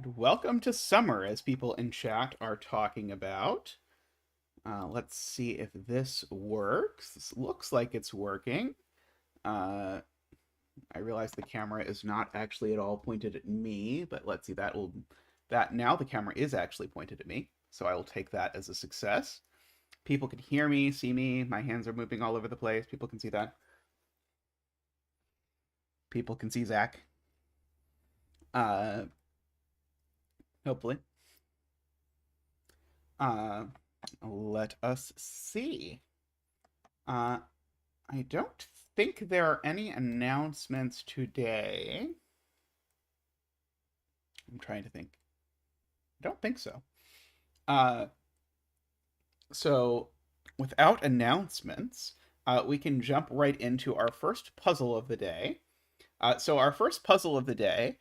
And welcome to summer, as people in chat are talking about. Let's see if this works. This looks like it's working. I realize the camera is not actually at all pointed at me, but let's see, that now the camera is actually pointed at me, so I will take that as a success. People can hear me, see me, my hands are moving all over the place. People can see that. People can see Zach. Hopefully. Let us see. I don't think there are any announcements today. I'm trying to think. I don't think so. So without announcements, we can jump right into our first puzzle of the day. So our first puzzle of the day,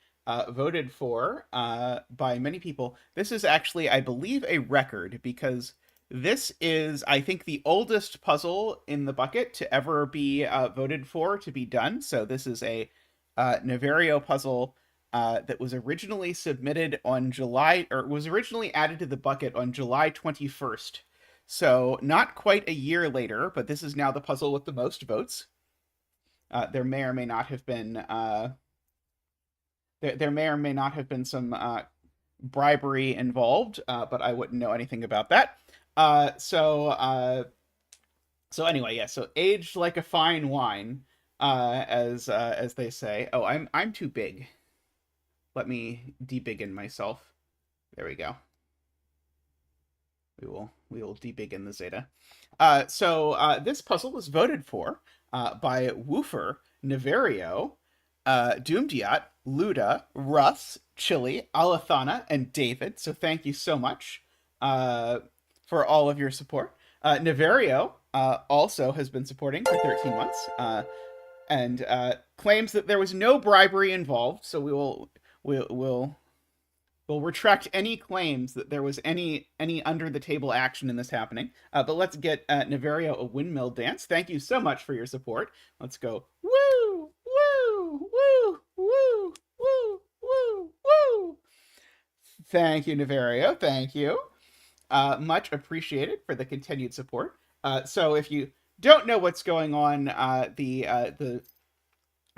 voted for by many people. This is actually, I believe, a record because this is, I think, the oldest puzzle in the bucket to ever be voted for to be done. So this is a Niverio puzzle that was originally submitted on was originally added to the bucket on July 21st. So not quite a year later, but this is now the puzzle with the most votes. There may or may not have been there may or may not have been some bribery involved, but I wouldn't know anything about that. So anyway, yeah. So aged like a fine wine, as they say. Oh, I'm too big. Let me debiggen myself. There we go. We will debiggen the Zeta. So this puzzle was voted for by Woofer, Niverio, Doomdiat, Luda, Russ, Chili, Alathana, and David. So thank you so much for all of your support. Niverio also has been supporting for 13 months and claims that there was no bribery involved. So we'll retract any claims that there was any under the table action in this happening. But let's get Niverio a windmill dance. Thank you so much for your support. Let's go. Woo! Woo! Woo! Woo! Woo! Woo! Woo! Thank you, Niverio. Thank you. Much appreciated for the continued support. So if you don't know what's going on, the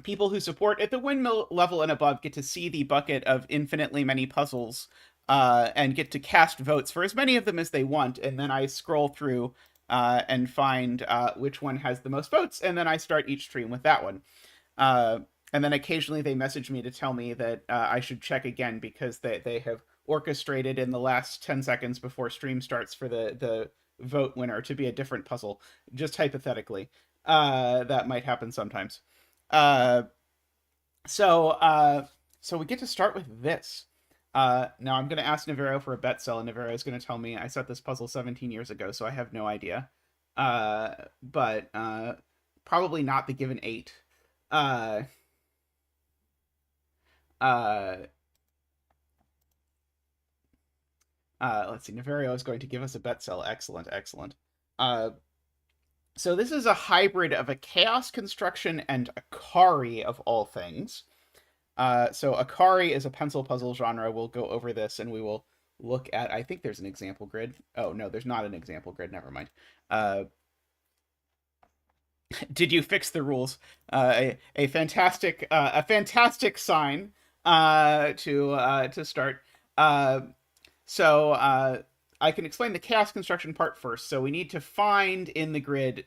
people who support at the windmill level and above get to see the bucket of infinitely many puzzles and get to cast votes for as many of them as they want. And then I scroll through and find which one has the most votes. And then I start each stream with that one. And then occasionally they message me to tell me that I should check again because they have orchestrated in the last 10 seconds before stream starts for the vote winner to be a different puzzle. Just hypothetically. That might happen sometimes. So we get to start with this. Now I'm going to ask Niverio for a bet cell, and Niverio is going to tell me I set this puzzle 17 years ago, so I have no idea. But probably not the given 8. Let's see. Niverio is going to give us a bet cell. Excellent, excellent. So this is a hybrid of a chaos construction and Akari of all things. So Akari is a pencil puzzle genre. We'll go over this and we will look at, I think there's an example grid. Oh, no, there's not an example grid. Never mind. Did you fix the rules? A fantastic sign to start. So I can explain the chaos construction part first. So we need to find in the grid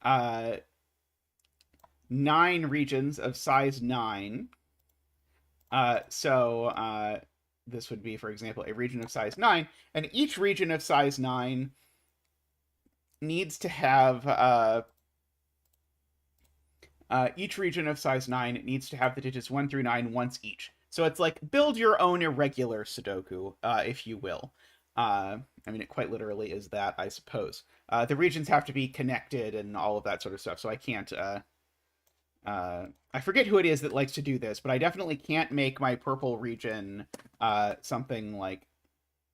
9 regions of size 9. So this would be, for example, a region of size 9. And each region of size 9 needs to have... each region of size 9 needs to have the digits 1 through 9 once each. So it's like build your own irregular Sudoku, if you will. I mean, it quite literally is that, I suppose. The regions have to be connected and all of that sort of stuff, so I can't... I forget who it is that likes to do this, but I definitely can't make my purple region something like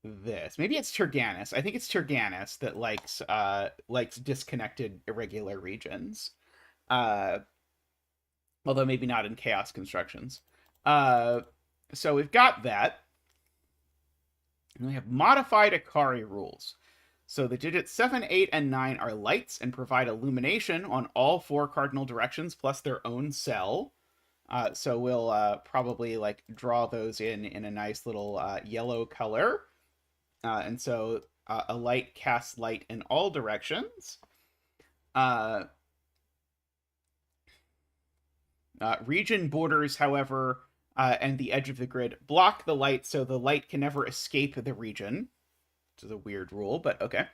this. Maybe it's Turganus. I think it's Turganus that likes disconnected irregular regions. Although maybe not in chaos constructions. So we've got that. And we have modified Akari rules. So the digits 7, 8, and 9 are lights and provide illumination on all 4 cardinal directions plus their own cell. So we'll probably like draw those in a nice little yellow color. And so a light casts light in all directions. Region borders, however, and the edge of the grid block the light, so the light can never escape the region, which is a weird rule, but okay.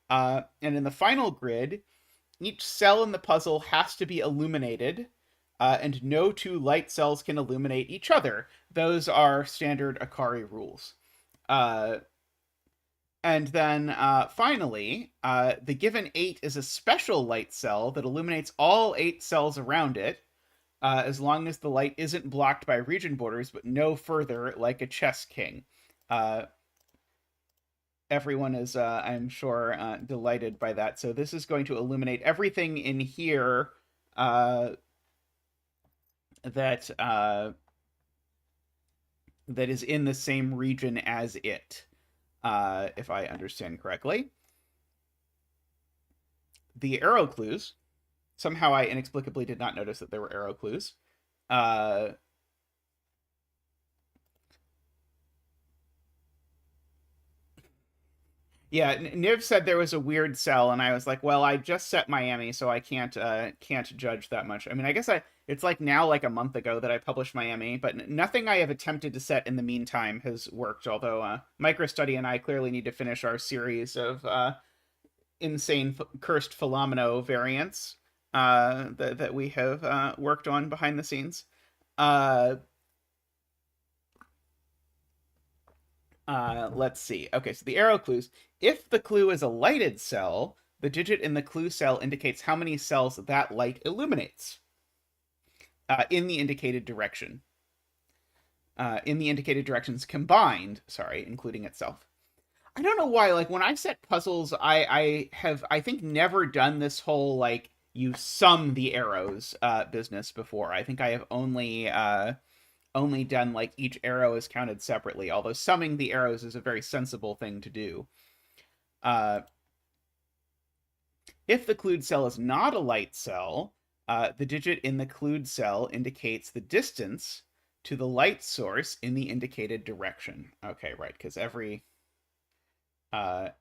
And in the final grid, each cell in the puzzle has to be illuminated, and no 2 light cells can illuminate each other. Those are standard Akari rules. And then finally, the given 8 is a special light cell that illuminates all 8 cells around it, as long as the light isn't blocked by region borders, but no further, like a chess king. Everyone is, I'm sure, delighted by that. So this is going to illuminate everything in here that is in the same region as it, if I understand correctly. The arrow clues. Somehow I inexplicably did not notice that there were arrow clues. Yeah, Niv said there was a weird cell, and I was like, well, I just set Miami, so I can't judge that much. I mean, I guess it's like now like a month ago that I published Miami, but nothing I have attempted to set in the meantime has worked, although MicroStudy and I clearly need to finish our series of insane cursed Philomeno variants that we have worked on behind the scenes. Let's see. Okay, so the arrow clues. If the clue is a lighted cell, the digit in the clue cell indicates how many cells that light illuminates in the indicated direction. In the indicated directions combined, sorry, including itself. I don't know why, like, when I set puzzles, I have, I think, never done this whole, like, you sum the arrows business before. I think I have only done like each arrow is counted separately, although summing the arrows is a very sensible thing to do. If the clued cell is not a light cell, the digit in the clued cell indicates the distance to the light source in the indicated direction. Okay, right, because every... but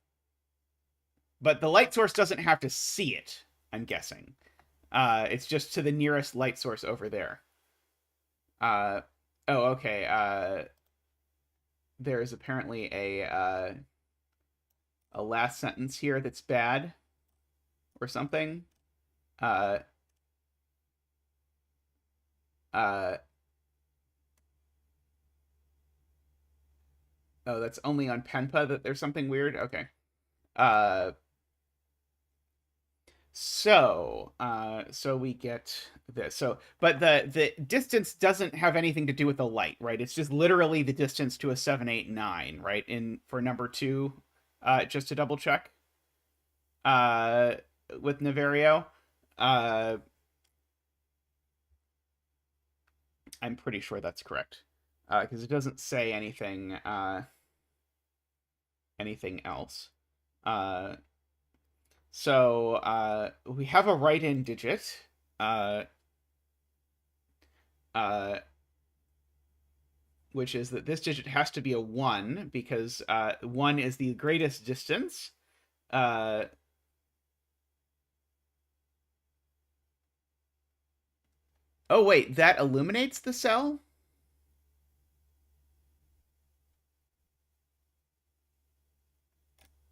the light source doesn't have to see it, I'm guessing. It's just to the nearest light source over there. Oh, okay. There's apparently a last sentence here that's bad or something. Oh, that's only on Penpa that there's something weird? Okay. So we get this. So, but the distance doesn't have anything to do with the light, right? It's just literally the distance to a 7, 8, 9, right? For number 2, just to double check. With Niverio. I'm pretty sure that's correct. Because it doesn't say anything else. So we have a right-in digit, which is that this digit has to be a 1 because 1 is the greatest distance. Oh, wait, that illuminates the cell?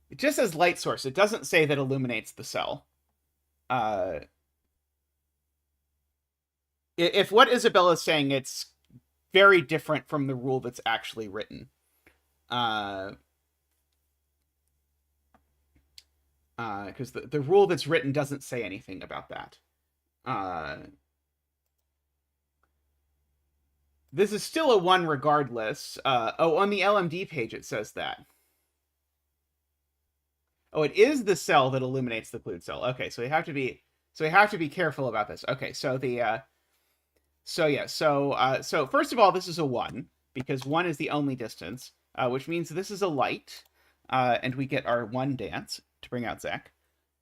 It just says light source. It doesn't say that illuminates the cell. If what Isabella is saying, it's very different from the rule that's actually written. Because the rule that's written doesn't say anything about that. This is still a 1 regardless. Oh, on the LMD page it says that. Oh, it is the cell that illuminates the clued cell. Okay, so we have to be careful about this. Okay, so the so first of all, this is a 1 because 1 is the only distance. which means this is a light, and we get our 1 dance to bring out Zach.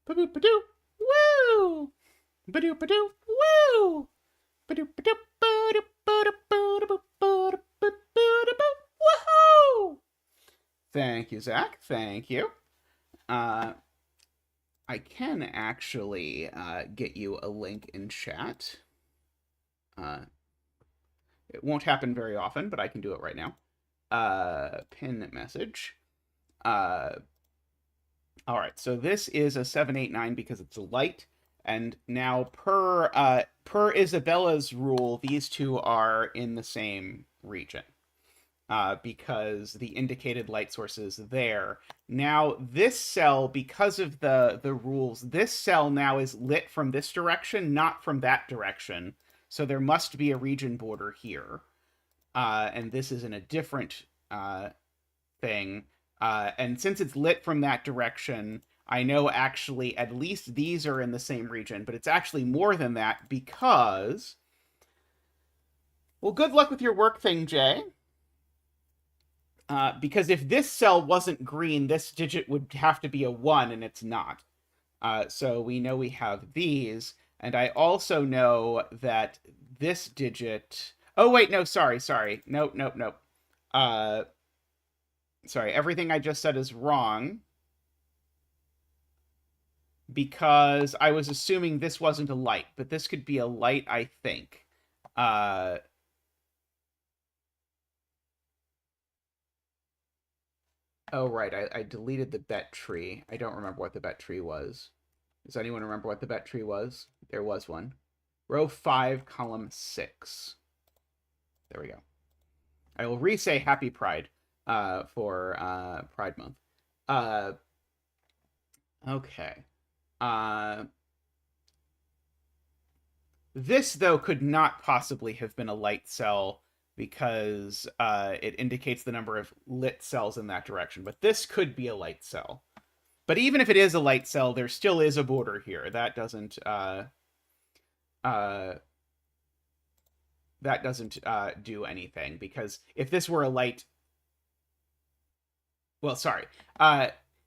Ba-boop, ba-doo, woo! Ba-doo, ba-doo, woo! Ba-doo, ba-doo, ba-doo, ba-doo, ba-doo, ba-doo, ba-doo, woohoo! Thank you, Zach. Thank you. I can actually get you a link in chat. It won't happen very often, but I can do it right now. Pin message. All right, so this is a 789 because it's a light, and now per Isabella's rule, these two are in the same region. Because the indicated light source is there. Now, this cell, because of the rules, this cell now is lit from this direction, not from that direction. So there must be a region border here. And this is in a different thing. And since it's lit from that direction, I know actually at least these are in the same region, but it's actually more than that because... Well, good luck with your work thing, Jay. Because if this cell wasn't green, this digit would have to be a 1, and it's not. So we know we have these, and I also know that this digit... Oh, wait, no, sorry. Nope. Sorry, everything I just said is wrong. Because I was assuming this wasn't a light, but this could be a light, I think. Oh, right. I deleted the bet tree. I don't remember what the bet tree was. Does anyone remember what the bet tree was? There was one. Row 5, column 6. There we go. I will re-say Happy Pride for Pride Month. Okay. This, though, could not possibly have been a light cell because it indicates the number of lit cells in that direction. But this could be a light cell. But even if it is a light cell, there still is a border here. That doesn't do anything, because if this were a light... Well, sorry.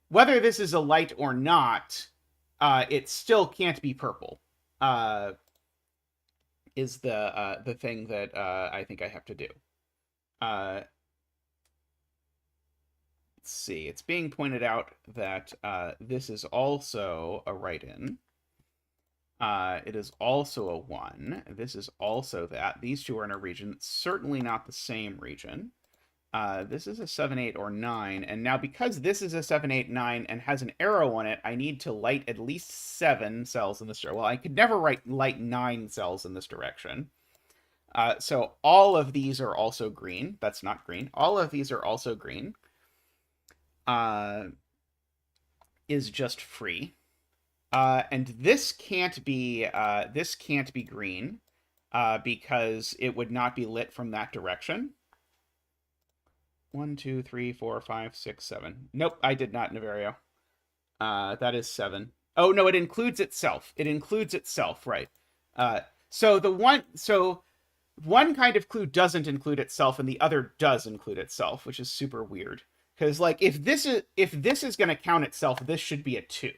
Whether this is a light or not, it still can't be purple. Is the thing that I think I have to do. Let's see. It's being pointed out that this is also a write-in. It is also a 1. This is also that. These two are in a region. It's certainly not the same region. This is a 7, 8, or 9. And now because this is a 7, 8, 9 and has an arrow on it, I need to light at least 7 cells in this direction. Well, I could never light 9 cells in this direction. So all of these are also green. That's not green. All of these are also green. Is just free. And this can't be green because it would not be lit from that direction. 1, 2, 3, 4, 5, 6, 7. Nope, I did not, Niverio. That is 7. Oh, no, it includes itself. It includes itself, right. So one kind of clue doesn't include itself, and the other does include itself, which is super weird. Because, like, if this is going to count itself, this should be a 2.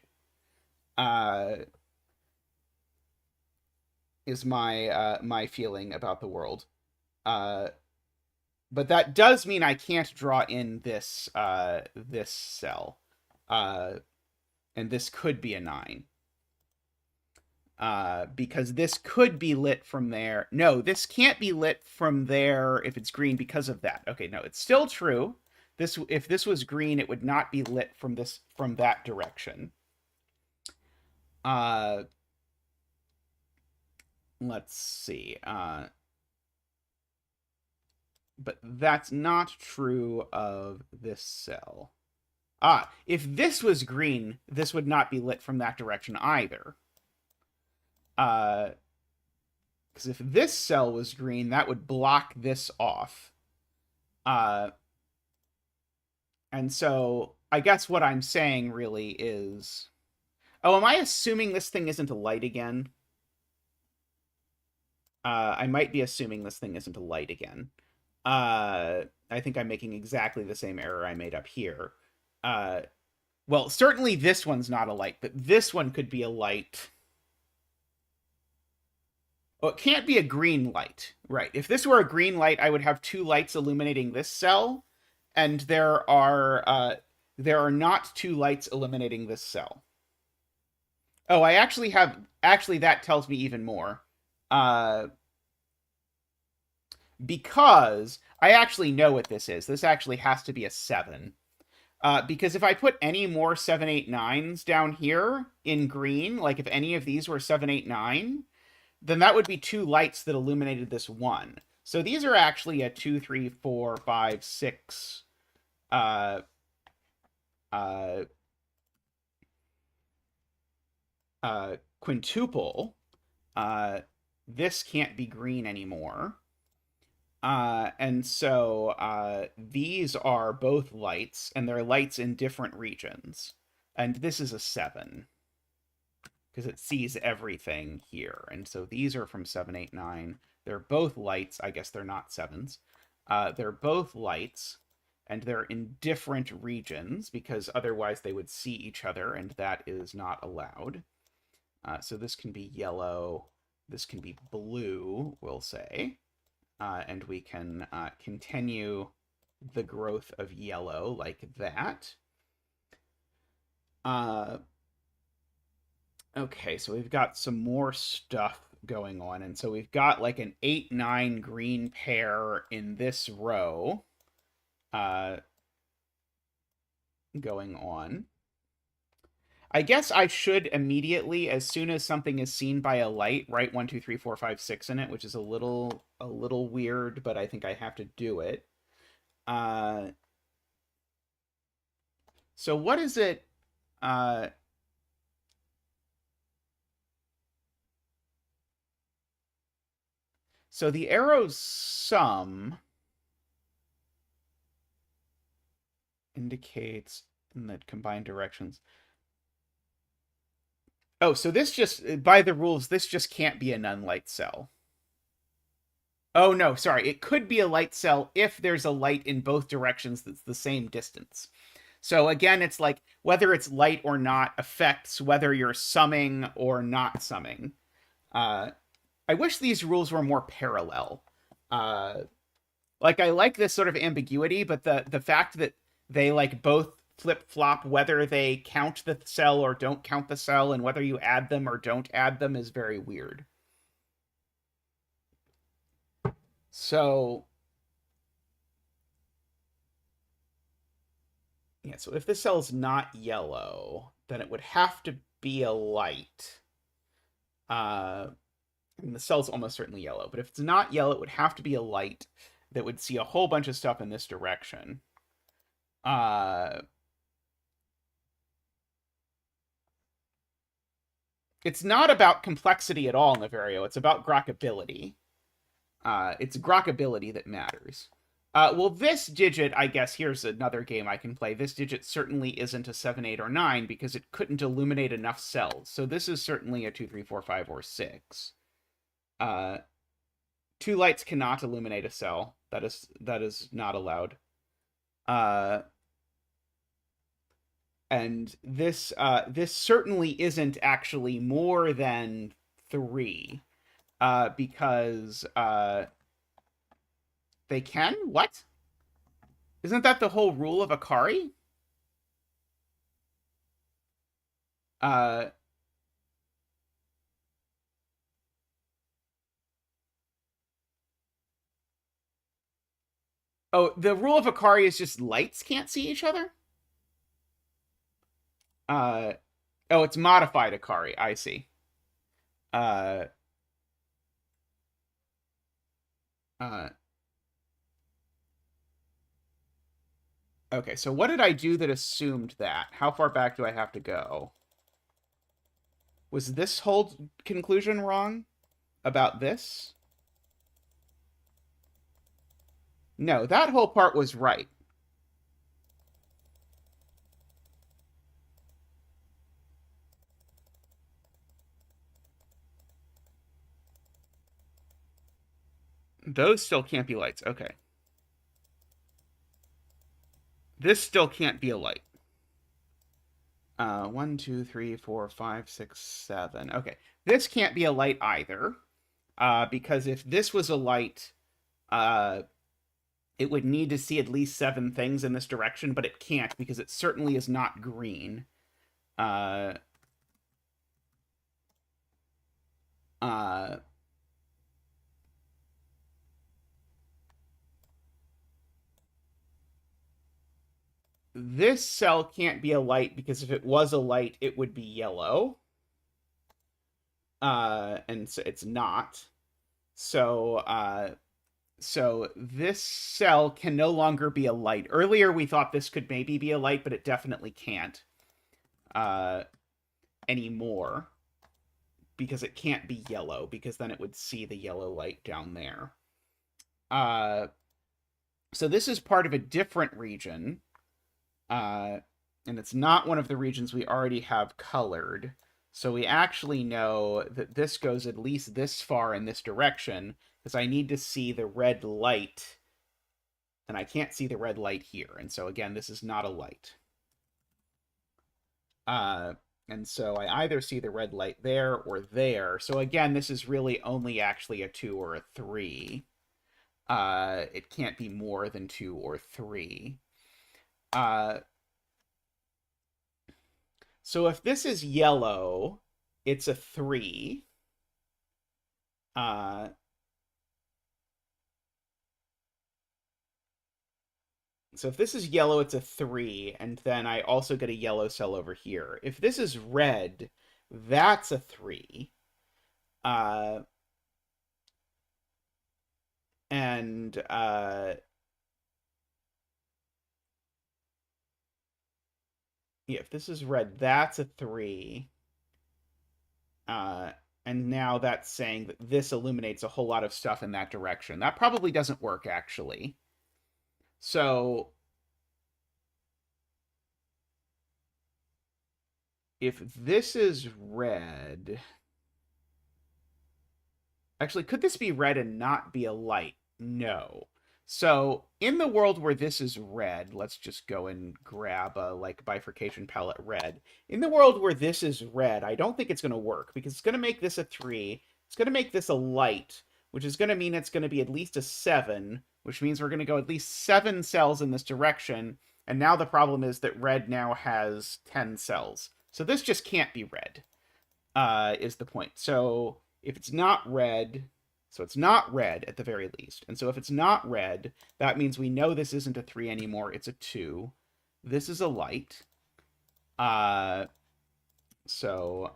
Is my feeling about the world. But that does mean I can't draw in this this cell. And this could be a 9. Because this could be lit from there. No, this can't be lit from there if it's green because of that. Okay, no, it's still true. If this was green, it would not be lit from that direction. Let's see. But that's not true of this cell. If this was green, this would not be lit from that direction either. Because if this cell was green, that would block this off. And so I guess what I'm saying really is... Oh, am I assuming this thing isn't a light again? I might be assuming this thing isn't a light again. And I think I'm making exactly the same error I made up here. Well, certainly this one's not a light, but this one could be a light. Oh, it can't be a green light, right? If this were a green light, I would have two lights illuminating this cell, and there are not two lights illuminating this cell. Oh, I actually have, actually that tells me even more. Because I actually know what this is. This actually has to be a 7. Because if I put any more 7, 8, 9s down here in green, like if any of these were 7, 8, 9, then that would be two lights that illuminated this one. So these are actually a 2, 3, 4, 5, 6 quintuple. This can't be green anymore. And so these are both lights, and they're lights in different regions. And this is a 7, because it sees everything here. And so these are from 7, 8, 9. They're both lights. I guess they're not 7s. They're both lights, and they're in different regions, because otherwise they would see each other, and that is not allowed. So this can be yellow. This can be blue, we'll say. And we can continue the growth of yellow like that. Okay, so we've got some more stuff going on. And so we've got like an 8, 9 green pair in this row going on. I guess I should immediately, as soon as something is seen by a light, write 1, 2, 3, 4, 5, 6 in it, which is a little weird, but I think I have to do it. So what is it? So the arrow's sum indicates in the combined directions. Oh, so this just, by the rules, this just can't be a none-light cell. Oh, no, sorry. It could be a light cell if there's a light in both directions that's the same distance. So again, it's like whether it's light or not affects whether you're summing or not summing. I wish these rules were more parallel. Like, I like this sort of ambiguity, but the fact that they like both flip-flop whether they count the cell or don't count the cell, and whether you add them or don't add them, is very weird. So yeah, so if the cell's not yellow, then it would have to be a light. And the cell's almost certainly yellow, but if it's not yellow, it would have to be a light that would see a whole bunch of stuff in this direction. It's not about complexity at all, Niverio. It's about grokkability. It's grokkability that matters. Well, this digit, I guess, here's another game I can play. This digit certainly isn't a 7, 8, or 9 because it couldn't illuminate enough cells. So this is certainly a 2, 3, 4, 5, or 6. Two lights cannot illuminate a cell. That is not allowed. And this certainly isn't actually more than 3, because they can? What? Isn't that the whole rule of Akari? Oh, the rule of Akari is just lights can't see each other? Oh, it's modified Akari. I see. Uh, okay, so what did I do that assumed that? How far back do I have to go? Was this whole conclusion wrong about this? No, that whole part was right. Those still can't be lights. Okay. This still can't be a light. 1, 2, 3, 4, 5, 6, 7. Okay, this can't be a light either, because if this was a light, it would need to see at least 7 things in this direction, but it can't because it certainly is not green. This cell can't be a light because if it was a light, it would be yellow. And so it's not. So this cell can no longer be a light. Earlier, we thought this could maybe be a light, but it definitely can't anymore because it can't be yellow, because then it would see the yellow light down there. So this is part of a different region, and it's not one of the regions we already have colored. So we actually know that this goes at least this far in this direction, because I need to see the red light, and I can't see the red light here. And so again, this is not a light. And so I either see the red light there or there. So again, this is really only actually a 2 or a 3. It can't be more than 2 or 3. So if this is yellow, it's a 3. So if this is yellow, it's a 3, and then I also get a yellow cell over here. If this is red, that's a 3. Yeah, if this is red, that's a 3. And now that's saying that this illuminates a whole lot of stuff in that direction. That probably doesn't work, actually. So if this is red... Actually, could this be red and not be a light? No. So in the world where this is red, let's just go and grab a like bifurcation palette red. In the world where this is red, I don't think it's going to work because it's going to make this a 3. It's going to make this a light, which is going to mean it's going to be at least a 7, which means we're going to go at least 7 cells in this direction. And now the problem is that red now has 10 cells. So this just can't be red, is the point. So if it's not red, so it's not red at the very least. And so if it's not red, that means we know this isn't a 3 anymore. It's a 2. This is a light. So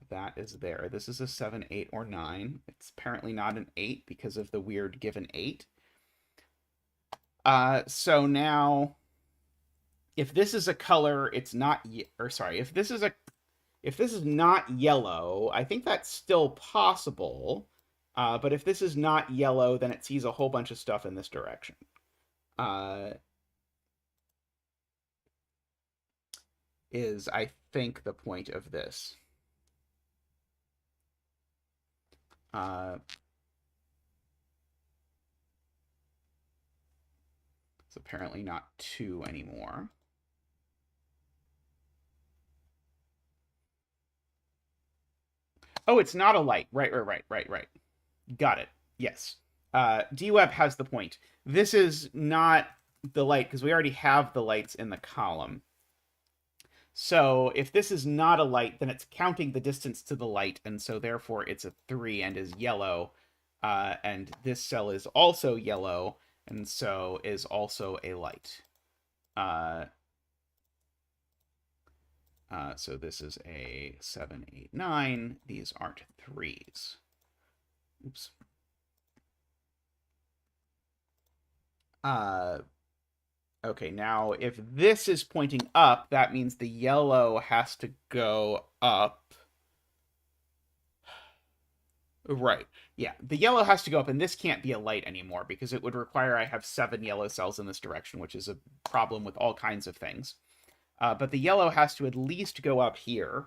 that is there. This is a 7, 8, or 9. It's apparently not an 8 because of the weird given 8. So now, if this is a color, it's not, or sorry, if this is not yellow, I think that's still possible. But if this is not yellow, then it sees a whole bunch of stuff in this direction. Is, I think, the point of this. It's apparently not 2 anymore. Oh, it's not a light. Right. Got it. Yes. DWeb has the point. This is not the light because we already have the lights in the column. So if this is not a light, then it's counting the distance to the light, and so therefore it's a 3 and is yellow. And this cell is also yellow, and so is also a light. So this is a 7, 8, 9. These aren't 3s. Oops. Okay, now if this is pointing up, that means the yellow has to go up. Right. Yeah, the yellow has to go up, and this can't be a light anymore because it would require I have 7 yellow cells in this direction, which is a problem with all kinds of things. But the yellow has to at least go up here.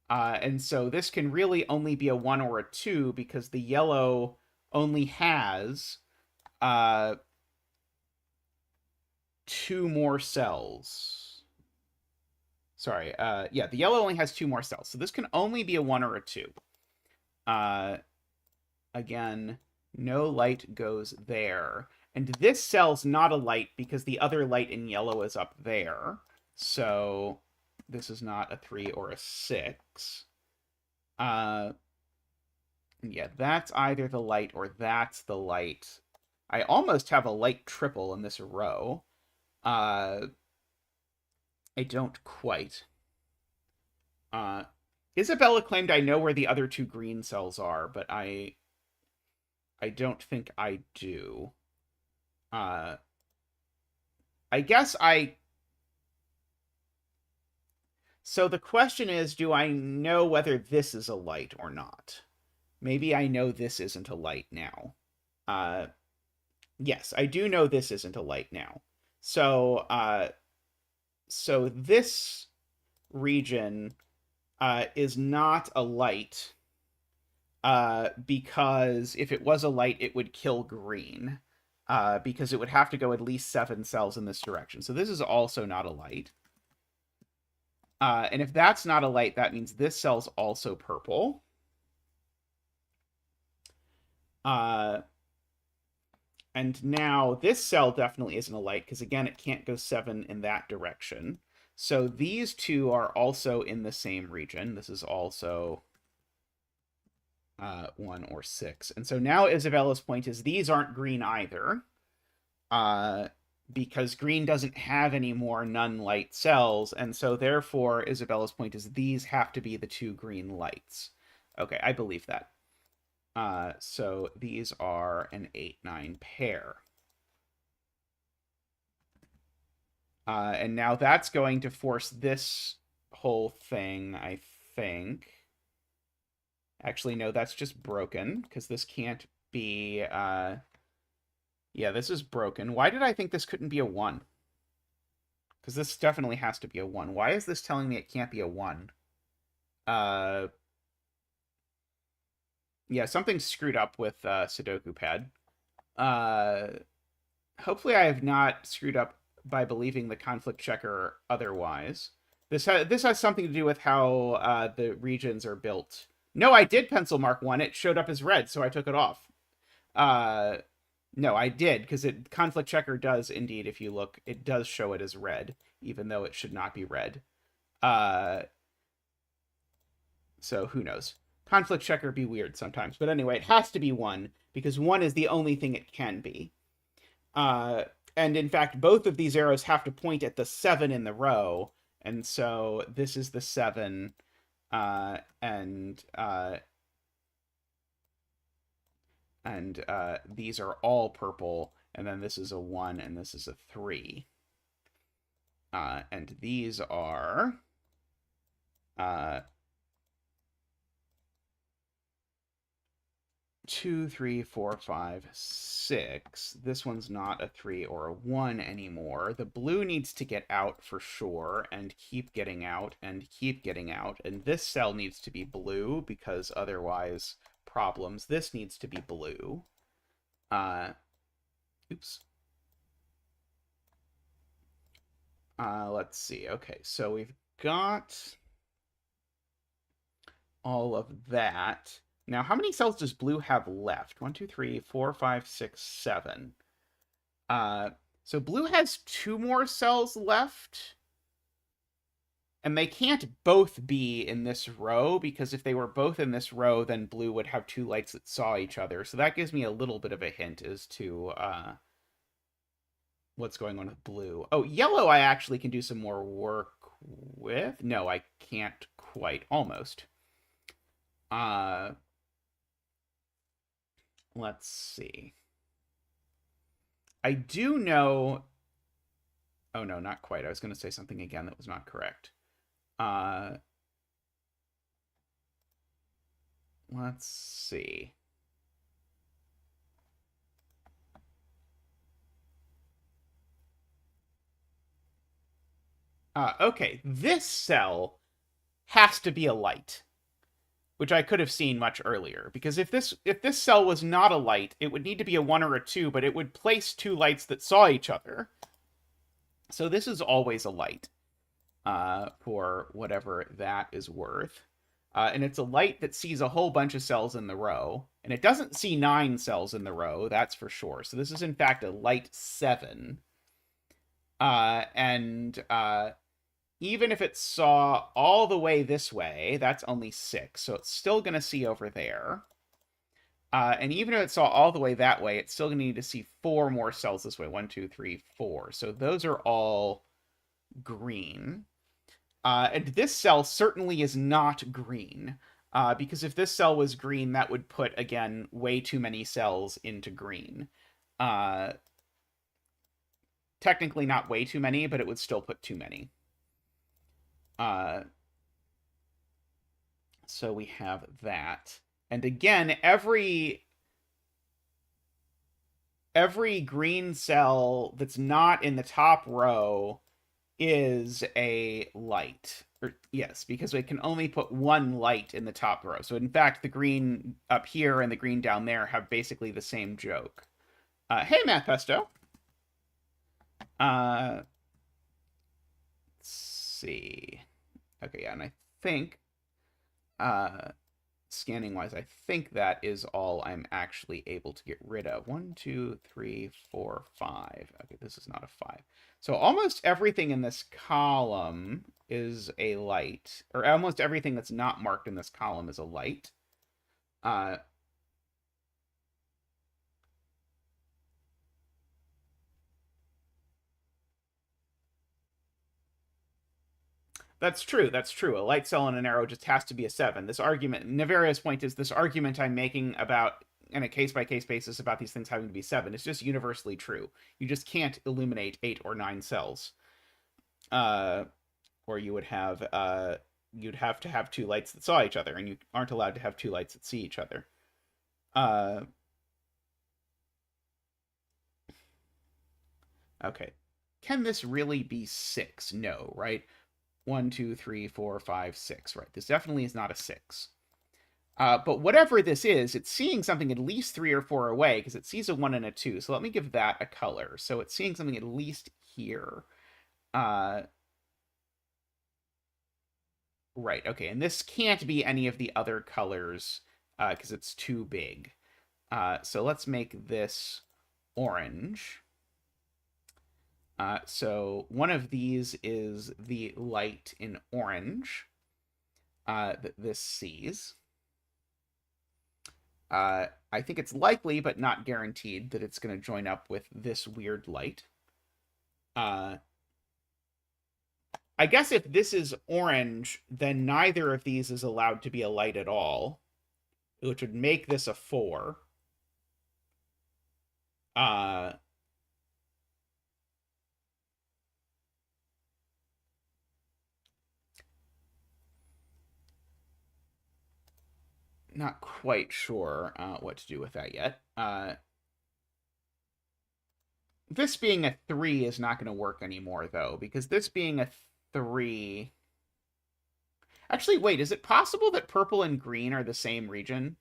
And so this can really only be a 1 or a 2 because the yellow only has 2 more cells. Sorry, yeah, the yellow only has 2 more cells, so this can only be a 1 or a 2. Again, no light goes there. And this cell's not a light because the other light in yellow is up there. So this is not a 3 or a 6. Yeah, that's either the light or that's the light. I almost have a light triple in this row. I don't quite. Isabella claimed I know where the other 2 green cells are, but I don't think I do. I guess So the question is, do I know whether this is a light or not? Maybe I know this isn't a light now. Yes, I do know this isn't a light now. So, so this region is not a light because if it was a light, it would kill green because it would have to go at least 7 cells in this direction. So this is also not a light. And if that's not a light, that means this cell's also purple. And now this cell definitely isn't a light because, again, it can't go 7 in that direction. So these 2 are also in the same region. This is also 1 or 6. And so now Isabella's point is these aren't green either. Because green doesn't have any more none-light cells, and so therefore Isabella's point is these have to be the 2 green lights. Okay, I believe that. So these are an 8-9 pair. And now that's going to force this whole thing, I think. Actually, no, that's just broken, because this can't be... Yeah, this is broken. Why did I think this couldn't be a 1? Because this definitely has to be a 1. Why is this telling me it can't be a 1? Yeah, something's screwed up with Sudoku Pad. Hopefully I have not screwed up by believing the conflict checker otherwise. This has something to do with how the regions are built. No, I did pencil mark 1. It showed up as red, so I took it off. No, I did, because conflict checker does indeed, if you look, it does show it as red, even though it should not be red. So who knows? Conflict checker be weird sometimes. But anyway, it has to be 1, because 1 is the only thing it can be. And in fact, both of these arrows have to point at the 7 in the row, and so this is the 7, and these are all purple, and then this is a 1, and this is a 3. And these are... 2, 3, 4, 5, 6. This one's not a 3 or a 1 anymore. The blue needs to get out for sure, and keep getting out, and keep getting out. And this cell needs to be blue, because otherwise... problems. This needs to be blue. Oops. Let's see. Okay, so we've got all of that. Now, how many cells does blue have left? 1, 2, 3, 4, 5, 6, 7. So blue has 2 more cells left. And they can't both be in this row, because if they were both in this row, then blue would have 2 lights that saw each other. So that gives me a little bit of a hint as to what's going on with blue. Oh, yellow I actually can do some more work with. No, I can't quite. Almost. Let's see. I do know... Oh, no, not quite. I was going to say something again that was not correct. Let's see. Okay, this cell has to be a light, which I could have seen much earlier, because if this cell was not a light, it would need to be a 1 or a 2, but it would place 2 lights that saw each other. So this is always a light for whatever that is worth. And it's a light that sees a whole bunch of cells in the row. And it doesn't see 9 cells in the row, that's for sure. So this is, in fact, a light 7. And even if it saw all the way this way, that's only 6. So it's still going to see over there. And even if it saw all the way that way, it's still going to need to see 4 more cells this way. 1, 2, 3, 4. So those are all green. And this cell certainly is not green. Because if this cell was green, that would put, again, way too many cells into green. Technically not way too many, but it would still put too many. So we have that. And again, every green cell that's not in the top row is a light. Yes, because we can only put 1 light in the top row. So in fact, the green up here and the green down there have basically the same joke. Hey, Matt Pesto. Let's see. Okay, yeah, and I think, scanning wise, I think that is all I'm actually able to get rid of. 1, 2, 3, 4, 5. Okay, this is not a 5. So almost everything in this column is a light, or almost everything that's not marked in this column is a light. That's true. That's true. A light cell and an arrow just has to be a 7. This argument, Niverio's point is this argument I'm making about, in a case-by-case basis, about these things having to be 7 is just universally true. You just can't illuminate 8 or 9 cells. Or you would have, you'd have to have 2 lights that saw each other, and you aren't allowed to have 2 lights that see each other. Okay. Can this really be 6? No, right? 1, 2, 3, 4, 5, 6. Right. This definitely is not a 6. But whatever this is, it's seeing something at least 3 or 4 away because it sees a 1 and a 2. So let me give that a color. So it's seeing something at least here. Right. Okay. And this can't be any of the other colors because it's too big. So let's make this orange. So one of these is the light in orange that this sees. I think it's likely, but not guaranteed, that it's going to join up with this weird light. I guess if this is orange, then neither of these is allowed to be a light at all, which would make this a 4. Not quite sure what to do with that yet. This being a 3 is not going to work anymore, though, because this being a 3... Actually, wait, is it possible that purple and green are the same region?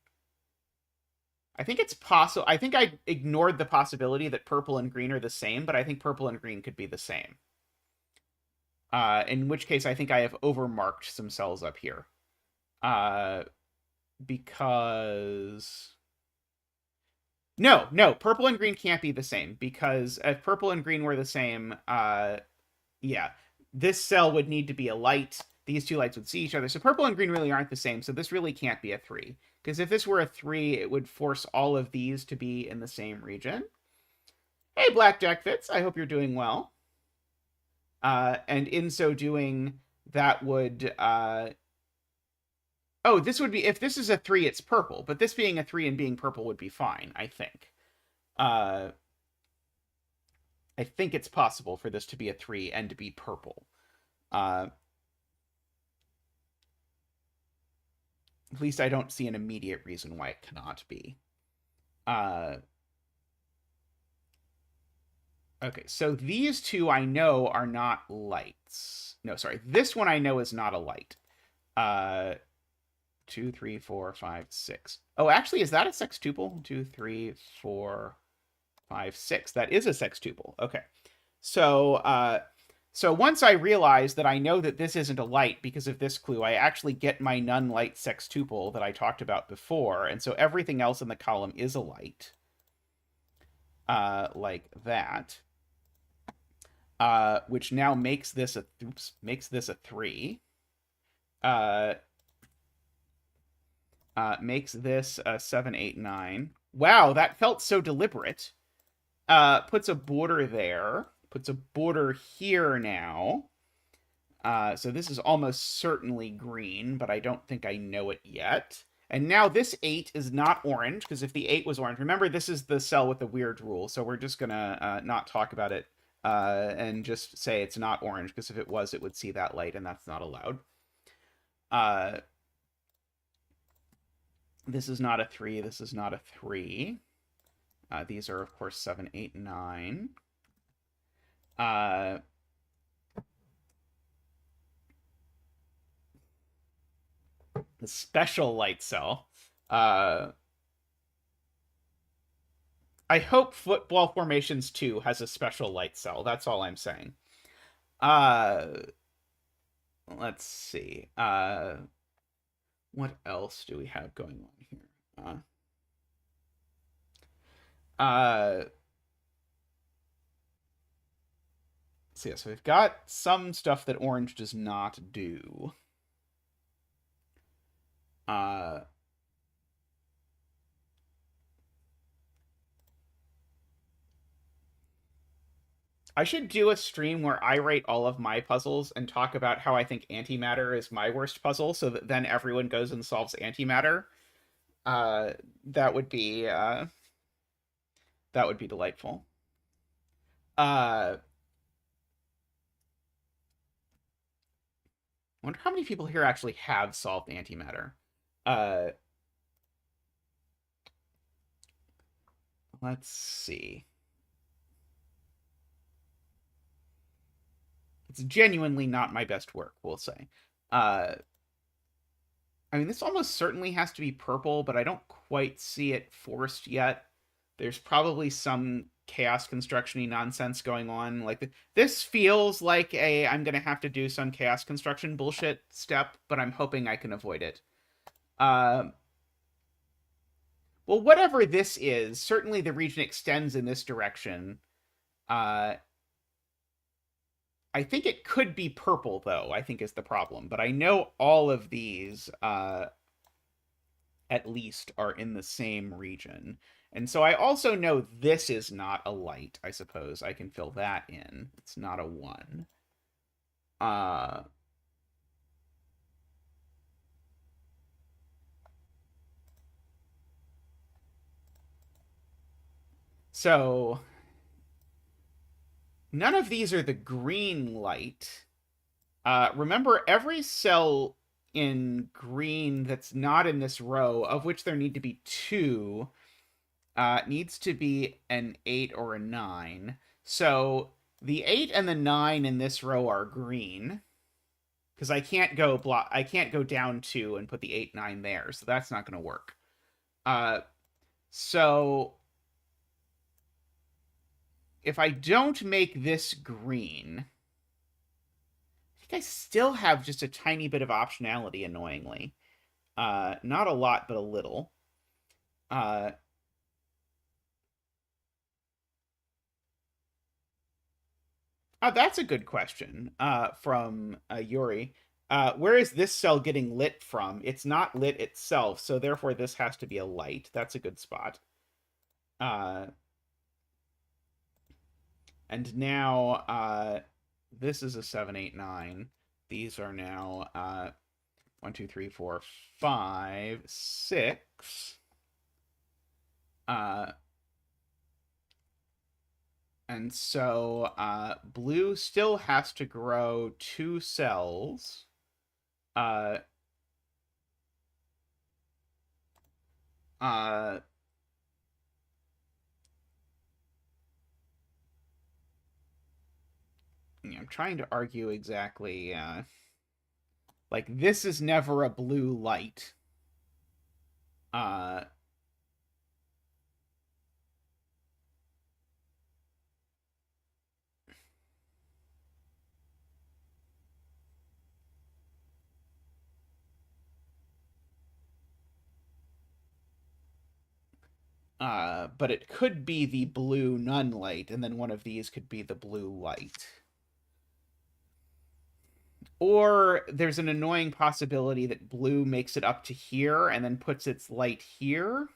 I think it's possible. I think I ignored the possibility that purple and green are the same, but I think purple and green could be the same. In which case, I think I have overmarked some cells up here. Because... No, purple and green can't be the same, because if purple and green were the same, yeah, this cell would need to be a light. These 2 lights would see each other. So purple and green really aren't the same, so this really can't be a 3. Because if this were a 3, it would force all of these to be in the same region. Hey, Blackjack Fitz, I hope you're doing well. And in so doing, that would... Oh, this would be... If this is a 3, it's purple. But this being a 3 and being purple would be fine, I think. I think it's possible for this to be a 3 and to be purple. At least I don't see an immediate reason why it cannot be. Okay, so these 2 I know are not lights. No, sorry. This one I know is not a light. 2, 3, 4, 5, 6. Oh, actually, is that a sextuple? 2, 3, 4, 5, 6. That is a sextuple. Okay. So So once I realize that I know that this isn't a light because of this clue, I actually get my none-light sextuple that I talked about before, and so everything else in the column is a light, like that, which now makes this a 3. Makes this a 7, 8, 9. Wow, that felt so deliberate. Puts a border there. Puts a border here now. So this is almost certainly green, but I don't think I know it yet. And now this 8 is not orange, because if the 8 was orange, remember this is the cell with the weird rule, so we're just going to not talk about it and just say it's not orange, because if it was, it would see that light, and that's not allowed. This is not a 3, this is not a 3. These are, of course, 7, 8, 9. The special light cell. I hope Football Formations 2 has a special light cell. That's all I'm saying. Let's see. What else do we have going on here? So yeah, so we've got some stuff that orange does not do. I should do a stream where I rate all of my puzzles and talk about how I think antimatter is my worst puzzle, so that then everyone goes and solves antimatter. That would be delightful. I wonder how many people here actually have solved antimatter. Let's see. It's genuinely not my best work, we'll say. I mean, this almost certainly has to be purple, but I don't quite see it forced yet. There's probably some chaos construction-y nonsense going on. Like, this feels like I'm going to have to do some chaos construction bullshit step, but I'm hoping I can avoid it. Well, whatever this is, certainly the region extends in this direction. I think it could be purple, though, I think is the problem. But I know all of these, at least, are in the same region. And so I also know this is not a light, I suppose. I can fill that in. It's not a 1. So none of these are the green light. Remember, every cell in green that's not in this row, of which there need to be 2, needs to be an 8 or a 9. So the 8 and the 9 in this row are green, because I can't go down 2 and put the 8, 9 there, so that's not going to work. So if I don't make this green, I think I still have just a tiny bit of optionality, annoyingly. Not a lot, but a little. Oh, that's a good question from Yuri. Where is this cell getting lit from? It's not lit itself, so therefore this has to be a light. That's a good spot. And now this is a 7, 8, 9. These are now 1, 2, 3, 4, 5, 6. And so blue still has to grow 2 cells. I'm trying to argue exactly. Like, this is never a blue light. But it could be the blue none light, and then one of these could be the blue light. Or there's an annoying possibility that blue makes it up to here and then puts its light here.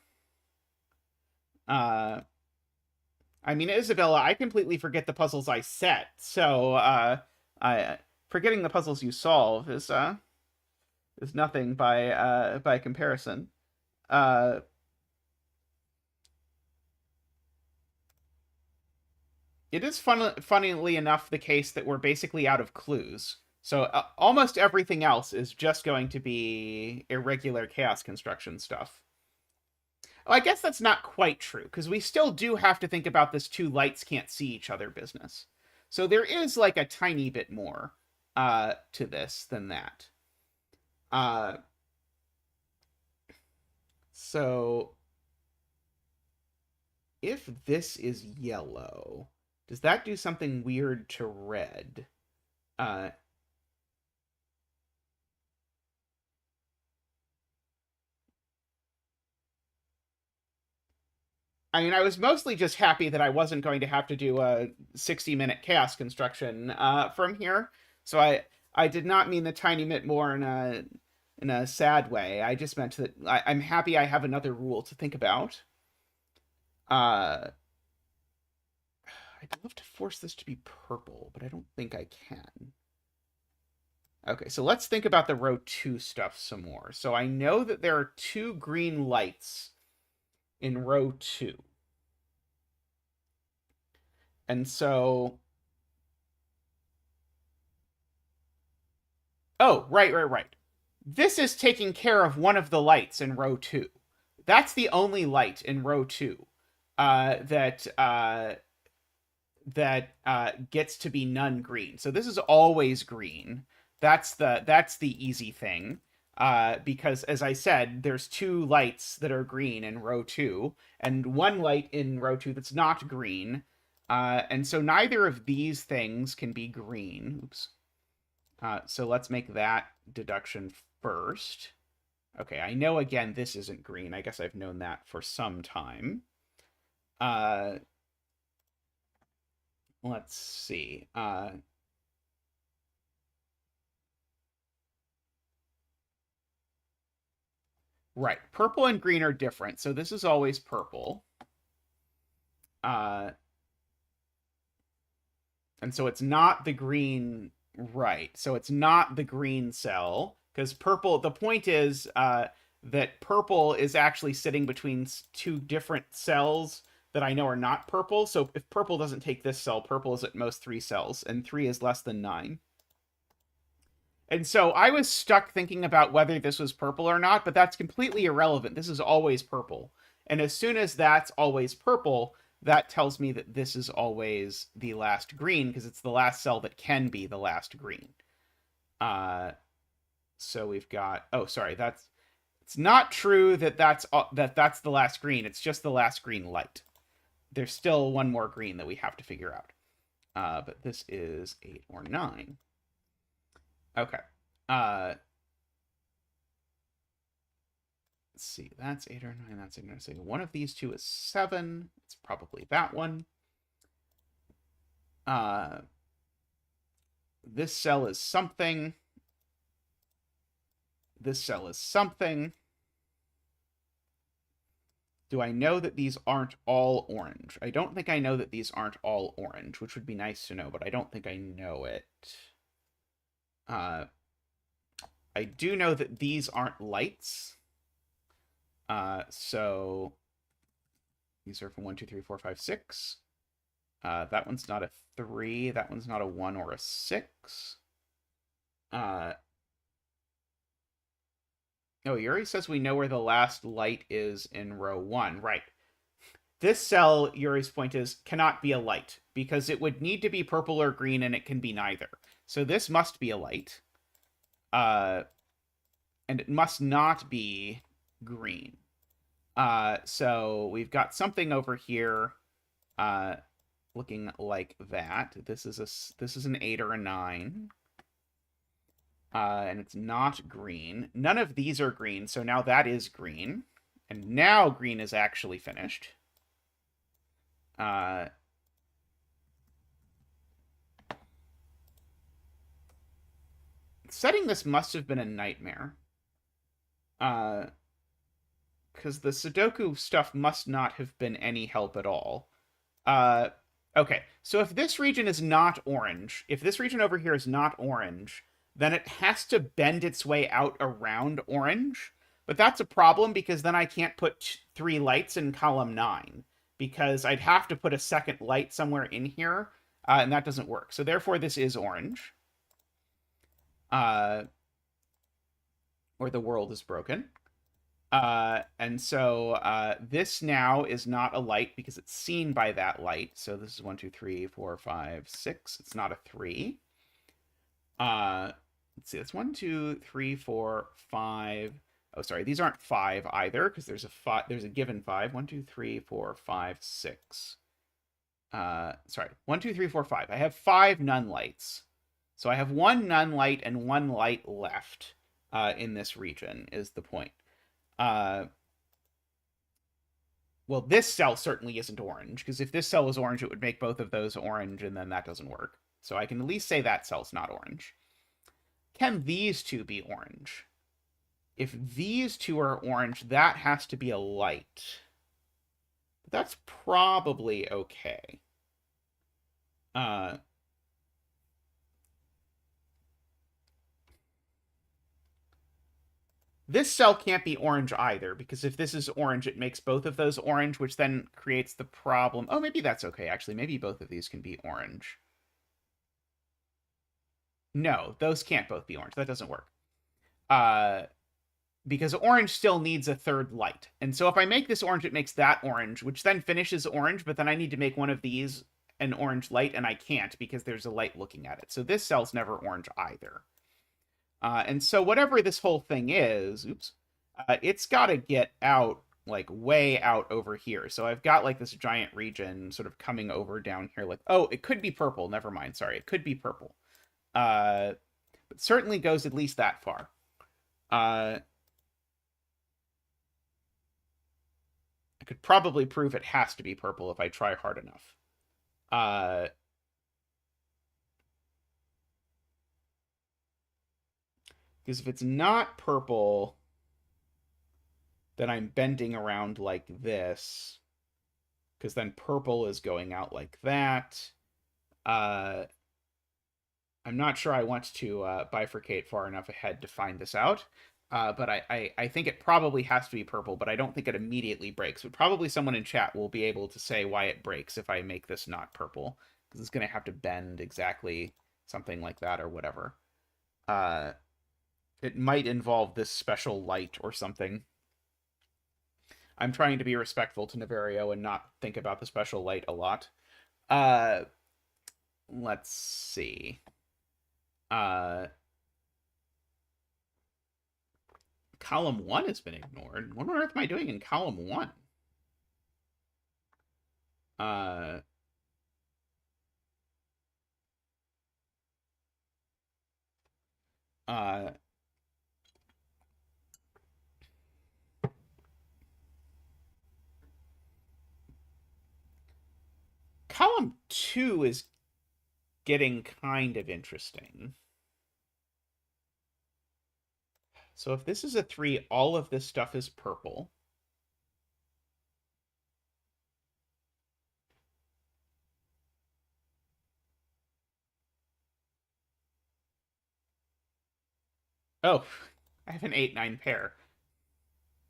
I mean, Isabella, I completely forget the puzzles I set, so forgetting the puzzles you solve is nothing by comparison. It is funnily enough the case that we're basically out of clues. So almost everything else is just going to be irregular chaos construction stuff. Well, I guess that's not quite true, because we still do have to think about this two lights can't see each other business. So there is like a tiny bit more to this than that. So if this is yellow, does that do something weird to red? I mean, I was mostly just happy that I wasn't going to have to do a 60-minute chaos construction from here. So I did not mean the tiny bit more in a sad way. I just meant that I'm happy I have another rule to think about. I'd love to force this to be purple, but I don't think I can. Okay, so let's think about the row 2 stuff some more. So I know that there are 2 green lights in row 2. And so... Oh, right. This is taking care of one of the lights in row 2. That's the only light in row 2 that gets to be none green. So this is always green. That's the easy thing. Because as I said, there's 2 lights that are green in row 2, and 1 light in row 2 that's not green. And so neither of these things can be green. Oops. So let's make that deduction first. Okay, I know again this isn't green. I guess I've known that for some time. Let's see. Right, purple and green are different, so this is always purple. And so it's not the green, right, so it's not the green cell, because purple, the point is that purple is actually sitting between 2 different cells that I know are not purple, so if purple doesn't take this cell, purple is at most 3 cells, and 3 is less than 9. And so I was stuck thinking about whether this was purple or not, but that's completely irrelevant. This is always purple. And as soon as that's always purple, that tells me that this is always the last green, because it's the last cell that can be the last green. So we've got... Oh, sorry, that's... It's not true that that's the last green. It's just the last green light. There's still one more green that we have to figure out. But this is 8 or 9. Okay. Let's see. That's 8 or 9. That's 8 or 9. So one of these 2 is 7. It's probably that one. This cell is something. This cell is something. Do I know that these aren't all orange? I don't think I know that these aren't all orange, which would be nice to know, but I don't think I know it. I do know that these aren't lights. So these are from 1, 2, 3, 4, 5, 6. That one's not a 3. That one's not a 1 or a 6. Oh, Yuri says we know where the last light is in row 1. Right. This cell, Yuri's point is, cannot be a light, because it would need to be purple or green, and it can be neither. So this must be a light. And it must not be green. So we've got something over here looking like that. This is an 8 or a 9. And it's not green. None of these are green, so now that is green. And now green is actually finished. Setting this must have been a nightmare. Because the Sudoku stuff must not have been any help at all. Okay, so if this region is not orange, if this region over here is not orange, then it has to bend its way out around orange. But that's a problem because then I can't put 3 lights in column 9 because I'd have to put a second light somewhere in here, and that doesn't work. So therefore, this is orange. Or the world is broken. And so this now is not a light because it's seen by that light. So this is 1, 2, 3, 4, 5, 6. It's not a 3. Let's see. That's 1, 2, 3, 4, 5. Oh, sorry. These aren't 5 either because there's a given 5. 1, 2, 3, 4, 5, 6. Sorry. 1, 2, 3, 4, 5. I have 5 none lights. So I have 1 none light and 1 light left in this region is the point. Well, this cell certainly isn't orange, because if this cell was orange, it would make both of those orange, and then that doesn't work. So I can at least say that cell's not orange. Can these two be orange? If these two are orange, that has to be a light. But that's probably okay. This cell can't be orange either, because if this is orange, it makes both of those orange, which then creates the problem. Oh, maybe that's okay, actually. Maybe both of these can be orange. No, those can't both be orange. That doesn't work. Because orange still needs a third light. And so if I make this orange, it makes that orange, which then finishes orange, but then I need to make one of these an orange light, and I can't because there's a light looking at it. So this cell's never orange either. And so whatever this whole thing is, it's got to get out, like, way out over here. So I've got, like, this giant region sort of coming over down here. Like, oh, it could be purple. Never mind. Sorry. It could be purple. But certainly goes at least that far. I could probably prove it has to be purple if I try hard enough. Because if it's not purple, then I'm bending around like this. Because then purple is going out like that. I'm not sure I want to bifurcate far enough ahead to find this out. But I think it probably has to be purple, but I don't think it immediately breaks. But probably someone in chat will be able to say why it breaks if I make this not purple. Because it's going to have to bend exactly something like that or whatever. It might involve this special light or something. I'm trying to be respectful to Niverio and not think about the special light a lot. Let's see. Column 1 has been ignored. What on earth am I doing in column 1? Column 2 is getting kind of interesting. So if this is a 3, all of this stuff is purple. Oh, I have an 8-9 pair.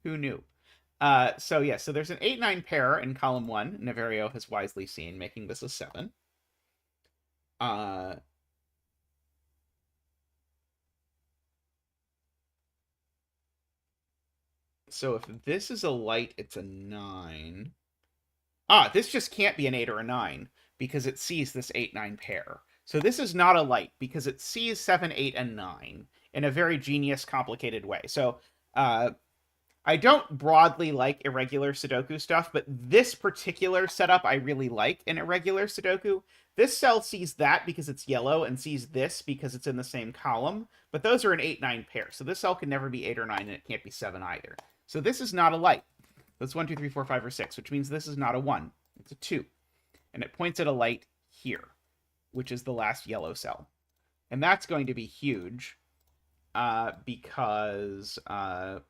Who knew? So yeah, so there's an 8-9 pair in column 1. Niverio has wisely seen, making this a 7. So if this is a light, it's a 9. This just can't be an 8 or a 9, because it sees this 8-9 pair. So this is not a light, because it sees 7, 8, and 9 in a very genius, complicated way. So, I don't broadly like irregular Sudoku stuff, but this particular setup I really like in irregular Sudoku. This cell sees that because it's yellow and sees this because it's in the same column, but those are an 8-9 pair. So this cell can never be 8 or 9, and it can't be 7 either. So this is not a light. That's 1, 2, 3, 4, 5, or 6, which means this is not a 1. It's a 2. And it points at a light here, which is the last yellow cell. And that's going to be huge because, well,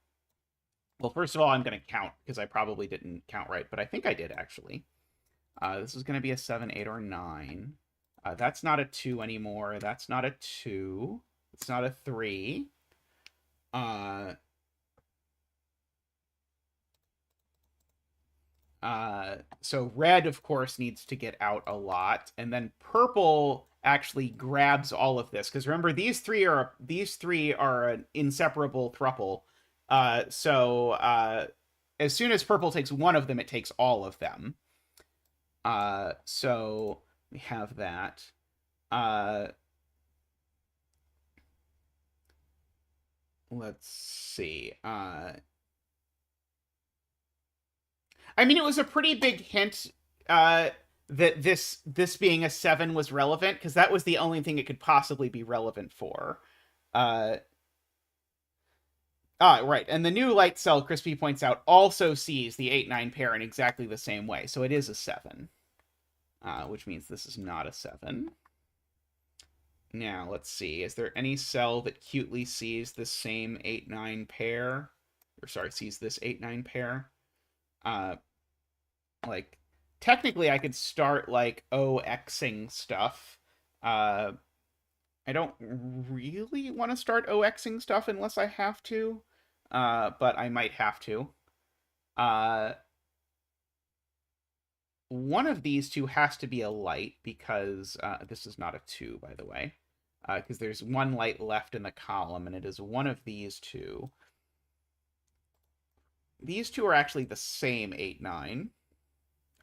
first of all, I'm going to count because I probably didn't count right, but I think I did actually. This is going to be a 7, 8, or 9. That's not a 2 anymore. That's not a 2. It's not a 3. So red, of course, needs to get out a lot, and then purple actually grabs all of this because remember these three are an inseparable thruple. So as soon as purple takes one of them, it takes all of them. So we have that. Let's see. I mean, it was a pretty big hint that this being a 7 was relevant, because that was the only thing it could possibly be relevant for. Right. And the new light cell, Crispy points out, also sees the 8-9 pair in exactly the same way. So it is a 7, which means this is not a 7. Now, let's see. Is there any cell that cutely sees the same 8-9 pair? Or, sorry, sees this 8-9 pair? Like, technically I could start, like, OXing stuff. I don't really want to start OXing stuff unless I have to. But I might have to. One of these two has to be a light because this is not a 2, by the way. Because there's one light left in the column, and it is one of these two. These two are actually the same 8-9.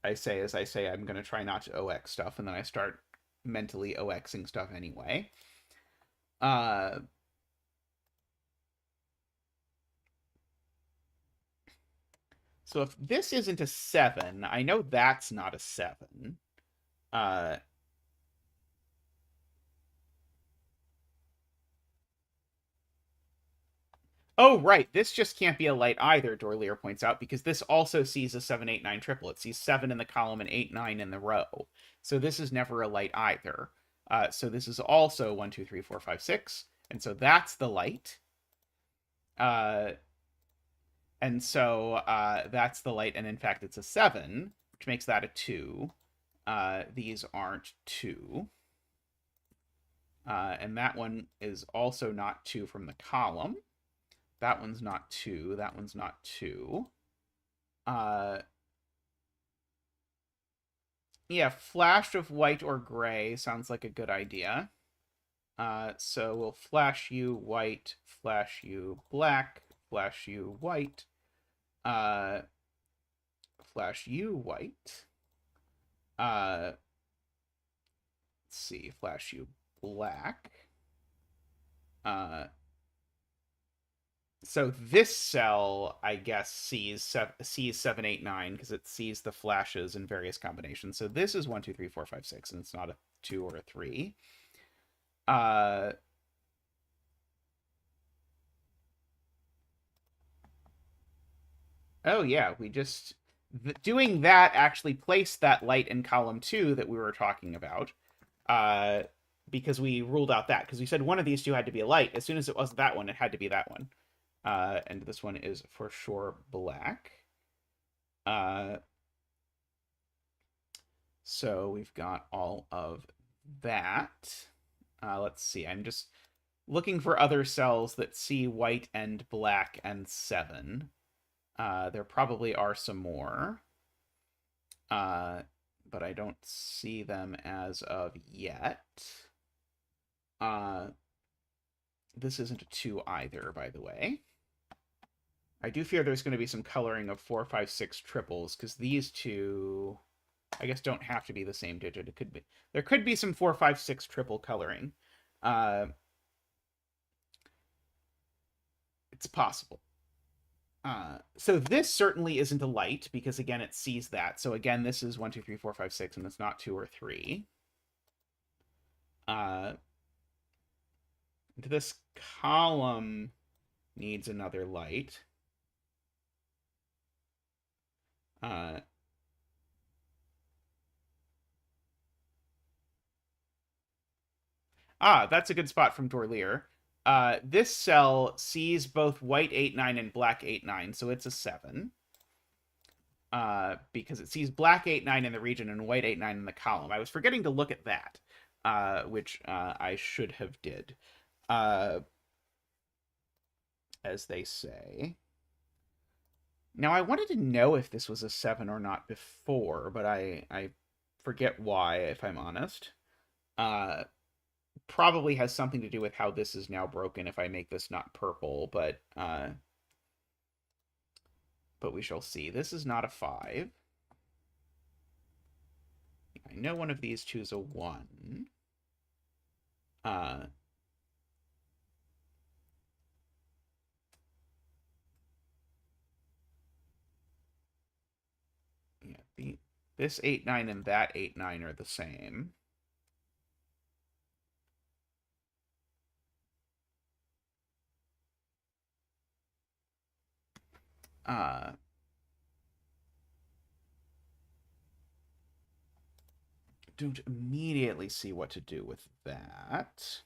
As I say, I'm going to try not to OX stuff, and then I start mentally OXing stuff anyway. So if this isn't a 7, I know that's not a 7. Oh, right. This just can't be a light either, Dorlier points out, because this also sees a 7, 8, 9 triple. It sees 7 in the column and 8, 9 in the row. So this is never a light either. So this is also 1, 2, 3, 4, 5, 6. And so that's the light. And so that's the light. And in fact, it's a 7, which makes that a 2. These aren't 2. And that one is also not 2 from the column. That one's not 2. That one's not 2. Yeah, flash of white or gray sounds like a good idea. So we'll flash you white, flash you black, flash you white, flash you white. Let's see, flash you black. So this cell, I guess, sees 7, 8, 9 because it sees the flashes in various combinations. So this is 1, 2, 3, 4, 5, 6, and it's not a 2 or a 3. Oh yeah, we just doing that actually placed that light in column 2 that we were talking about. Because we ruled out that because we said one of these two had to be a light. As soon as it wasn't that one, it had to be that one. And this one is for sure black. So we've got all of that. Let's see. I'm just looking for other cells that see white and black and 7. There probably are some more. But I don't see them as of yet. This isn't a 2 either, by the way. I do fear there's going to be some coloring of 4, 5, 6 triples, because these two, I guess, don't have to be the same digit. It could be. There could be some 4, 5, 6 triple coloring. It's possible. So this certainly isn't a light, because, again, it sees that. So, again, this is 1, 2, 3, 4, 5, 6, and it's not 2 or 3. This column needs another light. Uh, that's a good spot from Dorlier. This cell sees both white 8-9 and black 8-9, so it's a 7. Because it sees black 8-9 in the region and white 8-9 in the column. I was forgetting to look at that, which I should have did, as they say. Now, I wanted to know if this was a 7 or not before, but I forget why, if I'm honest. Probably has something to do with how this is now broken if I make this not purple, but we shall see. This is not a 5. I know one of these two is a 1. Yeah, this 8-9 and that 8-9 are the same. Don't immediately see what to do with that.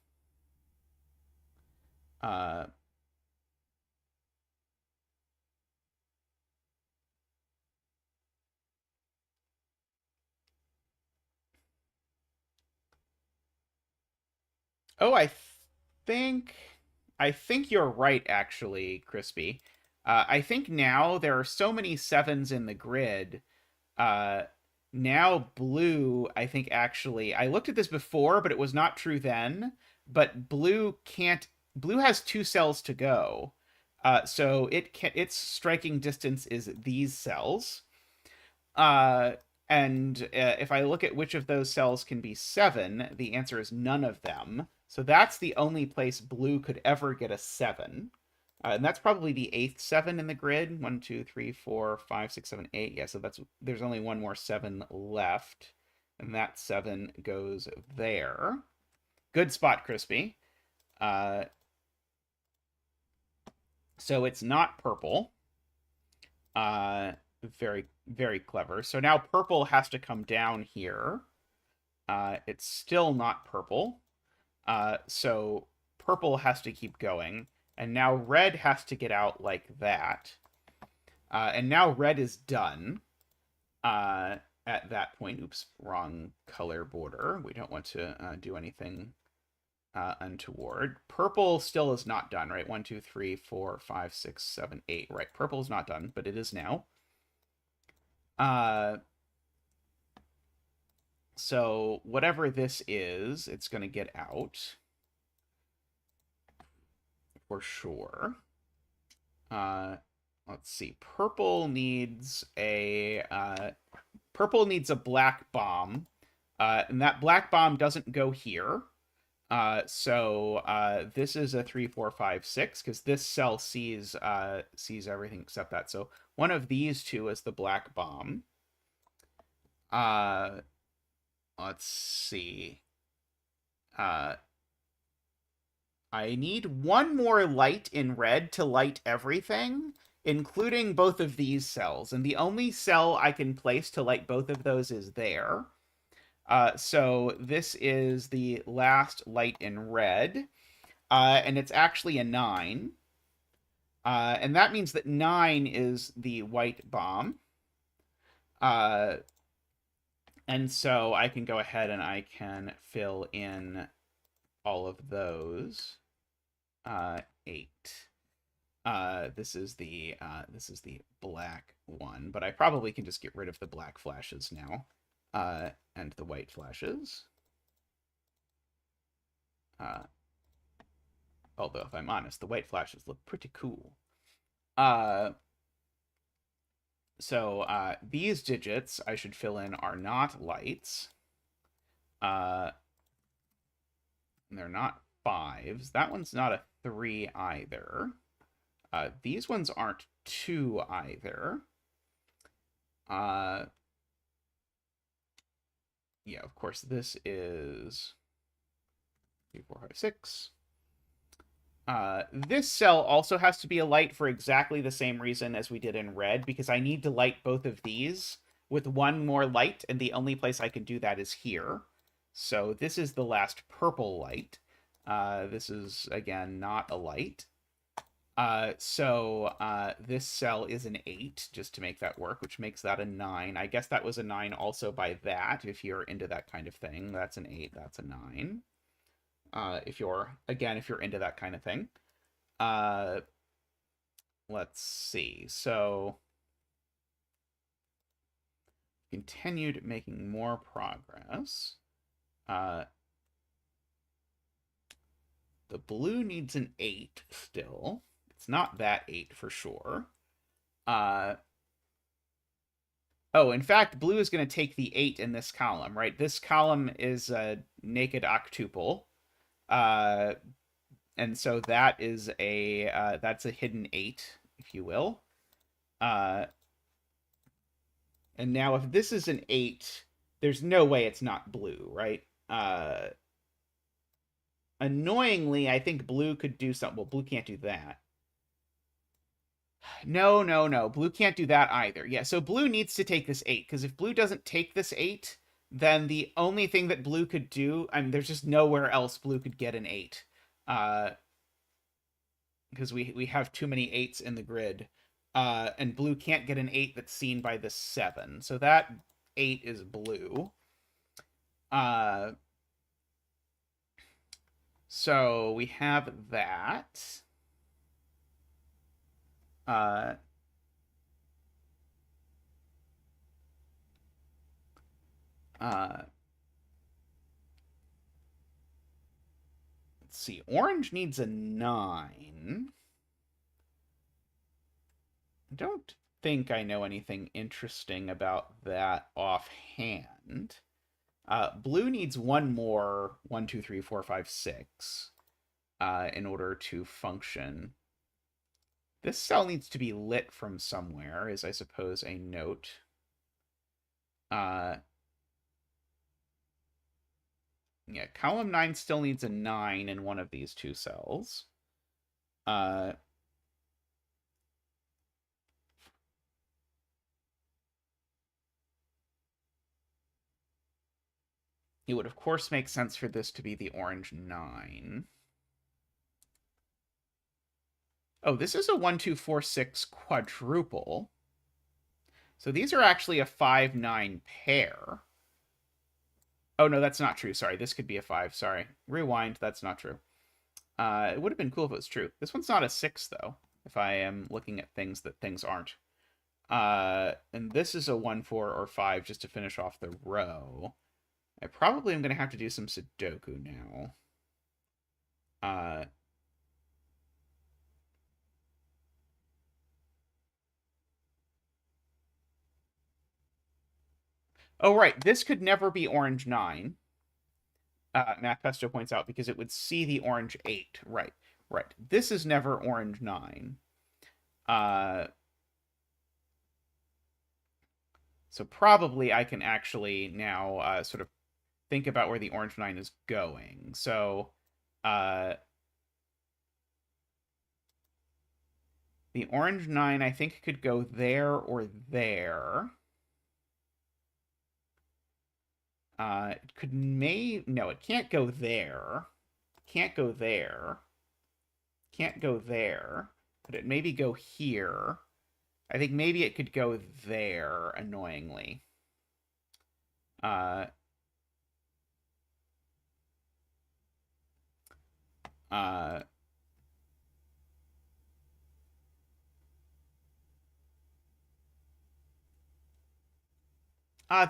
Oh, think I think you're right, actually, Crispy. I think now there are so many 7s in the grid. Uh, Now blue, I think actually, I looked at this before, but it was not true then. But blue can't. Blue has 2 cells to go, so its striking distance is these cells. Uh, and if I look at which of those cells can be 7, the answer is none of them. So that's the only place blue could ever get a 7. And that's probably the 8th 7 in the grid. 1, 2, 3, 4, 5, 6, 7, 8. Yeah, so there's only one more 7 left. And that 7 goes there. Good spot, Crispy. So it's not purple. Very, very clever. So now purple has to come down here. It's still not purple. So purple has to keep going. And now red has to get out like that. And now red is done at that point. Oops, wrong color border. We don't want to do anything untoward. Purple still is not done, right? 1, 2, 3, 4, 5, 6, 7, 8. Right, purple is not done, but it is now. So whatever this is, it's going to get out for sure. Let's see. Purple needs a black bomb, and that black bomb doesn't go here. So this is a 3, 4, 5, 6 because this cell sees everything except that. So one of these two is the black bomb. Let's see. I need one more light in red to light everything, including both of these cells. And the only cell I can place to light both of those is there. So this is the last light in red. And it's actually a 9. And that means that 9 is the white bomb. And so I can go ahead and I can fill in all of those. 8. This is the black one, but I probably can just get rid of the black flashes now, and the white flashes. Although if I'm honest, the white flashes look pretty cool. So these digits I should fill in are not lights. And they're not 5s. That one's not a 3 either. These ones aren't 2 either. Yeah, of course, this is 3, 4, 5, 6. This cell also has to be a light for exactly the same reason as we did in red, because I need to light both of these with one more light, and the only place I can do that is here. So this is the last purple light. This is, again, not a light. This cell is an 8, just to make that work, which makes that a 9. I guess that was a 9 also by that, if you're into that kind of thing. That's an 8, that's a 9. If you're into that kind of thing. Let's see. So, continued making more progress. The blue needs an 8 still. It's not that 8 for sure. Oh, in fact, blue is going to take the 8 in this column, right? This column is a naked octuple. And so that is that's a hidden 8, if you will. And now if this is an 8, there's no way it's not blue, right? Annoyingly, I think blue could do something. Well, blue can't do that. No. Blue can't do that either. Yeah, so blue needs to take this 8, because if blue doesn't take this 8, then the only thing that blue could do, I mean, there's just nowhere else blue could get an 8. Because we have too many 8s in the grid. And blue can't get an 8 that's seen by this 7. So that 8 is blue. So we have that. Let's see. Orange needs a 9. I don't think I know anything interesting about that offhand. Blue needs one more 1, 2, 3, 4, 5, 6 in order to function. This cell needs to be lit from somewhere, is I suppose a note. Yeah, column 9 still needs a 9 in one of these two cells. It would, of course, make sense for this to be the orange 9. Oh, this is a 1, 2, 4, 6 quadruple. So these are actually a 5, 9 pair. Oh, no, that's not true. Sorry, this could be a 5. Sorry. Rewind. That's not true. It would have been cool if it was true. This one's not a 6, though, if I am looking at things that things aren't. And this is a 1, 4, or 5 just to finish off the row. I probably am going to have to do some sudoku now. Oh, right. This could never be orange 9. Matt Pesto points out, because it would see the orange 8. Right. This is never orange 9. So probably I can actually now sort of think about where the orange 9 is going. So the orange 9, I think, could go there or there. It could no, it can't go there. Can't go there. Can't go there. But it maybe go here. I think maybe it could go there, annoyingly.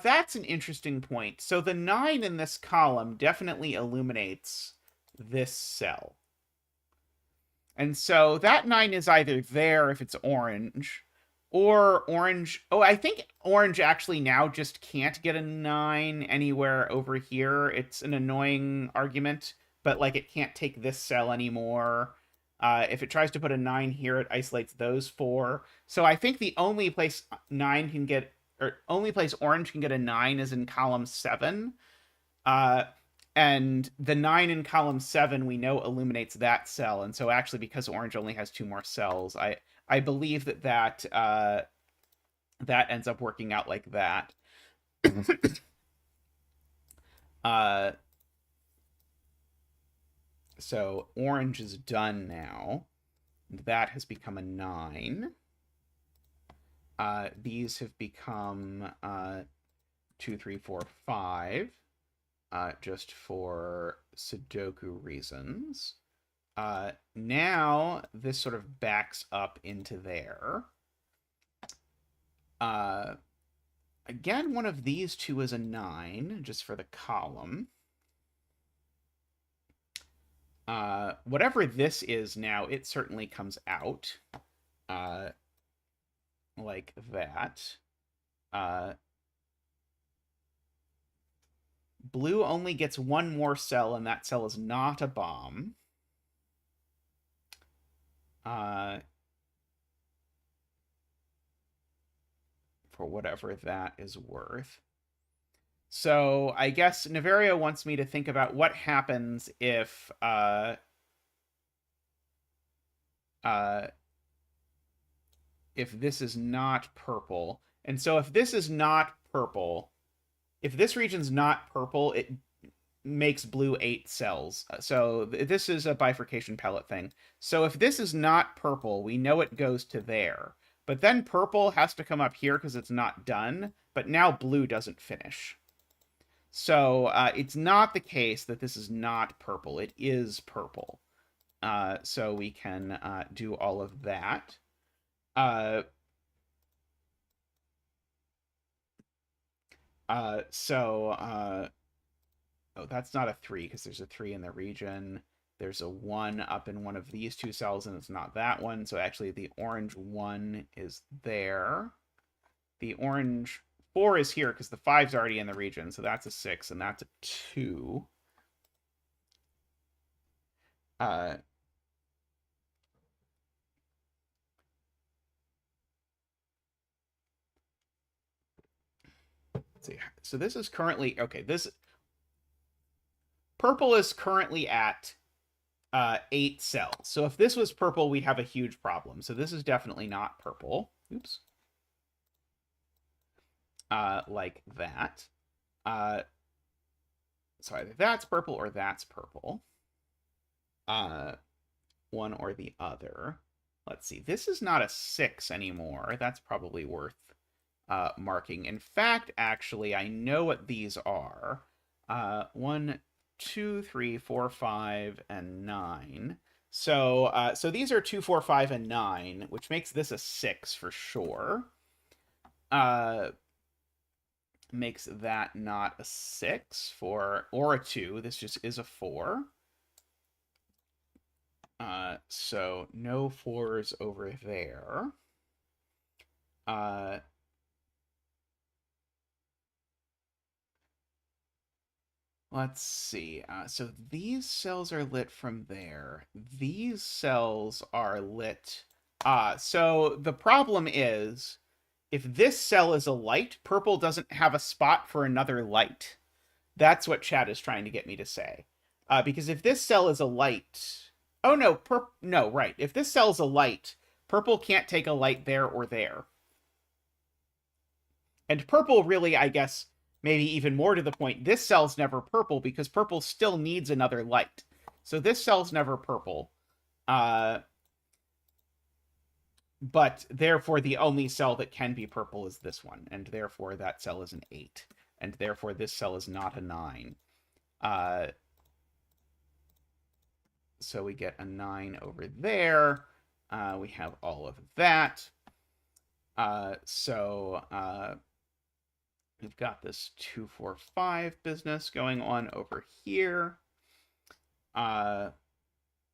That's an interesting point. So the 9 in this column definitely illuminates this cell. And so that 9 is either there if it's orange, or orange. Oh, I think orange actually now just can't get a 9 anywhere over here. It's an annoying argument, but like it can't take this cell anymore. If it tries to put a 9 here, it isolates those 4. So I think the only place 9 can get, or only place orange can get a 9 is in column 7. And the 9 in column 7 we know illuminates that cell, and so actually because orange only has 2 more cells, I believe that that ends up working out like that. So orange is done now. That has become a 9. These have become 2, 3, 4, 5, just for sudoku reasons. Now this sort of backs up into there. Again, one of these two is a 9, just for the column. Whatever this is now, it certainly comes out. Like that. Blue only gets 1 more cell, and that cell is not a bomb. For whatever that is worth. So I guess Niverio wants me to think about what happens if this is not purple. And so if this is not purple, if this region's not purple, it makes blue 8 cells. So this is a bifurcation pellet thing. So if this is not purple, we know it goes to there. But then purple has to come up here because it's not done. But now blue doesn't finish. So it's not the case that this is not purple. It is purple. So we can do all of that. Oh, that's not a 3 because there's a 3 in the region. There's a 1 up in one of these 2 cells, and it's not that one. So actually the orange 1 is there. The orange 4 is here because the 5's already in the region. So that's a 6, and that's a 2. Let's see. So this is currently... Okay, this... Purple is currently at 8 cells. So if this was purple, we'd have a huge problem. So this is definitely not purple. Oops. Like that. So either that's purple or that's purple. One or the other. Let's see. This is not a 6 anymore. That's probably worth marking. In fact, actually, I know what these are. 1, 2, 3, 4, 5, and 9. So these are 2, 4, 5, and 9, which makes this a 6 for sure. Makes that not a 6 or a 2. This just is a 4. So no 4s over there. Let's see. So these cells are lit from there. These cells are lit. So the problem is, if this cell is a light, purple doesn't have a spot for another light. That's what chat is trying to get me to say. Because if this cell is a light... Oh, no. No, right. If this cell's a light, purple can't take a light there or there. And purple really, I guess, maybe even more to the point, this cell's never purple because purple still needs another light. So this cell's never purple. But therefore the only cell that can be purple is this one, and therefore that cell is an 8, and therefore this cell is not a 9. So we get a 9 over there. We have all of that. We've got this 2, 4, 5 business going on over here.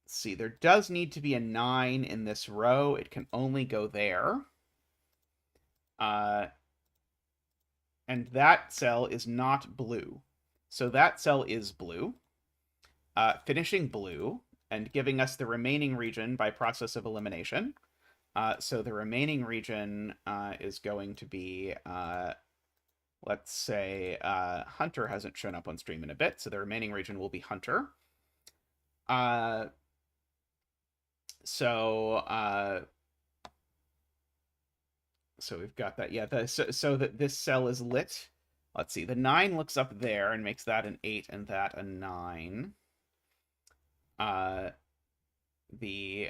See, there does need to be a 9 in this row. It can only go there. And that cell is not blue. So that cell is blue. Finishing blue and giving us the remaining region by process of elimination. So the remaining region is going to be... let's say Hunter hasn't shown up on stream in a bit, so the remaining region will be Hunter. So we've got that. Yeah, so that this cell is lit. Let's see. The 9 looks up there and makes that an 8 and that a 9. The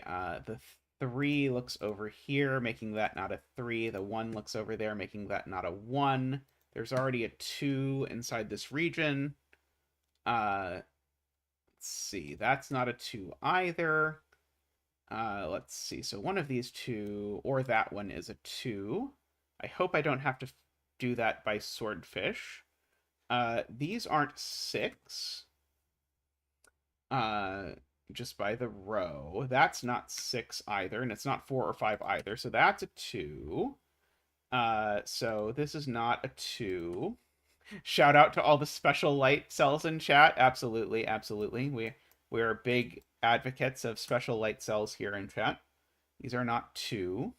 3 looks over here, making that not a 3. The 1 looks over there, making that not a 1. There's already a 2 inside this region. Let's see. That's not a 2 either. Let's see. So one of these two, or that one, is a 2. I hope I don't have to do that by swordfish. These aren't 6. Just by the row. That's not 6 either, and it's not 4 or 5 either, so that's a 2. So this is not a 2. Shout out to all the special light cells in chat. Absolutely, absolutely. We're big advocates of special light cells here in chat. These are not 2.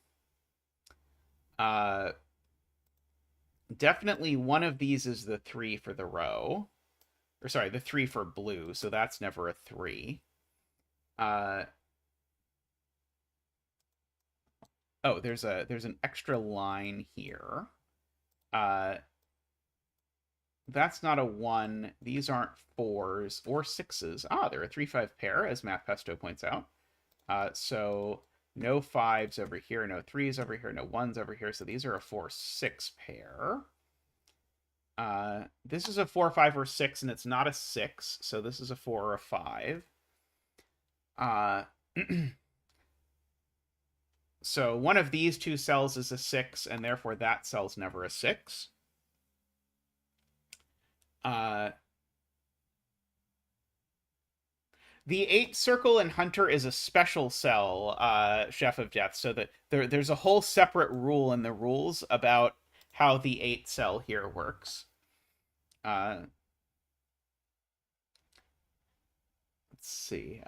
Definitely one of these is the 3 for the row. Or sorry, the 3 for blue, so that's never a 3. Oh, there's an extra line here. That's not a 1. These aren't 4s or 6s. They're a 3-5 pair, as Math Pesto points out. So no 5s over here, no 3s over here, no 1s over here. So these are a 4-6 pair. This is a 4, 5, or 6, and it's not a 6. So this is a 4 or a 5. So one of these two cells is a 6, and therefore that cell's never a 6. The 8 circle in Hunter is a special cell, Chef of Death, so that there's a whole separate rule in the rules about how the 8 cell here works. Let's see.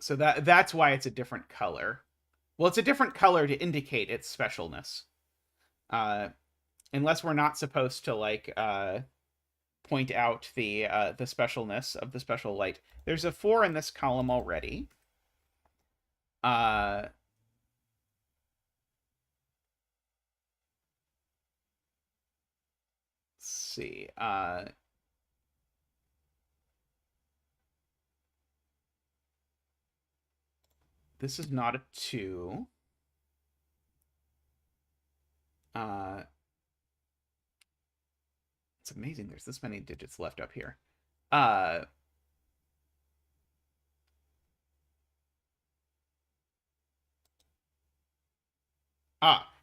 So that's why it's a different color. Well, it's a different color to indicate its specialness. Unless we're not supposed to, like, point out the specialness of the special light. There's a 4 in this column already. Let's see. This is not a 2. It's amazing there's this many digits left up here.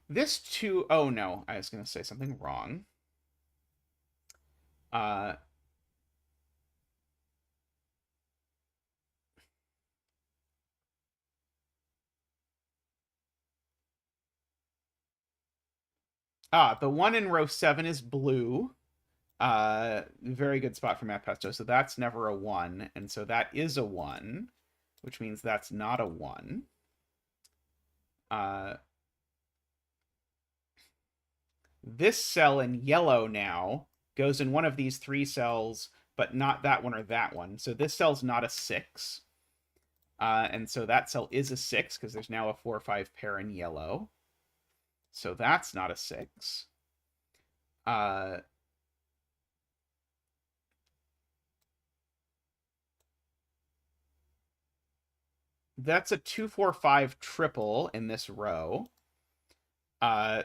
This 2... Oh, no. I was going to say something wrong. The one in row 7 is blue. Very good spot for Matt Pesto. So that's never a 1. And so that is a 1, which means that's not a 1. This cell in yellow now goes in one of these 3 cells, but not that one or that one. So this cell's not a 6. And so that cell is a 6 because there's now a 4-5 pair in yellow. So that's not a 6. That's a 2-4-5 triple in this row.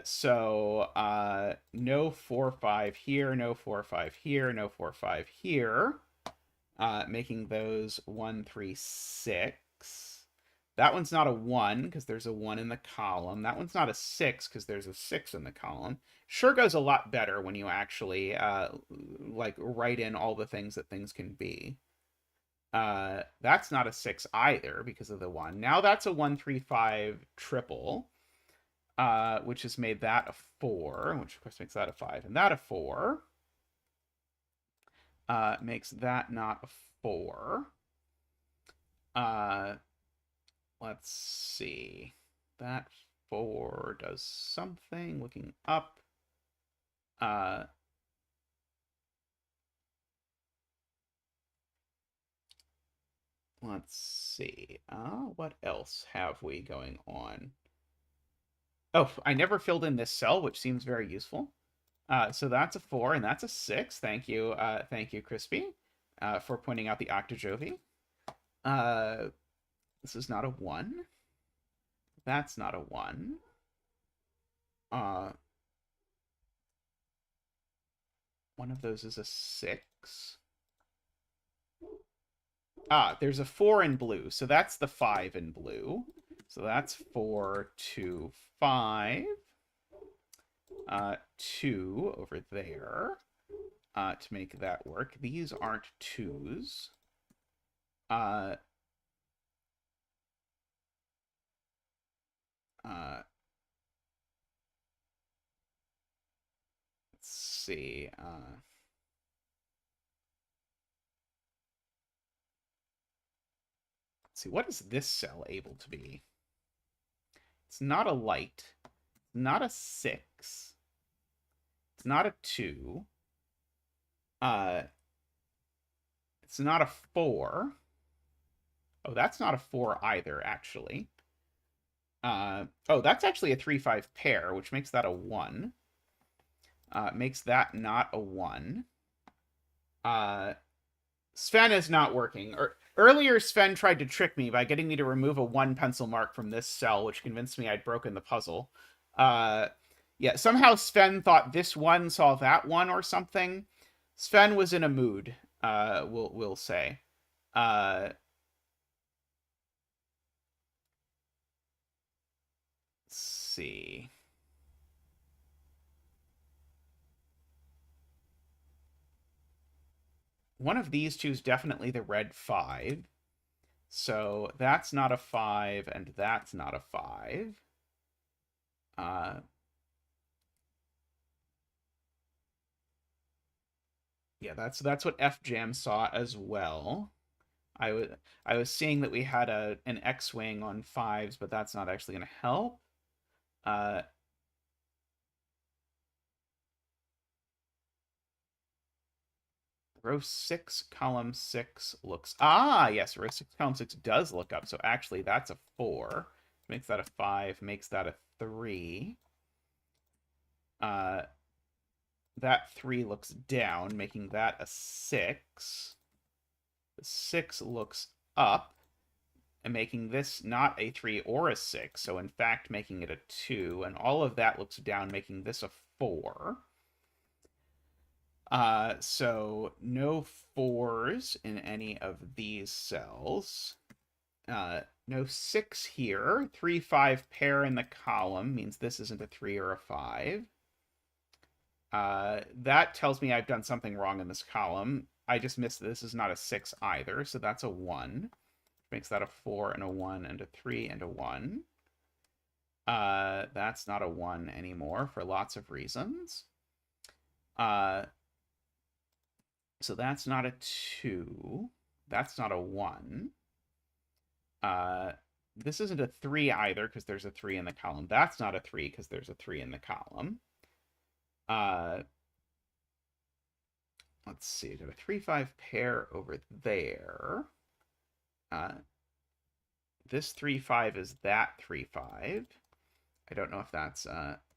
So no 4-5 here, no 4-5 here, no 4-5 here. Making those 1, 3, 6. That one's not a 1 because there's a 1 in the column. That one's not a 6 because there's a 6 in the column. Sure goes a lot better when you actually like write in all the things that things can be. That's not a 6 either because of the 1. Now that's a 1, 3, 5 triple, which has made that a 4, which of course makes that a 5, and that a 4. Makes that not a 4. Let's see. That 4 does something. Looking up. Let's see. What else have we going on? Oh, I never filled in this cell, which seems very useful. So that's a 4, and that's a 6. Thank you, Crispy, for pointing out the octojovi. This is not a 1. That's not a 1. One of those is a 6. There's a 4 in blue, so that's the 5 in blue. So that's 4, 2, 5. 2 over there to make that work. These aren't 2s. Let's see. Let's see. What is this cell able to be? It's not a light. Not a 6. It's not a 2. It's not a 4. Oh, that's not a 4 either, actually. Oh, that's actually a 3-5 pair, which makes that a 1. Makes that not a 1. Sven is not working. Earlier, Sven tried to trick me by getting me to remove a 1 pencil mark from this cell, which convinced me I'd broken the puzzle. Yeah, somehow Sven thought this 1 saw that 1 or something. Sven was in a mood, we'll say. Let's see. One of these two is definitely the red 5. So that's not a 5, and that's not a 5. Yeah, that's what FJam saw as well. I was seeing that we had an X-wing on 5s, but that's not actually going to help. Row 6, column 6 looks... yes, row 6, column 6 does look up. So actually, that's a 4. Makes that a 5, makes that a 3. That 3 looks down, making that a 6. The 6 looks up, and making this not a 3 or a 6. So in fact, making it a 2. And all of that looks down, making this a 4. So no 4s in any of these cells. No 6 here. 3-5 pair in the column means this isn't a 3 or a 5. That tells me I've done something wrong in this column. I just missed this is not a 6 either, so that's a 1. Makes that a 4 and a 1 and a 3 and a 1. That's not a 1 anymore for lots of reasons. So that's not a 2. That's not a 1. This isn't a 3 either because there's a 3 in the column. That's not a 3 because there's a 3 in the column. Let's see. Got a 3-5 pair over there. This 3-5 is that 3-5. I don't know if that's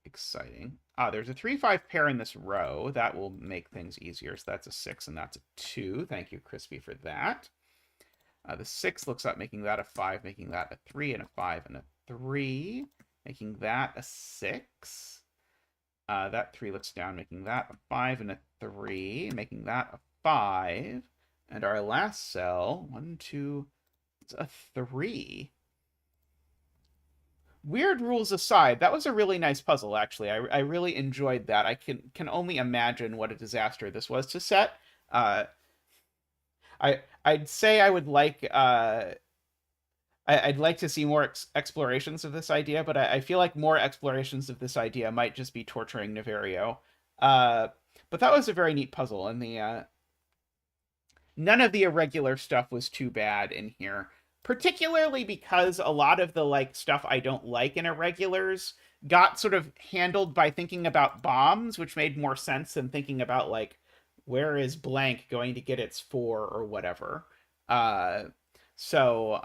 exciting. There's a 3-5 pair in this row. That will make things easier. So that's a 6 and that's a 2. Thank you, Crispy, for that. The 6 looks up, making that a 5, making that a 3 and a 5 and a 3, making that a 6. That 3 looks down, making that a 5 and a 3, making that a 5. And our last cell, 1, 2, it's a 3. Weird rules aside, that was a really nice puzzle, actually. I really enjoyed that. I can only imagine what a disaster this was to set. I'd say I would like... I'd like to see more explorations of this idea, but I feel like more explorations of this idea might just be torturing Niverio. But that was a very neat puzzle, and none of the irregular stuff was too bad in here. particularly because a lot of the like stuff I don't like in irregulars got sort of handled by thinking about bombs, which made more sense than thinking about like where is blank going to get its 4 or whatever. Uh, so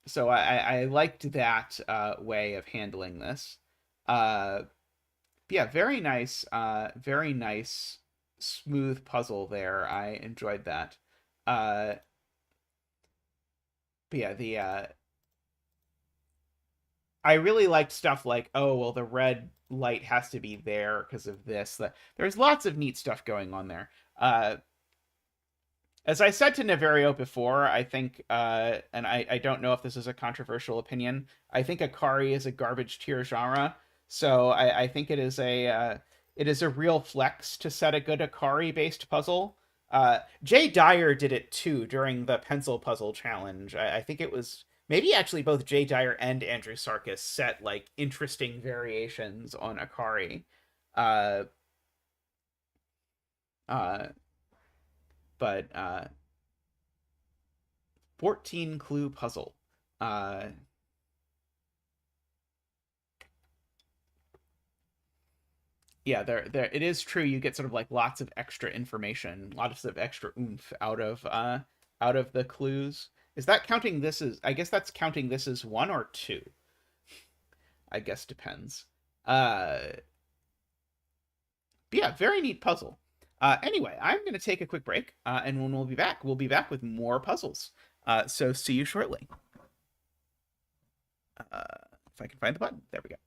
so I liked that way of handling this. Uh, yeah, very nice, smooth puzzle there. I enjoyed that. Uh, but yeah, the I really liked stuff like, oh well, the red light has to be there because of this. There's lots of neat stuff going on there. As I said to Niverio before, I think, and I don't know if this is a controversial opinion, I think Akari is a garbage tier genre. So I think it is a real flex to set a good Akari based puzzle. Jay Dyer did it too during the pencil puzzle challenge. I think it was maybe actually both Jay Dyer and Andrew Sarkis set like interesting variations on Akari. Uh, uh, but 14 clue puzzle. Yeah, there it is true you get sort of like lots of extra information, lots of extra oomph out of the clues. Is that counting this as, I guess that's counting this as 1 or 2. I guess depends. But yeah, very neat puzzle. Anyway, I'm going to take a quick break, and when we'll be back with more puzzles. So see you shortly. If I can find the button. There we go.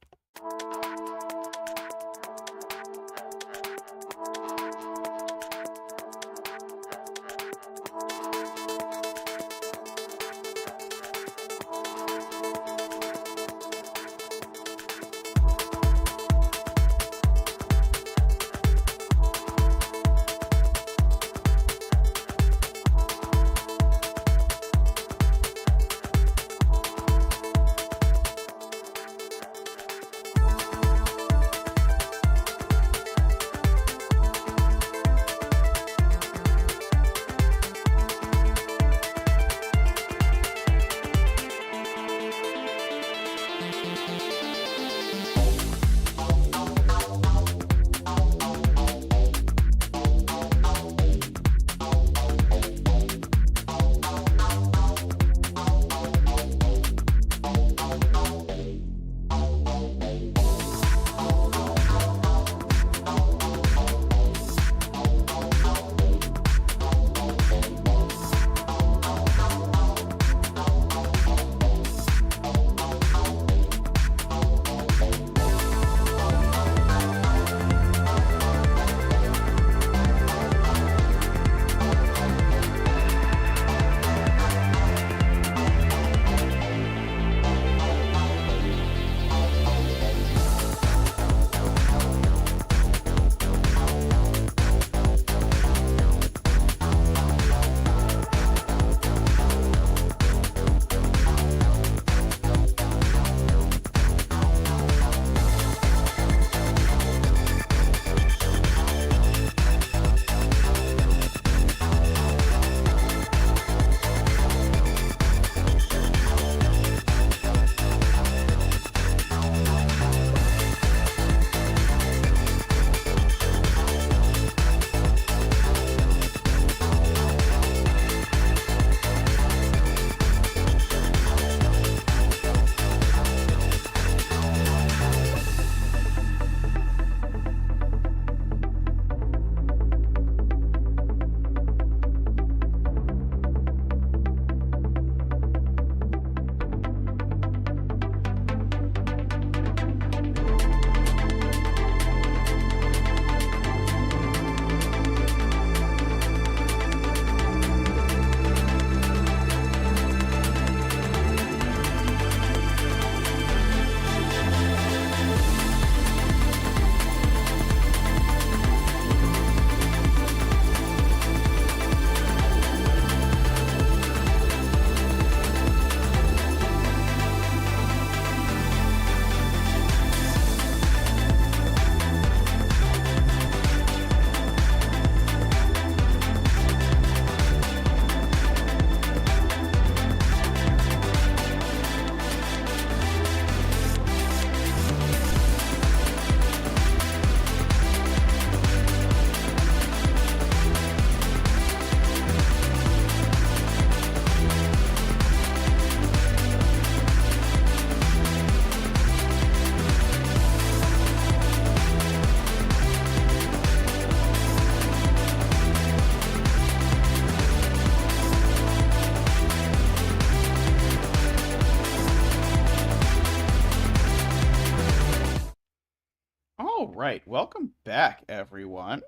All right, welcome back, everyone.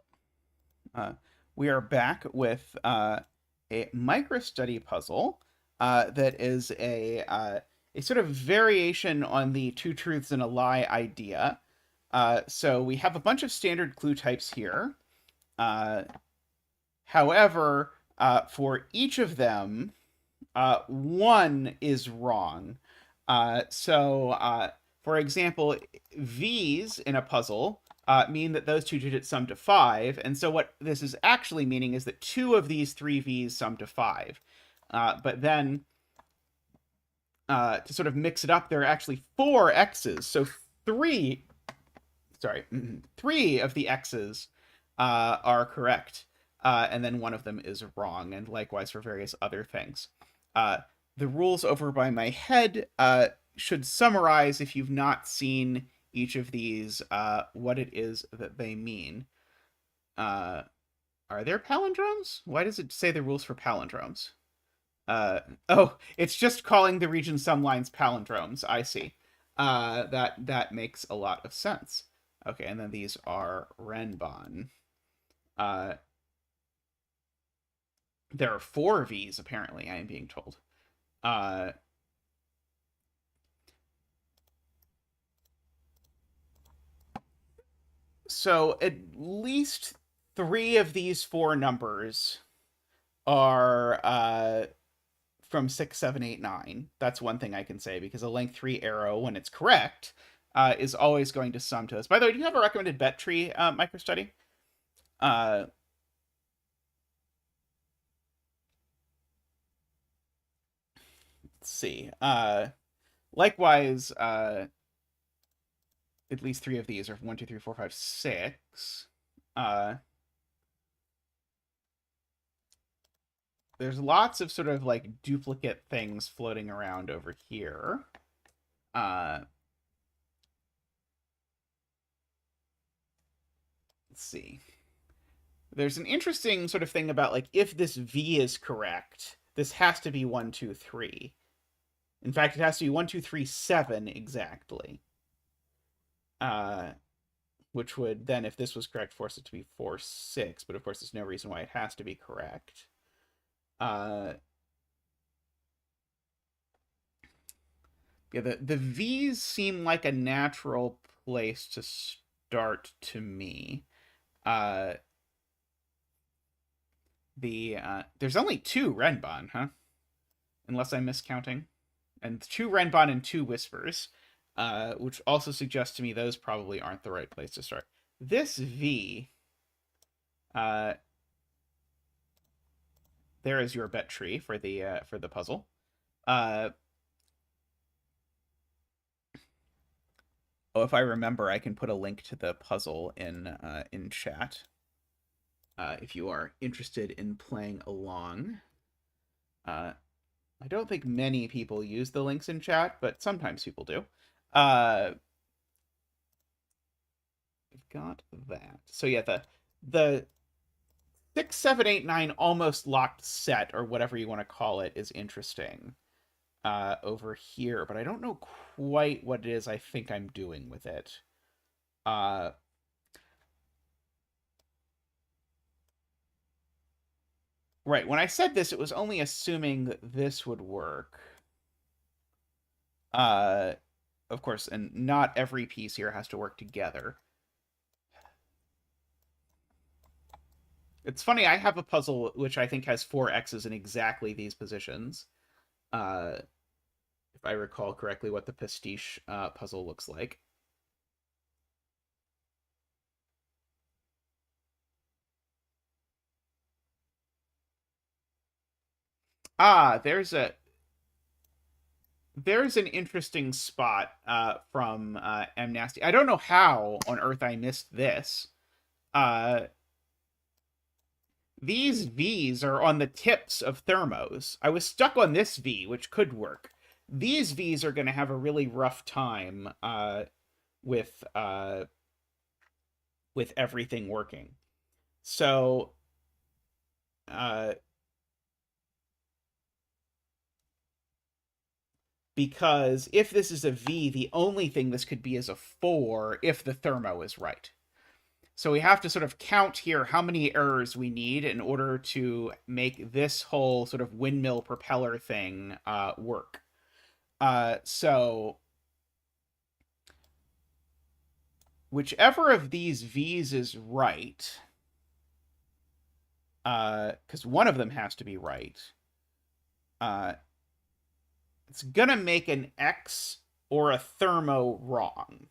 We are back with a MicroStudy puzzle that is a sort of variation on the two truths and a lie idea. So we have a bunch of standard clue types here. However, for each of them, one is wrong. For example, V's in a puzzle mean that those two digits sum to 5. And so what this is actually meaning is that two of these three V's sum to 5. But then to sort of mix it up, there are actually 4 X's. So three of the X's are correct. And then one of them is wrong, and likewise for various other things. The rules over by my head should summarize, if you've not seen each of these, what it is that they mean. Are there palindromes? Why does it say the rules for palindromes? Oh, it's just calling the region sum lines palindromes. I see. That makes a lot of sense. Okay, and then these are renban. There are 4 V's, apparently, I am being told. So at least 3 of these 4 numbers are from 6, 7, 8, 9. That's one thing I can say, because a length 3 arrow, when it's correct, is always going to sum to us. By the way, do you have a recommended bet tree, MicroStudy? Let's see. Likewise, at least 3 of these are 1, 2, 3, 4, 5, 6. There's lots of sort of like duplicate things floating around over here. Let's see. There's an interesting sort of thing about, like, if this V is correct, this has to be 1, 2, 3. In fact, it has to be 1, 2, 3, 7 exactly. Which would then, if this was correct, force it to be 4, 6. But of course, there's no reason why it has to be correct. Yeah, the V's seem like a natural place to start to me. There's only 2 renban, huh? Unless I'm miscounting. And 2 renban and 2 whispers, which also suggests to me those probably aren't the right place to start. This V, there is your bet tree for the puzzle. Oh, if I remember, I can put a link to the puzzle in chat if you are interested in playing along. I don't think many people use the links in chat, but sometimes people do. We've got that. So yeah, the 6, 7, 8, 9 almost locked set, or whatever you want to call it, is interesting over here, but I don't know quite what it is I think I'm doing with it. Right, when I said this, it was only assuming that this would work. Of course, and not every piece here has to work together. It's funny, I have a puzzle which I think has 4 X's in exactly these positions. If I recall correctly what the pastiche puzzle looks like. There's an interesting spot from M Nasty. I don't know how on earth I missed this. These V's are on the tips of thermos. I was stuck on this V, which could work. These V's are going to have a really rough time with everything working. So because if this is a V, the only thing this could be is a 4 if the thermo is right. So we have to sort of count here how many errors we need in order to make this whole sort of windmill propeller thing work. So whichever of these V's is right, because one of them has to be right, it's going to make an X or a thermo wrong.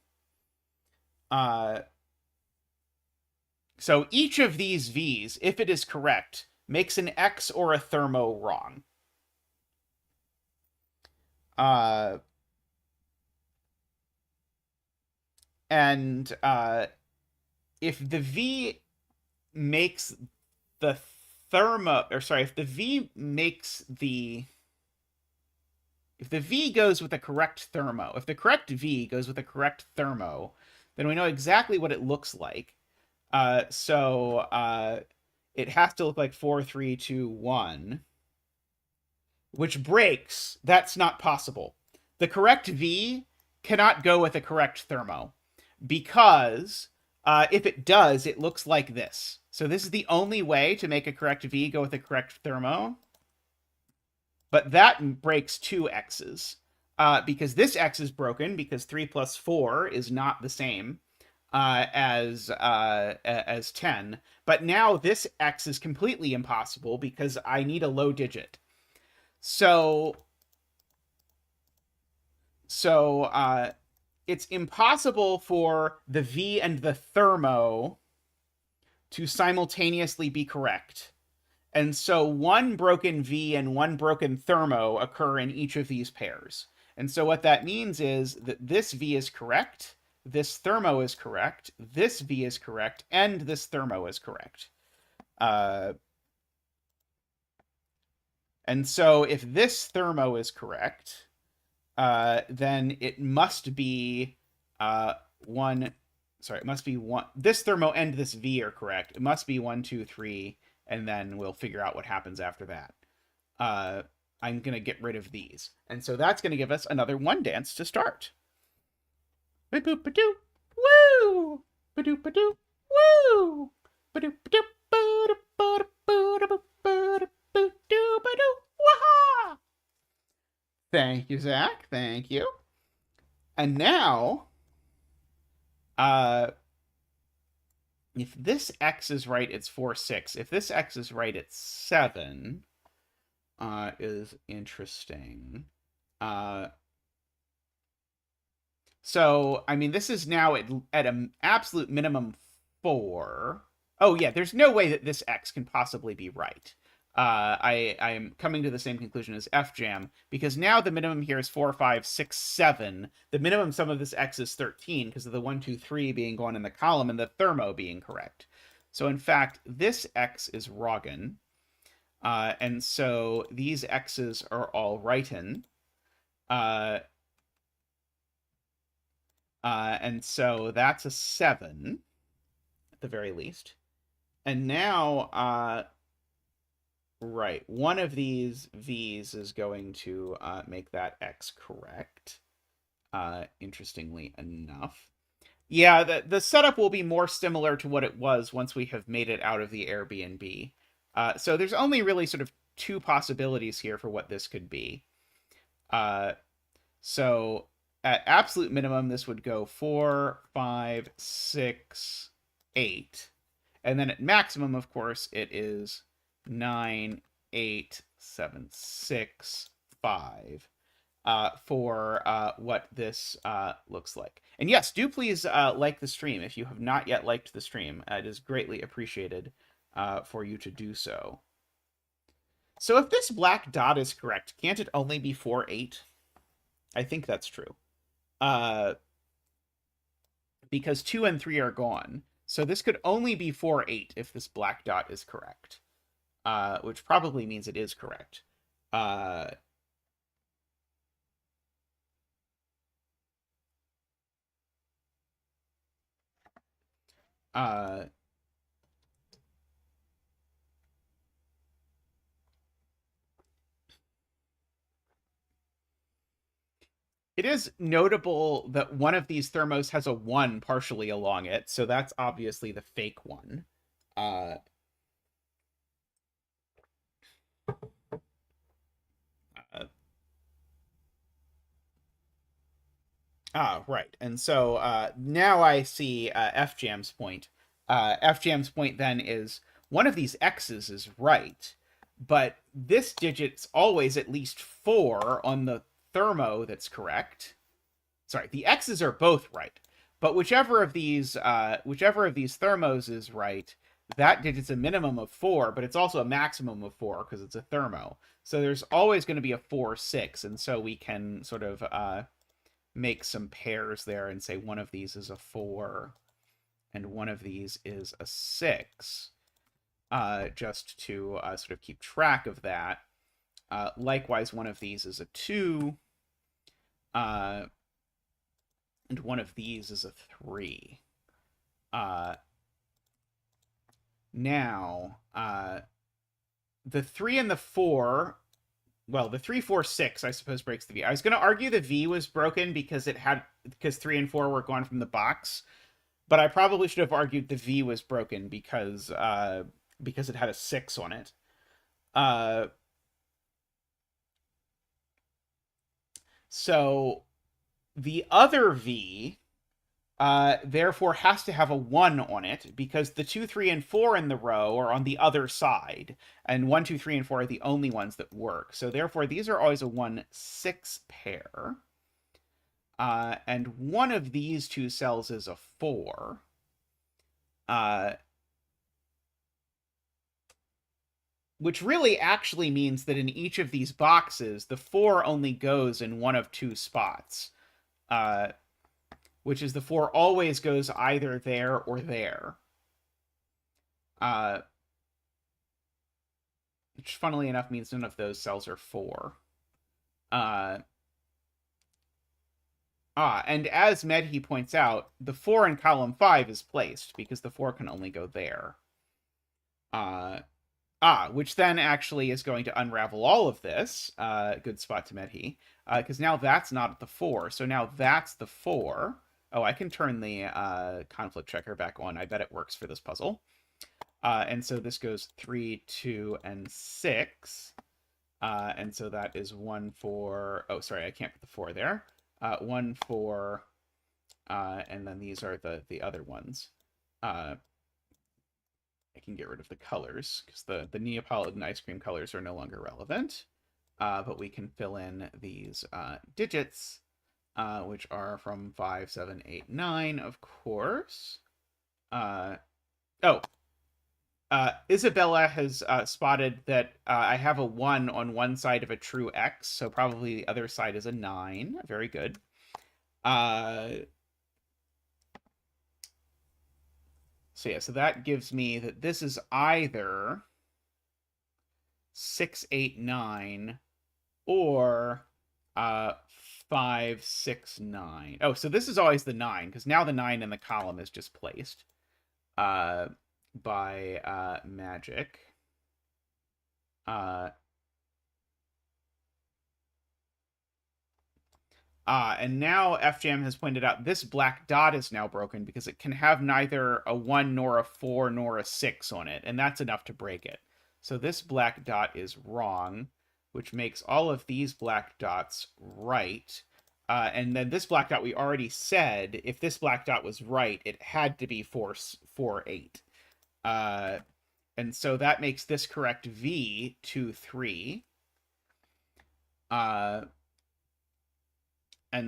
So each of these V's, if it is correct, makes an X or a thermo wrong. And if the V makes the thermo, or sorry, if the V makes the, if the V goes with the correct thermo, if the correct V goes with the correct thermo, then we know exactly what it looks like. So it has to look like 4, 3, 2, 1, which breaks. That's not possible. The correct V cannot go with the correct thermo, because if it does, it looks like this. So this is the only way to make a correct V go with the correct thermo. But that breaks 2 X's, because this X is broken, because 3 plus 4 is not the same as 10. But now this X is completely impossible because I need a low digit. So it's impossible for the V and the thermo to simultaneously be correct. And so one broken V and one broken thermo occur in each of these pairs. And so what that means is that this V is correct, this thermo is correct, this V is correct, and this thermo is correct. And so if this thermo is correct, then it must be one. Sorry, it must be one. This thermo and this V are correct. It must be 1, 2, 3, and then we'll figure out what happens after that. I'm gonna get rid of these, and so that's gonna give us another one dance to start. Ba-doop-ba-doo, woo! Ba-doop-ba-doo, woo! Ba-doop-ba-doo, ba-doop-ba-doo, waha! Thank you, Zach. Thank you. And now, if this X is right, it's 4, 6. If this X is right, it's 7. Is interesting. So, I mean, this is now at an absolute minimum 4. Oh, yeah, there's no way that this X can possibly be right. I am coming to the same conclusion as FJam, because now the minimum here is 4, 5, 6, 7. The minimum sum of this X is 13, because of the 1, 2, 3 being going in the column and the thermo being correct. So, in fact, this X is Roggen. And so these X's are all righten. And so that's a 7, at the very least. And now, right, one of these V's is going to make that X correct, interestingly enough. Yeah, the setup will be more similar to what it was once we have made it out of the Airbnb. So there's only really sort of 2 possibilities here for what this could be. So at absolute minimum, this would go 4, 5, 6, 8. And then at maximum, of course, it is 9, 8, 7, 6, 5 for what this looks like. And yes, do please like the stream if you have not yet liked the stream. It is greatly appreciated for you to do so. So if this black dot is correct, can't it only be 4, 8? I think that's true. Because 2 and 3 are gone. So this could only be 4, 8 if this black dot is correct. Which probably means it is correct. It is notable that one of these thermos has a 1 partially along it, so that's obviously the fake one. Uh, uh, right. And so now I see FJam's point. FJam's point then is one of these X's is right, but this digit's always at least 4 on the thermo that's correct. Sorry, the X's are both right, but whichever of these thermos is right, that digit's a minimum of 4, but it's also a maximum of 4 because it's a thermo. So there's always going to be a 4, 6, and so we can sort of make some pairs there and say one of these is a 4 and one of these is a 6, just to sort of keep track of that. Likewise, one of these is a 2, and one of these is a 3. Now, the 3 and the 4, well, the 3, 4, 6, I suppose, breaks the V. I was going to argue the V was broken because 3 and 4 were gone from the box, but I probably should have argued the V was broken because it had a 6 on it. So the other V, therefore, has to have a 1 on it because the 2, 3, and 4 in the row are on the other side, and 1, 2, 3, and 4 are the only ones that work. So therefore, these are always a 1, 6 pair. And one of these two cells is a 4. Which really actually means that in each of these boxes, the 4 only goes in one of 2 spots. Which is the 4 always goes either there or there. Which, funnily enough, means none of those cells are 4. And as Medhi points out, the 4 in column 5 is placed, because the 4 can only go there. Which then actually is going to unravel all of this. Good spot to Medhi. Because now that's not at the 4, so now that's the 4. Oh, I can turn the conflict checker back on. I bet it works for this puzzle. And so this goes 3, 2, and 6. And so that is 1, 4... Oh, sorry, I can't put the 4 there. 1, 4, and then these are the other ones. I can get rid of the colors, because the Neapolitan ice cream colors are no longer relevant. But we can fill in these digits, which are from 5, 7, 8, 9, of course. Isabella has spotted that I have a 1 on one side of a true X, so probably the other side is a 9. Very good. So yeah, so that gives me that this is either 6, 8, 9 or 5, 6, 9. Oh, so this is always the 9, because now the 9 in the column is just placed by magic. And now FJam has pointed out this black dot is now broken because it can have neither a 1 nor a 4 nor a 6 on it, and that's enough to break it. So this black dot is wrong, which makes all of these black dots right. And then this black dot, we already said, if this black dot was right, it had to be 4, 4, 8. And so that makes this correct V 2, 3. And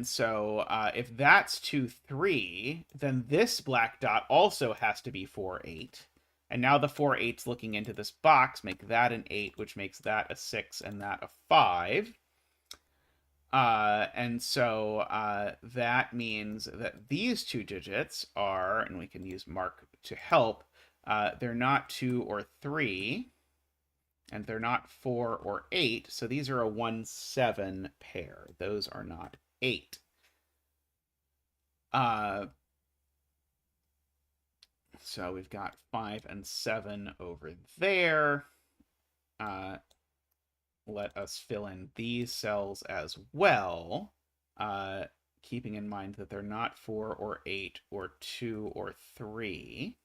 so if that's 2, 3, then this black dot also has to be 4, 8. And now the 4 8s looking into this box make that an 8, which makes that a 6 and that a 5. And so that means that these two digits are, and we can use Mark to help, they're not 2 or 3, and they're not 4 or 8, so these are a 1, 7 pair. Those are not 8. So we've got 5 and 7 over there. Let us fill in these cells as well. keeping in mind that they're not 4 or 8 or 2 or 3.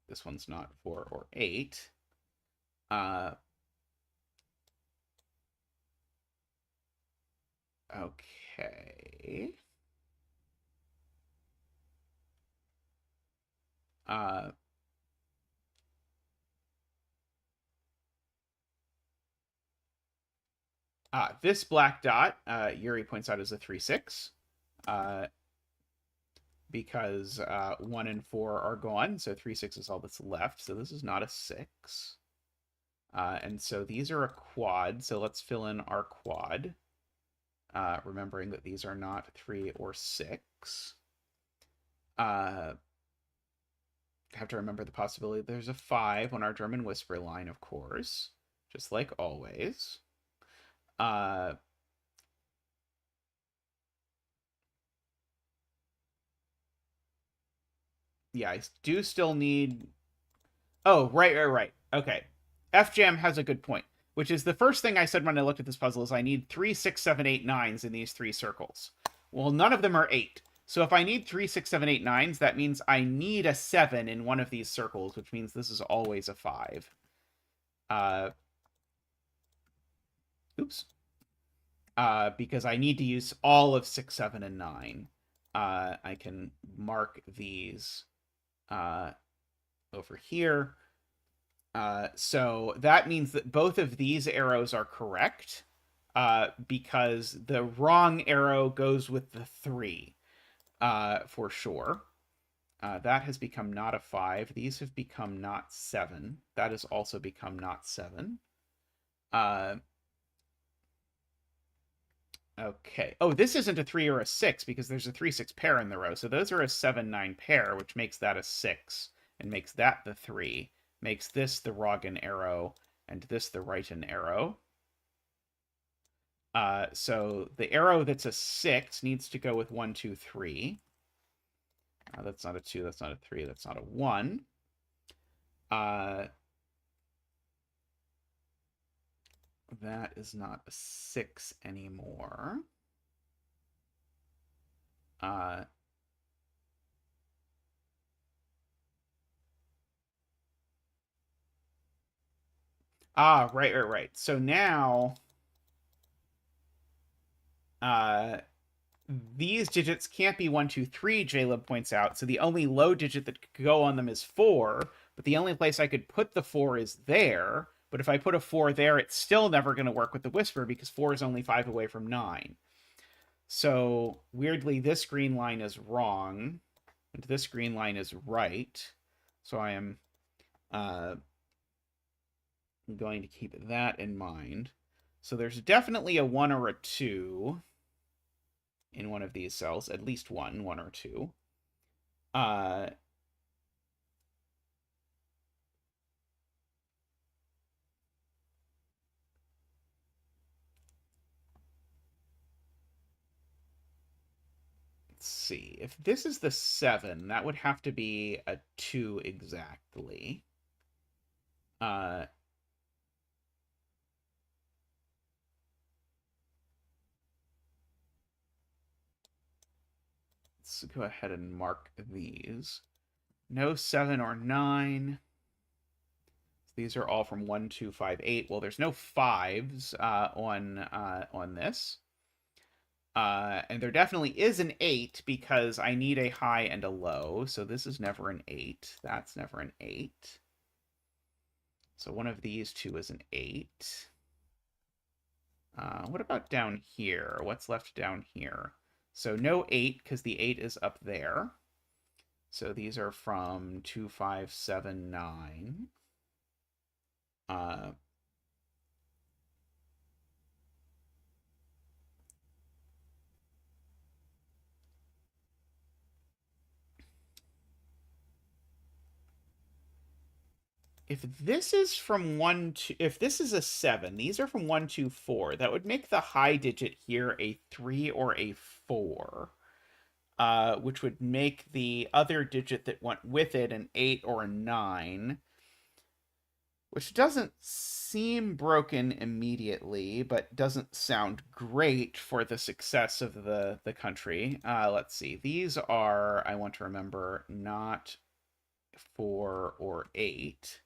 This one's not 4 or 8. Okay. This black dot, Yuri points out, is a 3, 6. Because 1 and 4 are gone, so 3, 6 is all that's left. So this is not a 6. And so these are a quad, so let's fill in our quad. Remembering that these are not 3 or 6. Have to remember the possibility there's a 5 on our German whisper line, of course, just like always. Yeah, I do still need... Oh, right. Okay. FJam has a good point, which is the first thing I said when I looked at this puzzle is I need 3, 6, 7, 8, 9s in these 3 circles. Well, none of them are 8. So if I need 3, 6, 7, 8, 9s, that means I need a 7 in one of these circles, which means this is always a 5. Oops. Because I need to use all of 6, 7, and 9. I can mark these over here. So that means that both of these arrows are correct, because the wrong arrow goes with the 3, for sure. That has become not a 5. These have become not 7. That has also become not 7. Okay. Oh, this isn't a 3 or a 6 because there's a 3, 6 pair in the row. So those are a 7, 9 pair, which makes that a 6 and makes that the 3. Makes this the Roggen arrow and this the Righton arrow. So the arrow that's a 6 needs to go with 1, 2, 3. That's not a 2, that's not a 3, that's not a 1. That is not a 6 anymore. Right. So now, these digits can't be 1, 2, 3, Jaleb points out. So the only low digit that could go on them is 4. But the only place I could put the 4 is there. But if I put a 4 there, it's still never going to work with the whisper because 4 is only 5 away from 9. So weirdly, this green line is wrong, and this green line is right. So I am going to keep that in mind. So there's definitely a 1 or a 2 in one of these cells, at least 1 or 2. Let's see. If this is the 7, that would have to be a 2 exactly. Let's go ahead and mark these. No 7 or 9. These are all from 1, 2, 5, 8. Well, there's no 5s on this. And there definitely is an 8 because I need a high and a low. So this is never an 8. That's never an 8. So one of these two is an 8. What about down here? What's left down here? So no 8 because the 8 is up there. So these are from 2, 5, 7, 9. If this is from 1 to... If this is a 7, these are from 1, 2, 4. That would make the high digit here a 3 or a 4. Which would make the other digit that went with it an 8 or a 9. which doesn't seem broken immediately, but doesn't sound great for the success of the country. Let's see. These are, I want to remember, not 4 or 8.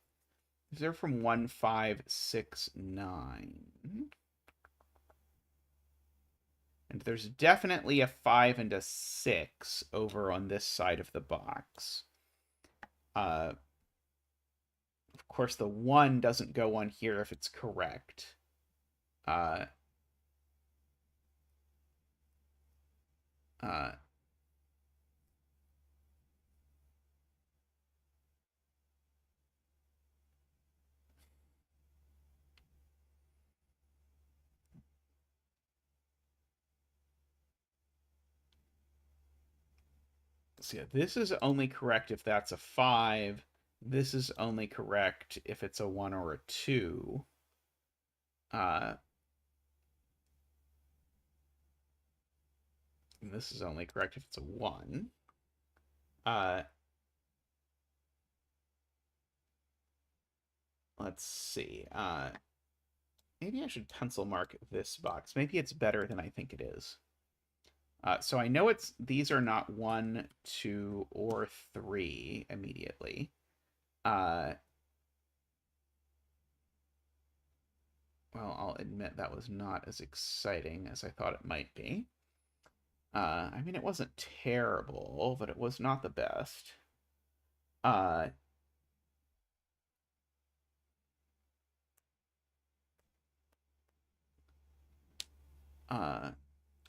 They're from 1, 5, 6, 9. And there's definitely a 5 and a 6 over on this side of the box. Of course, the 1 doesn't go on here if it's correct. So yeah, this is only correct if that's a 5. This is only correct if it's a 1 or a 2. And this is only correct if it's a 1. Let's see. Maybe I should pencil mark this box. Maybe it's better than I think it is. So I know these are not 1, 2, or 3 immediately. Well, I'll admit that was not as exciting as I thought it might be. I mean, it wasn't terrible, but it was not the best.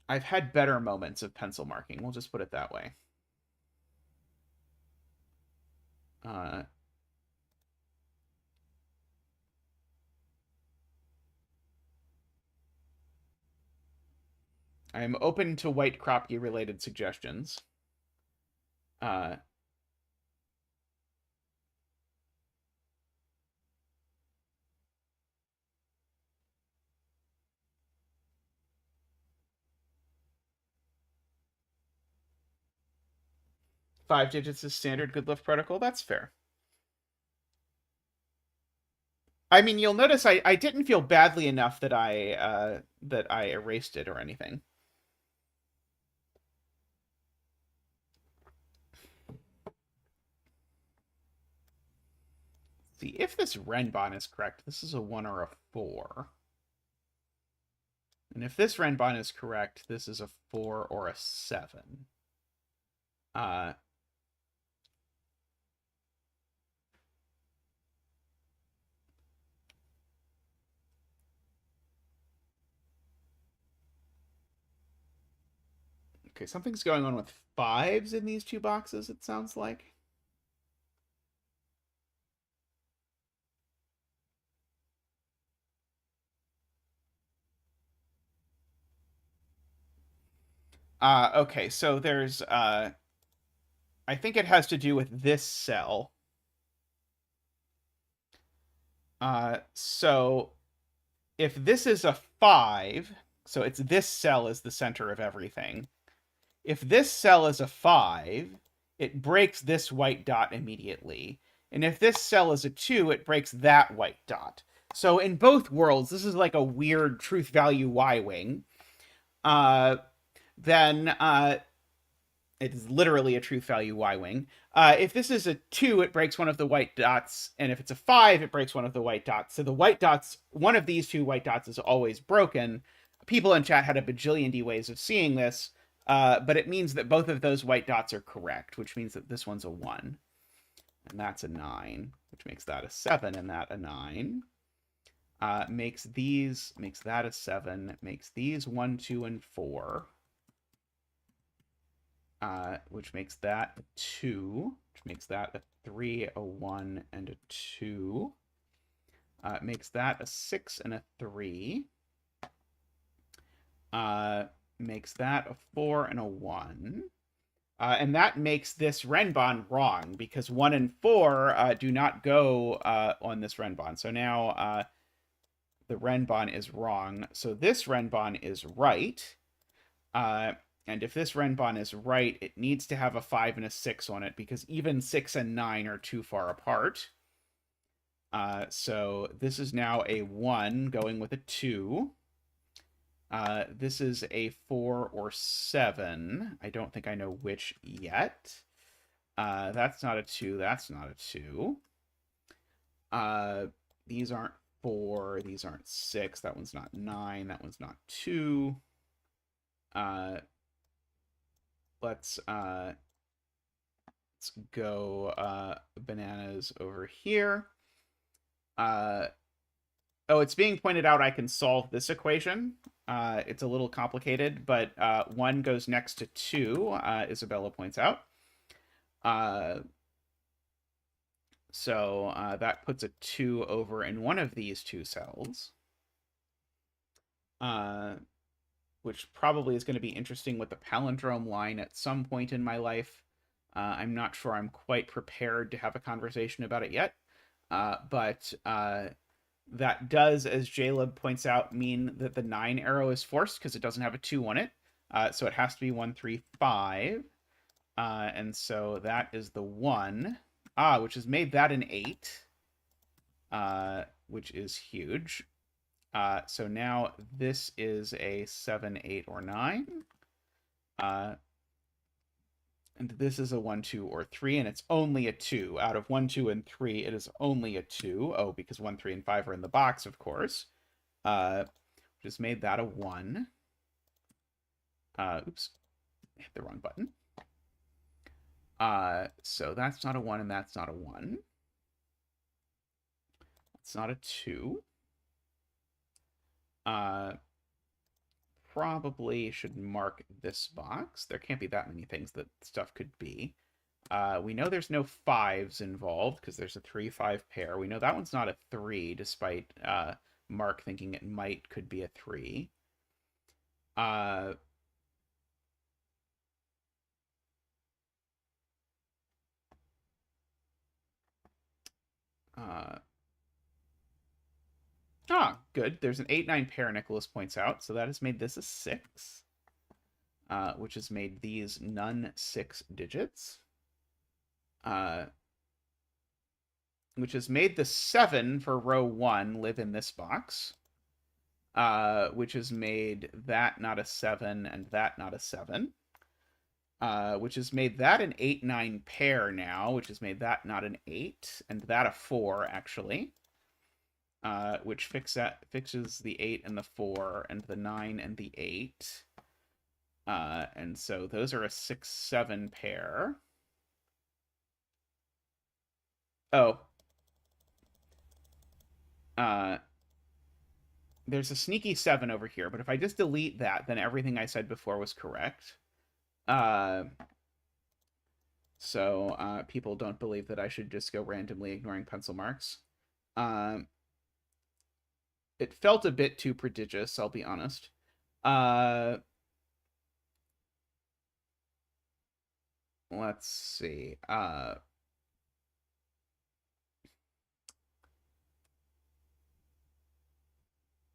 I've had better moments of pencil marking. We'll just put it that way. I am open to white Kropke related suggestions. 5 digits is standard good lift protocol. That's fair. I mean, you'll notice I didn't feel badly enough that I erased it or anything. See, if this Renbon is correct, this is a 1 or a 4. And if this Renbon is correct, this is a 4 or a 7. Okay, something's going on with 5s in these two boxes, it sounds like. Okay, so there's, I think it has to do with this cell. So if this is a 5, so it's this cell is the center of everything. If this cell is a 5, it breaks this white dot immediately. And if this cell is a 2, it breaks that white dot. So in both worlds, this is like a weird truth value Y-wing. Then it is literally a truth value Y-wing. If this is a 2, it breaks one of the white dots. And if it's a 5, it breaks one of the white dots. So the white dots, one of these two white dots is always broken. People in chat had a bajillion ways of seeing this. But it means that both of those white dots are correct, which means that this one's a 1. And that's a 9, which makes that a 7 and that a 9. Makes that a 7, makes these 1, 2, and 4. Which makes that a 2, which makes that a 3, a 1, and a 2. Makes that a 6 and a 3. Makes that a 4 and a 1. And that makes this Renbon wrong, because 1 and 4 do not go on this Renbon. So now the Renbon is wrong. So this Renbon is right. And if this Renbon is right, it needs to have a 5 and a 6 on it, because even 6 and 9 are too far apart. So this is now a 1 going with a 2. This is a 4 or 7. I don't think I know which yet. That's not a 2. That's not a 2. These aren't 4. These aren't 6. That one's not 9. That one's not 2. Let's go bananas over here. Oh, it's being pointed out I can solve this equation. It's a little complicated, but 1 goes next to 2, Isabella points out. So that puts a 2 over in one of these two cells. Which probably is going to be interesting with the palindrome line at some point in my life. I'm not sure I'm quite prepared to have a conversation about it yet. But that does, as Jaleb points out, mean that the 9 arrow is forced because it doesn't have a 2 on it. So it has to be 1, 3, 5. And so that is the 1, which has made that an 8, which is huge. So now this is a 7, 8, or 9. And this is a 1, 2, or 3, and it's only a 2. Out of 1, 2, and 3, it is only a 2. Oh, because 1, 3, and 5 are in the box, of course. Just made that a 1. Oops. I hit the wrong button. So that's not a 1, and that's not a 1. It's not a 2. Probably should mark this box. There can't be that many things that stuff could be. We know there's no 5s involved because there's a 3, 5 pair. We know that one's not a 3, despite Mark thinking it could be a 3. Good. There's an 8, 9 pair, Nicholas points out. So that has made this a 6, which has made these none 6 digits. Which has made the 7 for row 1 live in this box. Which has made that not a 7 and that not a 7. Which has made that an 8, 9 pair now, which has made that not an 8, and that a 4, actually. Which fixes the 8 and the 4, and the 9 and the 8. And so those are a 6, 7 pair. Oh. There's a sneaky 7 over here, but if I just delete that, then everything I said before was correct. So people don't believe that I should just go randomly ignoring pencil marks. It felt a bit too prodigious, I'll be honest. Let's see.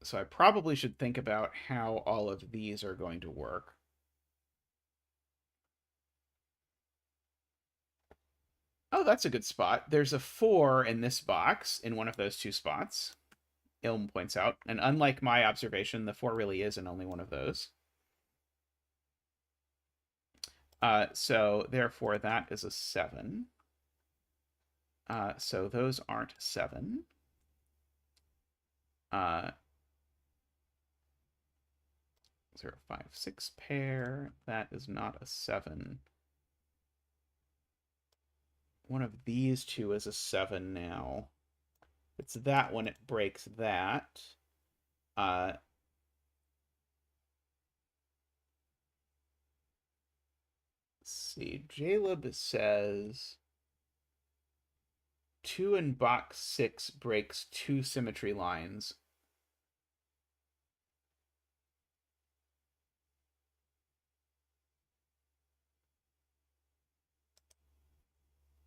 So I probably should think about how all of these are going to work. Oh, that's a good spot. There's a 4 in this box, in one of those two spots. Ilm points out. And unlike my observation, the 4 really is in only one of those. So therefore, that is a 7. So those aren't 7. Is there a 5, 6 pair? That is not a 7. One of these two is a 7 now. It's that one, it breaks that. Let's see. Jaleb says 2 in box 6 breaks 2 symmetry lines.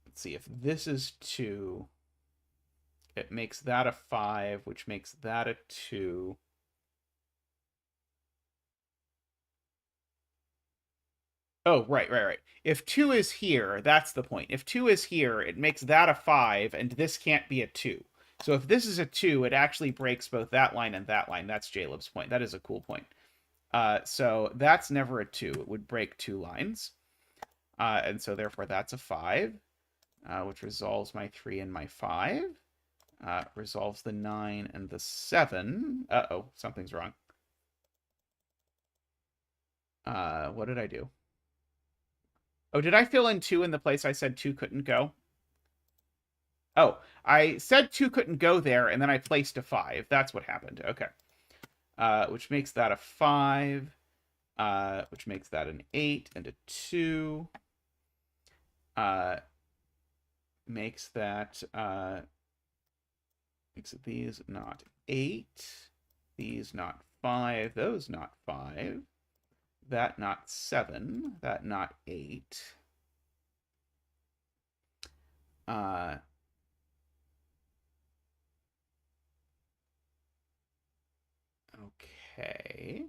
Let's see, if this is 2, it makes that a 5, which makes that a 2. Oh, right. If 2 is here, that's the point. If 2 is here, it makes that a 5, and this can't be a 2. So if this is a 2, it actually breaks both that line and that line. That's Jaleb's point. That is a cool point. So that's never a 2. It would break 2 lines. And so therefore that's a 5, which resolves my 3 and my 5. Resolves the 9 and the 7. Uh-oh, something's wrong. What did I do? Oh, did I fill in 2 in the place I said 2 couldn't go? Oh, I said 2 couldn't go there, and then I placed a 5. That's what happened. Okay. Which makes that a 5, which makes that an 8 and a 2. Makes that, makes these not 8, these not 5, those not 5, that not 7, that not 8. Okay.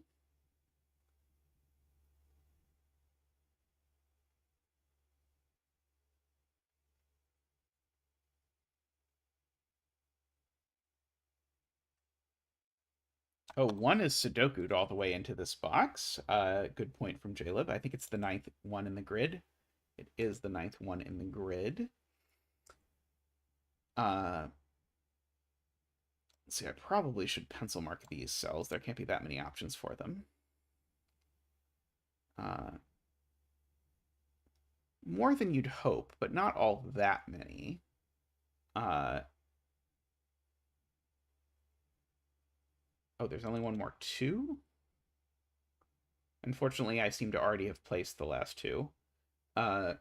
Oh, 1 is sudoku'd all the way into this box. Good point from Jaleb. I think it's the 9th one in the grid. It is the 9th one in the grid. Let's see, I probably should pencil mark these cells. There can't be that many options for them. More than you'd hope, but not all that many. Oh, there's only one more 2? Unfortunately, I seem to already have placed the last 2. Yeah,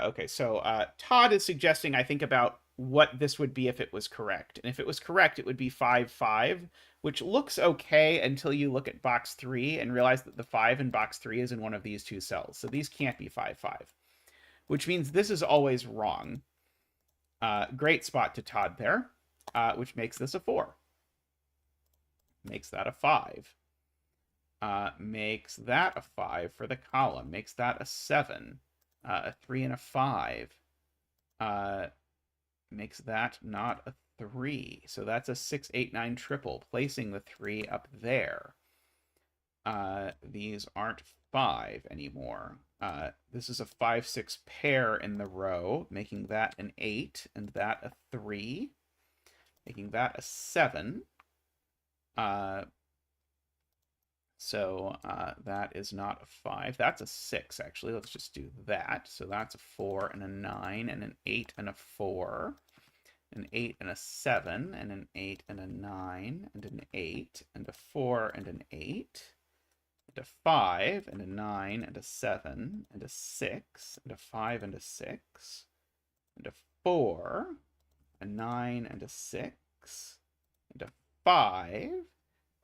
okay. So Todd is suggesting I think about what this would be if it was correct. And if it was correct, it would be 5, 5, which looks okay until you look at box 3 and realize that the 5 in box 3 is in one of these 2 cells. So these can't be 5, 5, which means this is always wrong. Great spot to Todd there, which makes this a 4. Makes that a 5. Makes that a 5 for the column. Makes that a 7. A 3 and a 5. Makes that not a 3. So that's a 6, 8, 9 triple, placing the 3 up there. These aren't 5 anymore. This is a 5, 6 pair in the row, making that an 8, and that a 3, making that a 7. So that is not a 5. That's a 6, actually. Let's just do that. So that's a 4 and a 9 and an 8 and a 4. An 8 and a 7 and an 8 and a 9 and an 8 and a 4 and an 8 and a 5 and a 9 and a 7 and a 6 and a 5 and a 6 and a 4, a 9 and a 6 and a 5.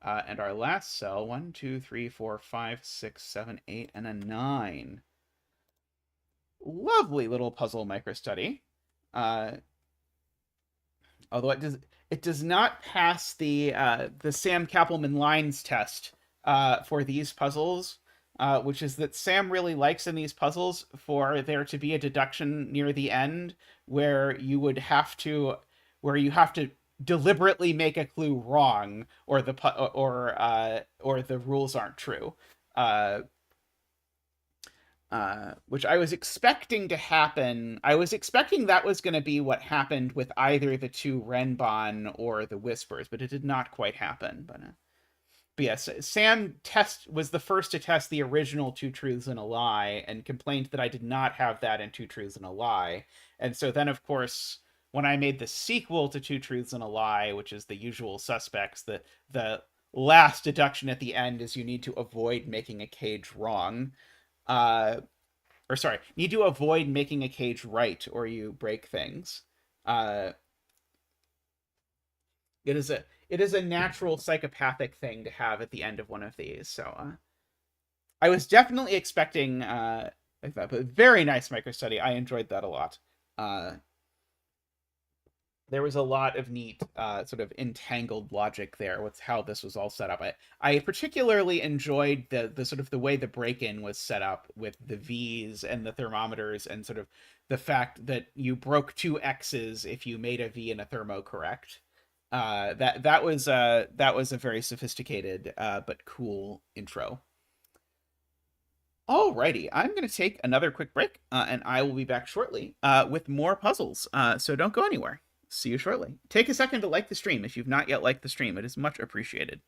And our last cell, 1, 2, 3, 4, 5, 6, 7, 8, and a 9. Lovely little puzzle MicroStudy. Although it does not pass the Sam Kappelman lines test for these puzzles, which is that Sam really likes in these puzzles for there to be a deduction near the end where you have to deliberately make a clue wrong, or the rules aren't true. Which I was expecting to happen. I was expecting that was going to be what happened with either the 2 Renbon or the Whispers, but it did not quite happen. But yes, Sam was the first to test the original 2 Truths and a Lie, and complained that I did not have that in 2 Truths and a Lie. And so then, of course, when I made the sequel to 2 Truths and a Lie, which is The Usual Suspects, the last deduction at the end is you need to avoid making a cage wrong. Need to avoid making a cage right, or you break things. It is a natural psychopathic thing to have at the end of one of these. So I was definitely expecting like that, but very nice MicroStudy. I enjoyed that a lot. there was a lot of neat sort of entangled logic there with how this was all set up. I particularly enjoyed the sort of the way the break-in was set up with the V's and the thermometers, and sort of the fact that you broke two X's if you made a V in a thermocorrect. That was a very sophisticated but cool intro. Alrighty, I'm going to take another quick break, and I will be back shortly with more puzzles. So don't go anywhere. See you shortly. Take a second to like the stream if you've not yet liked the stream. It is much appreciated.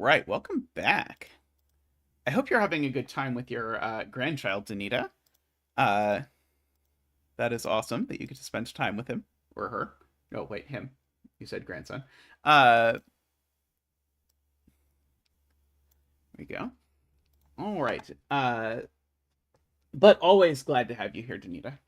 right, welcome back. I hope you're having a good time with your grandchild, Danita. Uh, that is awesome that you get to spend time with him or her. Oh, wait, him. You said grandson. There we go. All right. But always glad to have you here, Danita.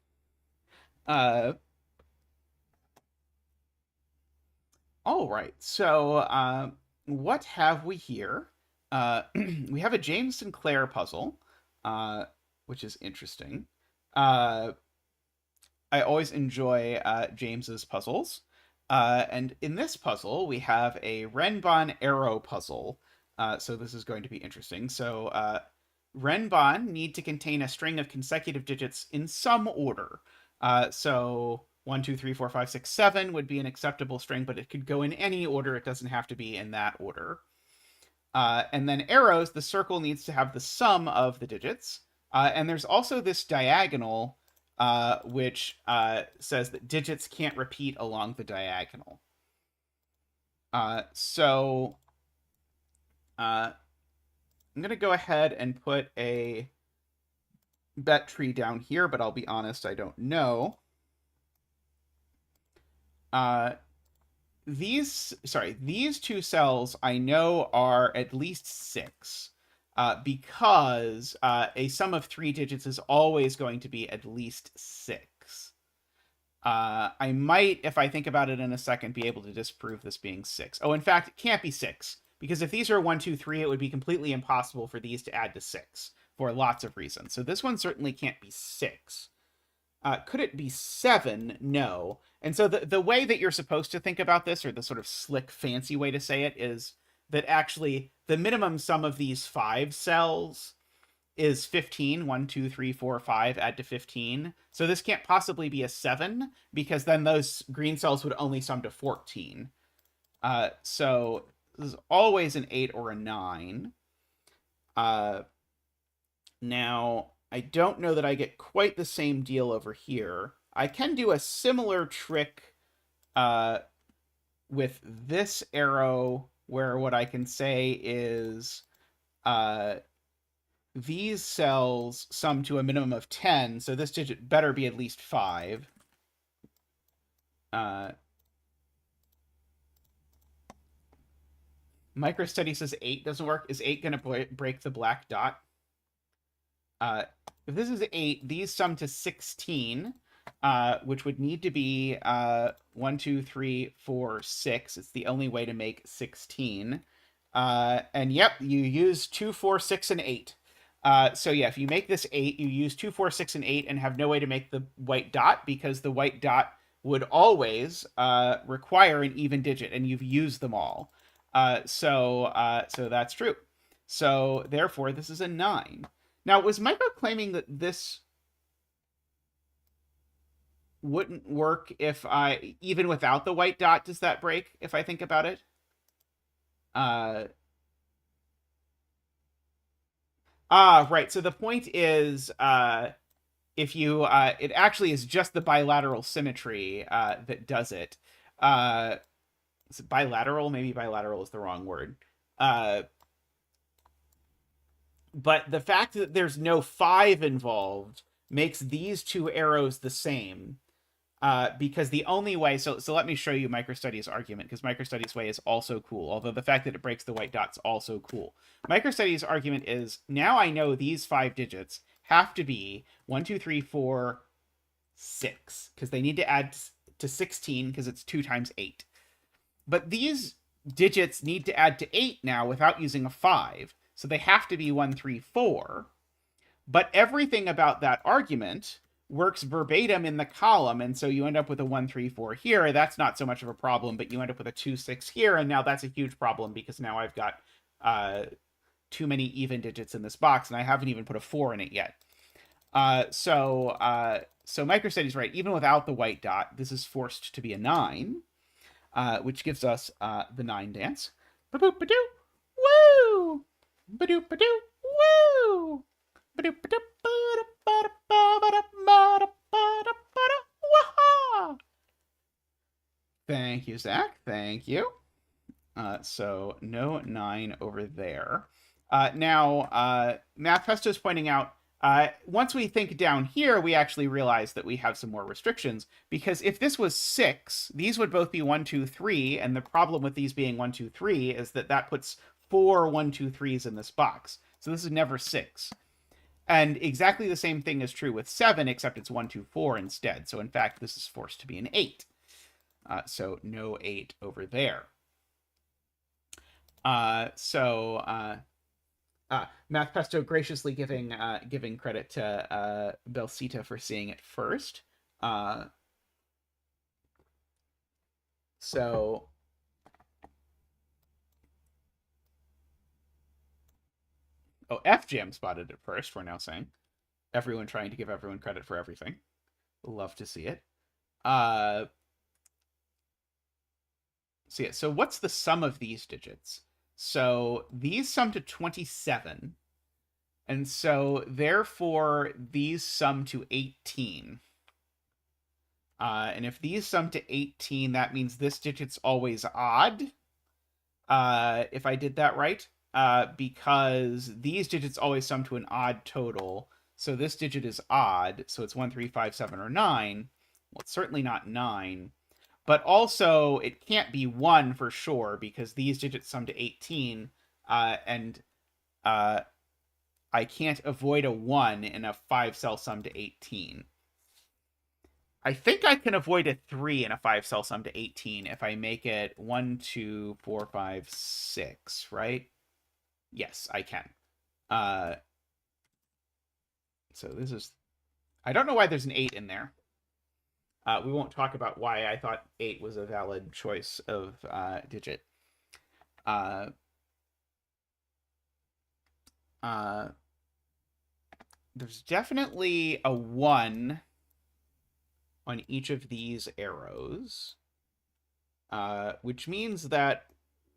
All right. So, what have we here? We have a James Sinclair puzzle, which is interesting. I always enjoy James's puzzles. And in this puzzle, we have a Renbon arrow puzzle. So this is going to be interesting. So Renbon need to contain a string of consecutive digits in some order. So 1, 2, 3, 4, 5, 6, 7 would be an acceptable string, but it could go in any order. It doesn't have to be in that order. And then arrows, the circle needs to have the sum of the digits. And there's also this diagonal, which says that digits can't repeat along the diagonal. So I'm going to go ahead and put a bet tree down here, but I'll be honest, I don't know. These two cells I know are at least 6. Because a sum of 3 digits is always going to be at least 6. I might, if I think about it in a second, be able to disprove this being 6. Oh, in fact, it can't be 6. Because if these are 1, 2, 3, it would be completely impossible for these to add to 6 for lots of reasons. So this one certainly can't be 6. Could it be 7? No. And so the way that you're supposed to think about this, or the sort of slick, fancy way to say it, is that actually the minimum sum of these 5 cells is 15. 1, 2, 3, 4, 5, add to 15. So this can't possibly be a 7, because then those green cells would only sum to 14. So this is always an 8 or a 9. Now, I don't know that I get quite the same deal over here. I can do a similar trick with this arrow, where what I can say is these cells sum to a minimum of 10, so this digit better be at least 5. MicroStudy says 8 doesn't work. Is 8 going to break the black dot? If this is 8, these sum to 16, which would need to be 1, 2, 3, 4, 6. It's the only way to make 16. And yep, you use 2, 4, 6, and 8. So yeah, if you make this 8, you use 2, 4, 6, and 8, and have no way to make the white dot, because the white dot would always require an even digit, and you've used them all. So that's true. So therefore, this is a 9. Now, was Micro claiming that this wouldn't work if even without the white dot, does that break, if I think about it? Right. So the point is, if you, it actually is just the bilateral symmetry that does it. Is it bilateral? Maybe bilateral is the wrong word. But the fact that there's no 5 involved makes these two arrows the same. Because the only way... So let me show you MicroStudy's argument, because MicroStudy's way is also cool, although the fact that it breaks the white dot's also cool. MicroStudy's argument is, now I know these 5 digits have to be 1, 2, 3, 4, 6, because they need to add to 16, because it's 2 times 8. But these digits need to add to 8 now without using a 5. So they have to be 1, 3, 4. But everything about that argument works verbatim in the column, and so you end up with a 1, 3, 4 here. That's not so much of a problem, but you end up with a 2, 6 here, and now that's a huge problem, because now I've got too many even digits in this box, and I haven't even put a 4 in it yet. So MicroStudy's right. Even without the white dot, this is forced to be a 9, which gives us the 9 dance. Ba-boop-ba-doo! Woo! Ba-doop-ba-doo! Woo! Thank you, Zach. Thank you. So no 9 over there. Now, Mathpesto is pointing out, once we think down here, we actually realize that we have some more restrictions, because if this was 6, these would both be 1, 2, 3, and the problem with these being 1, 2, 3 is that that puts 4 1, 2, 3s in this box. So this is never 6. And exactly the same thing is true with 7, except it's 1, 2, 4 instead. So in fact, this is forced to be an 8. So no 8 over there. Mathpesto graciously giving credit to Belsita for seeing it first. So FJam spotted it first, we're now saying. Everyone trying to give everyone credit for everything. Love to see it. So what's the sum of these digits? So these sum to 27. And so therefore these sum to 18. And if these sum to 18, that means this digit's always odd. If I did that right. Because these digits always sum to an odd total. So this digit is odd. So it's 1, 3, 5, 7, or 9. Well, it's certainly not 9. But also, it can't be 1 for sure, because these digits sum to 18, and I can't avoid a 1 in a 5-cell sum to 18. I think I can avoid a 3 in a 5-cell sum to 18 if I make it 1, 2, 4, 5, 6, right? Yes, I can. So this is... I don't know why there's an 8 in there. We won't talk about why I thought 8 was a valid choice of digit. There's definitely a 1 on each of these arrows, which means that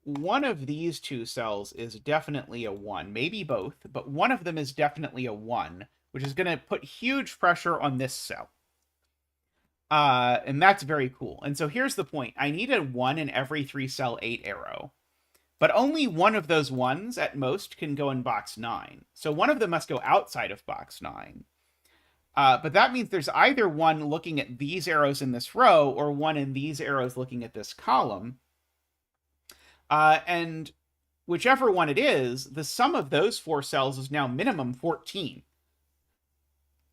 one of these two cells is definitely a 1. Maybe both, but one of them is definitely a 1, which is going to put huge pressure on this cell. And that's very cool. And so here's the point. I need a 1 in every 3-cell 8 arrow. But only one of those 1s at most can go in box 9. So one of them must go outside of box 9. But that means there's either one looking at these arrows in this row or one in these arrows looking at this column. And whichever one it is, the sum of those 4 cells is now minimum 14.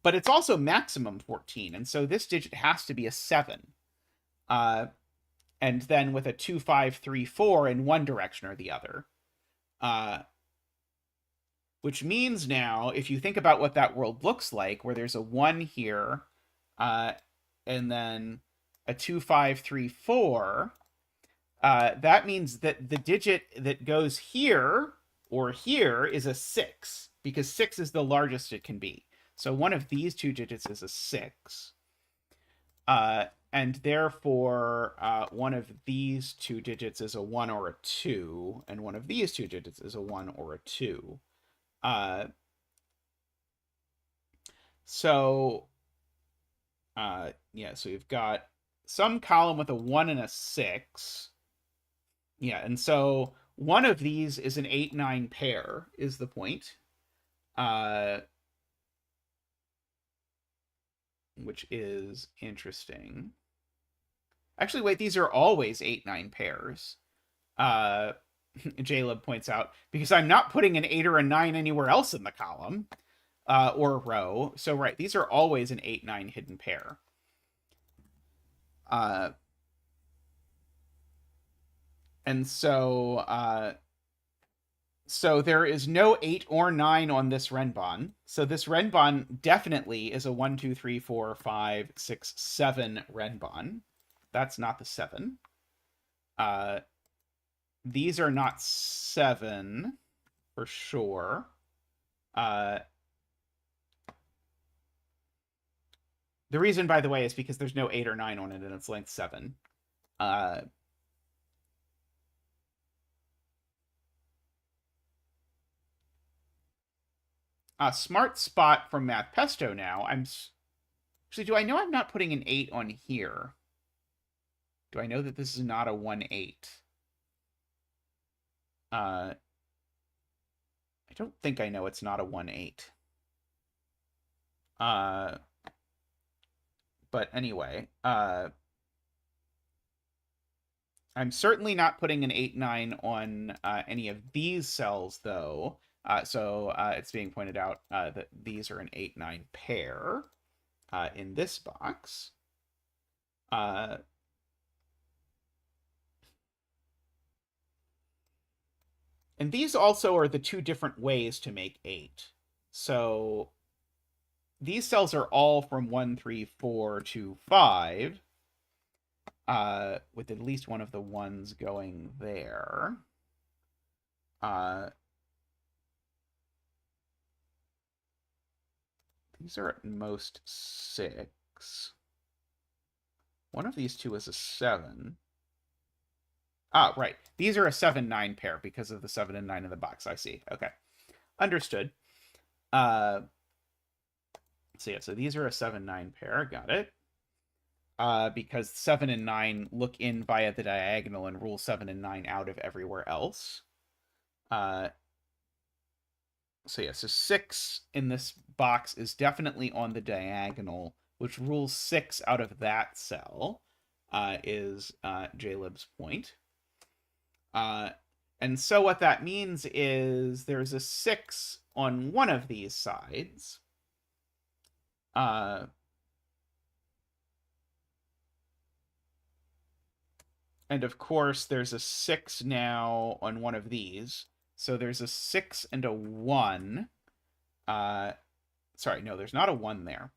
But it's also maximum 14, and so this digit has to be a 7. And then with a 2, 5, 3, 4 in one direction or the other. Which means now, if you think about what that world looks like, where there's a 1 here, and then a 2, 5, 3, 4, that means that the digit that goes here or here is a 6, because 6 is the largest it can be. So one of these two digits is a 6. And therefore, one of these two digits is a 1 or a 2, and one of these two digits is a 1 or a 2. So you've got some column with a 1 and a 6. Yeah, and so one of these is an 8-9 pair, is the point. Which is interesting. Actually, wait, these are always 8-9 pairs. Jaleb points out, because I'm not putting an 8 or a 9 anywhere else in the column or row. So, right, these are always an 8-9 hidden pair. And so, so there is no 8 or 9 on this Renbon. So this Renbon definitely is a 1, 2, 3, 4, 5, 6, 7 Renbon. That's not the 7. These are not 7 for sure. The reason, by the way, is because there's no 8 or 9 on it and it's length 7. Smart spot from Mathpesto now. Actually, do I know I'm not putting an 8 on here? Do I know that this is not a 1, 8? I don't think I know it's not a 1-8. But anyway, I'm certainly not putting an 8-9 on any of these cells, though. So it's being pointed out that these are an 8-9 pair in this box. And these also are the two different ways to make 8. So these cells are all from 1, 3, 4 to 5. With at least one of the ones going there. These are at most 6. One of these two is a 7. Ah, right. These are a 7-9 pair because of the 7 and 9 in the box. I see. Okay. Understood. So yeah, so these are a 7-9 pair. Got it. Because 7 and 9 look in via the diagonal and rule 7 and 9 out of everywhere else. So yeah, so 6 in this box is definitely on the diagonal, which rules 6 out of that cell, is Jaleb's point. And so what that means is there's a 6 on one of these sides. And of course, there's a 6 now on one of these. So there's a 6 and a 1. Sorry, no, there's not a 1 there.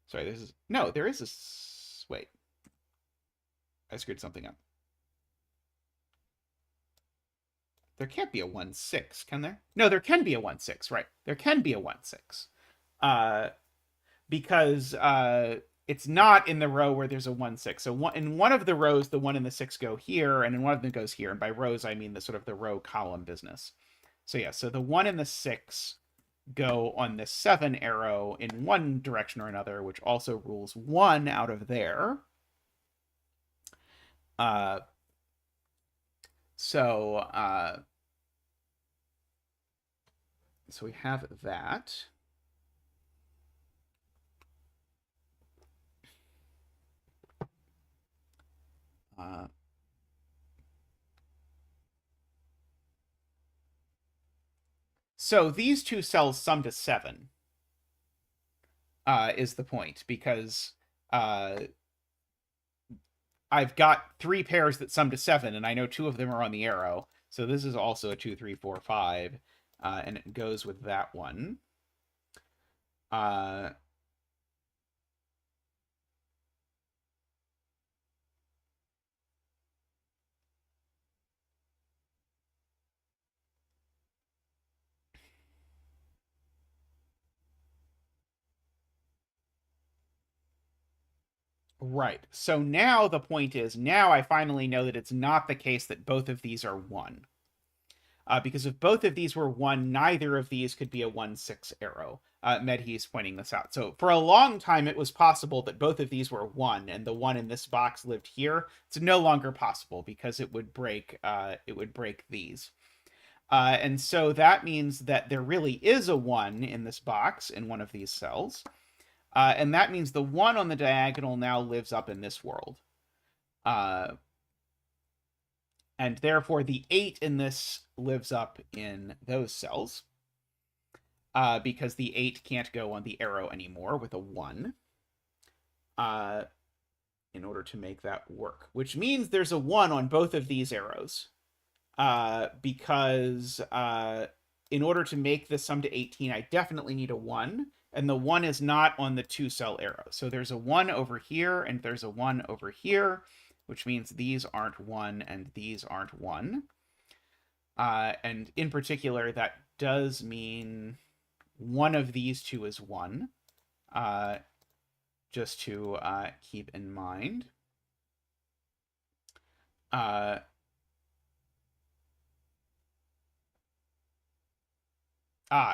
Sorry, this is... No, there is a... Wait. I screwed something up. There can't be a 1-6, can there? No, there can be a 1-6, right. There can be a 1-6. Because it's not in the row where there's a 1-6. So in one of the rows, the 1 and the 6 go here, and in one of them goes here. And by rows, I mean the sort of the row column business. So yeah, so the 1 and the 6 go on the 7 arrow in one direction or another, which also rules 1 out of there. So we have that. So these two cells sum to 7, is the point, because I've got 3 pairs that sum to 7, and I know 2 of them are on the arrow. So this is also a 2, 3, 4, 5, and it goes with that one. Right. So now the point is, now I finally know that it's not the case that both of these are 1. Because if both of these were 1, neither of these could be a 1-6 arrow. Medhi's pointing this out. So for a long time, it was possible that both of these were 1, and the 1 in this box lived here. It's no longer possible because it would break these. And so that means that there really is a 1 in this box in one of these cells. And that means the 1 on the diagonal now lives up in this world. And therefore, the 8 in this lives up in those cells. Because the 8 can't go on the arrow anymore with a 1. In order to make that work. Which means there's a 1 on both of these arrows. Because in order to make this sum to 18, I definitely need a 1. And the 1 is not on the 2-cell arrow. So there's a 1 over here, and there's a 1 over here, which means these aren't 1, and these aren't 1. And in particular, that does mean one of these two is 1. Just to keep in mind.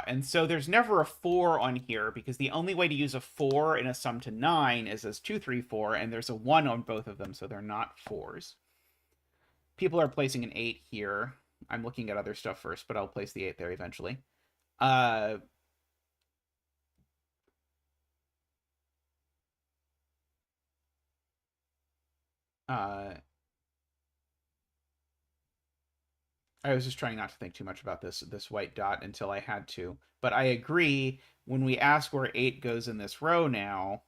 And so there's never a 4 on here, because the only way to use a 4 in a sum to 9 is as 2, 3, 4, and there's a 1 on both of them, so they're not 4s. People are placing an 8 here. I'm looking at other stuff first, but I'll place the 8 there eventually. I was just trying not to think too much about this white dot until I had to. But I agree, when we ask where 8 goes in this row now,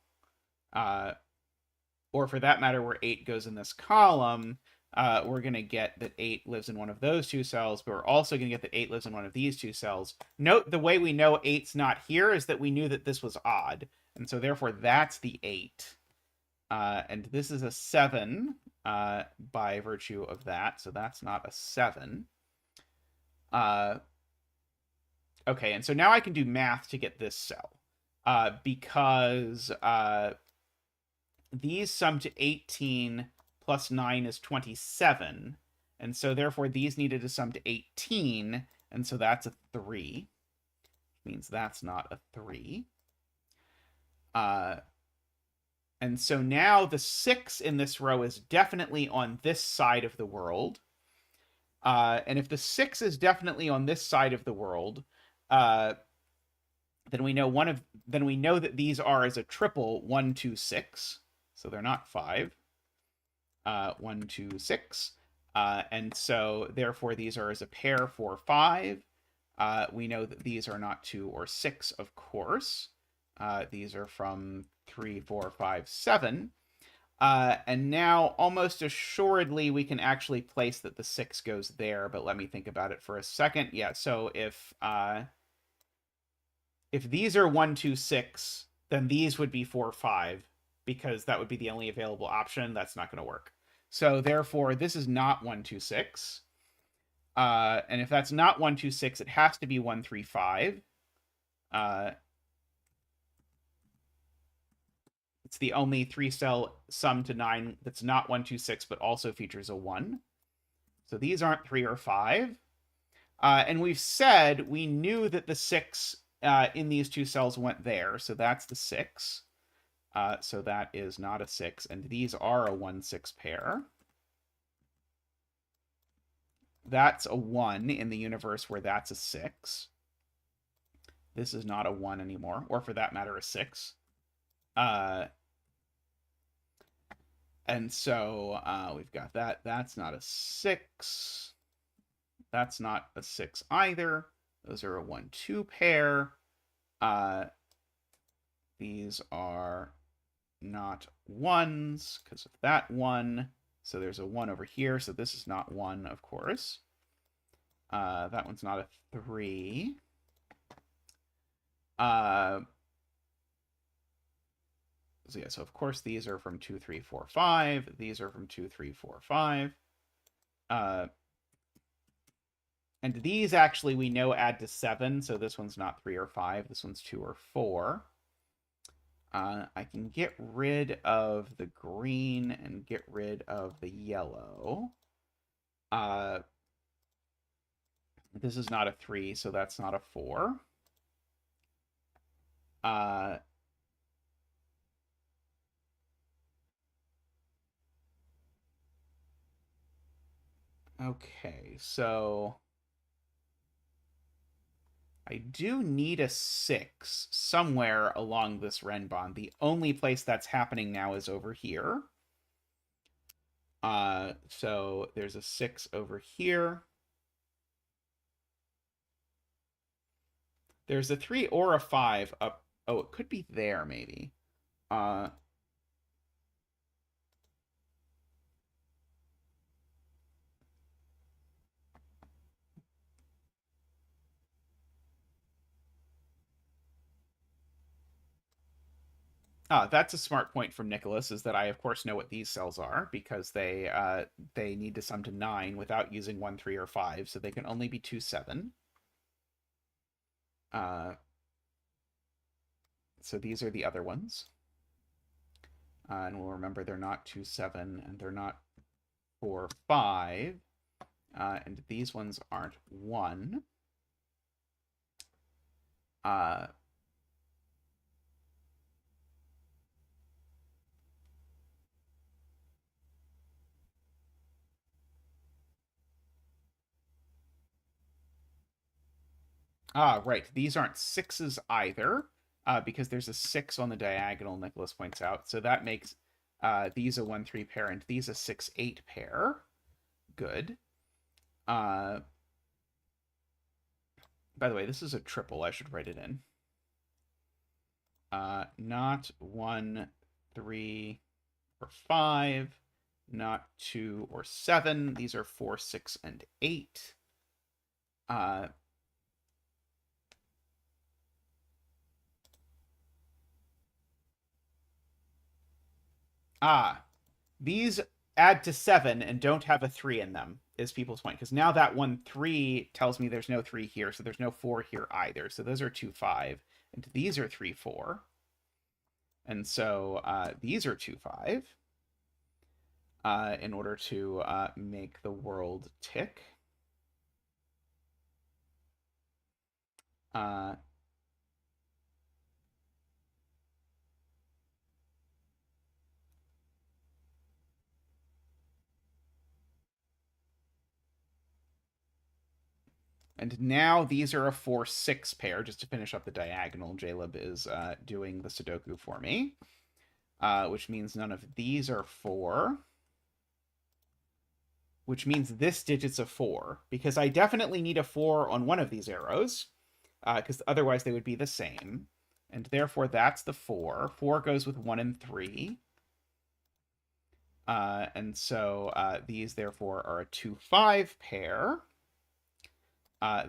or for that matter, where 8 goes in this column, we're going to get that 8 lives in one of those two cells, but we're also going to get that 8 lives in one of these two cells. Note the way we know 8's not here is that we knew that this was odd. And so therefore that's the 8. And this is a 7 by virtue of that. So that's not a 7. Okay, and so now I can do math to get this cell. Because these sum to 18 plus 9 is 27. And so therefore these needed to sum to 18. And so that's a 3. Which means that's not a 3. And so now the 6 in this row is definitely on this side of the world. And if the 6 is definitely on this side of the world, then we know that these are as a triple 1, 2, 6. So they're not 5. 1, 2, 6. And so therefore these are as a pair 4, 5. We know that these are not 2 or 6, of course. These are from 3, 4, 5, 7. And now, almost assuredly, we can actually place that the 6 goes there, but let me think about it for a second. Yeah, so if these are 1, 2, 6, then these would be 4, 5, because that would be the only available option. That's not going to work. So therefore, this is not 1, 2, 6. And if that's not 1, 2, 6, it has to be 1, 3, 5. It's the only 3-cell sum to 9 that's not 1, 2, 6, but also features a 1. So these aren't 3 or 5. And we've said we knew that the 6 in these two cells went there. So that's the 6. So that is not a 6. And these are a 1, 6 pair. That's a 1 in the universe where that's a 6. This is not a 1 anymore, or for that matter, a 6. And so we've got that. That's not a 6. That's not a 6 either. Those are a 1, 2 pair. These are not 1s because of that 1. So there's a 1 over here. So this is not 1, of course. That one's not a 3. So yeah, so of course these are from 2, 3, 4, 5. These are from 2, 3, 4, 5. And these actually we know add to 7, so this one's not 3 or 5. This one's 2 or 4. I can get rid of the green and get rid of the yellow. This is not a 3, so that's not a 4. Okay, so I do need a 6 somewhere along this Renbon. The only place that's happening now is over here. So there's a 6 over here. There's a 3 or a 5 up. Oh, it could be there, maybe. That's a smart point from Nicholas, is that I, of course, know what these cells are, because they need to sum to 9 without using 1, 3, or 5, so they can only be 2, 7. So these are the other ones. And we'll remember they're not 2, 7, and they're not 4, 5. And these ones aren't 1. Ah, right. These aren't 6s either, because there's a 6 on the diagonal, Nicholas points out. So that makes these a 1-3 pair and these a 6-8 pair. Good. By the way, this is a triple. I should write it in. Not 1, 3, or 5. Not 2 or 7. These are 4, 6, and 8. These add to 7 and don't have a 3 in them, is people's point. Because now that 1, 3 tells me there's no 3 here, so there's no 4 here either. So those are 2, 5. And these are 3, 4. And so these are 2, 5. In order to make the world tick. And now these are a 4, 6 pair. Just to finish up the diagonal, Jaleb is doing the Sudoku for me. Which means none of these are 4. Which means this digit's a 4. Because I definitely need a 4 on one of these arrows. Because otherwise they would be the same. And therefore that's the 4. 4 goes with 1 and 3. And so these therefore are a 2, 5 pair.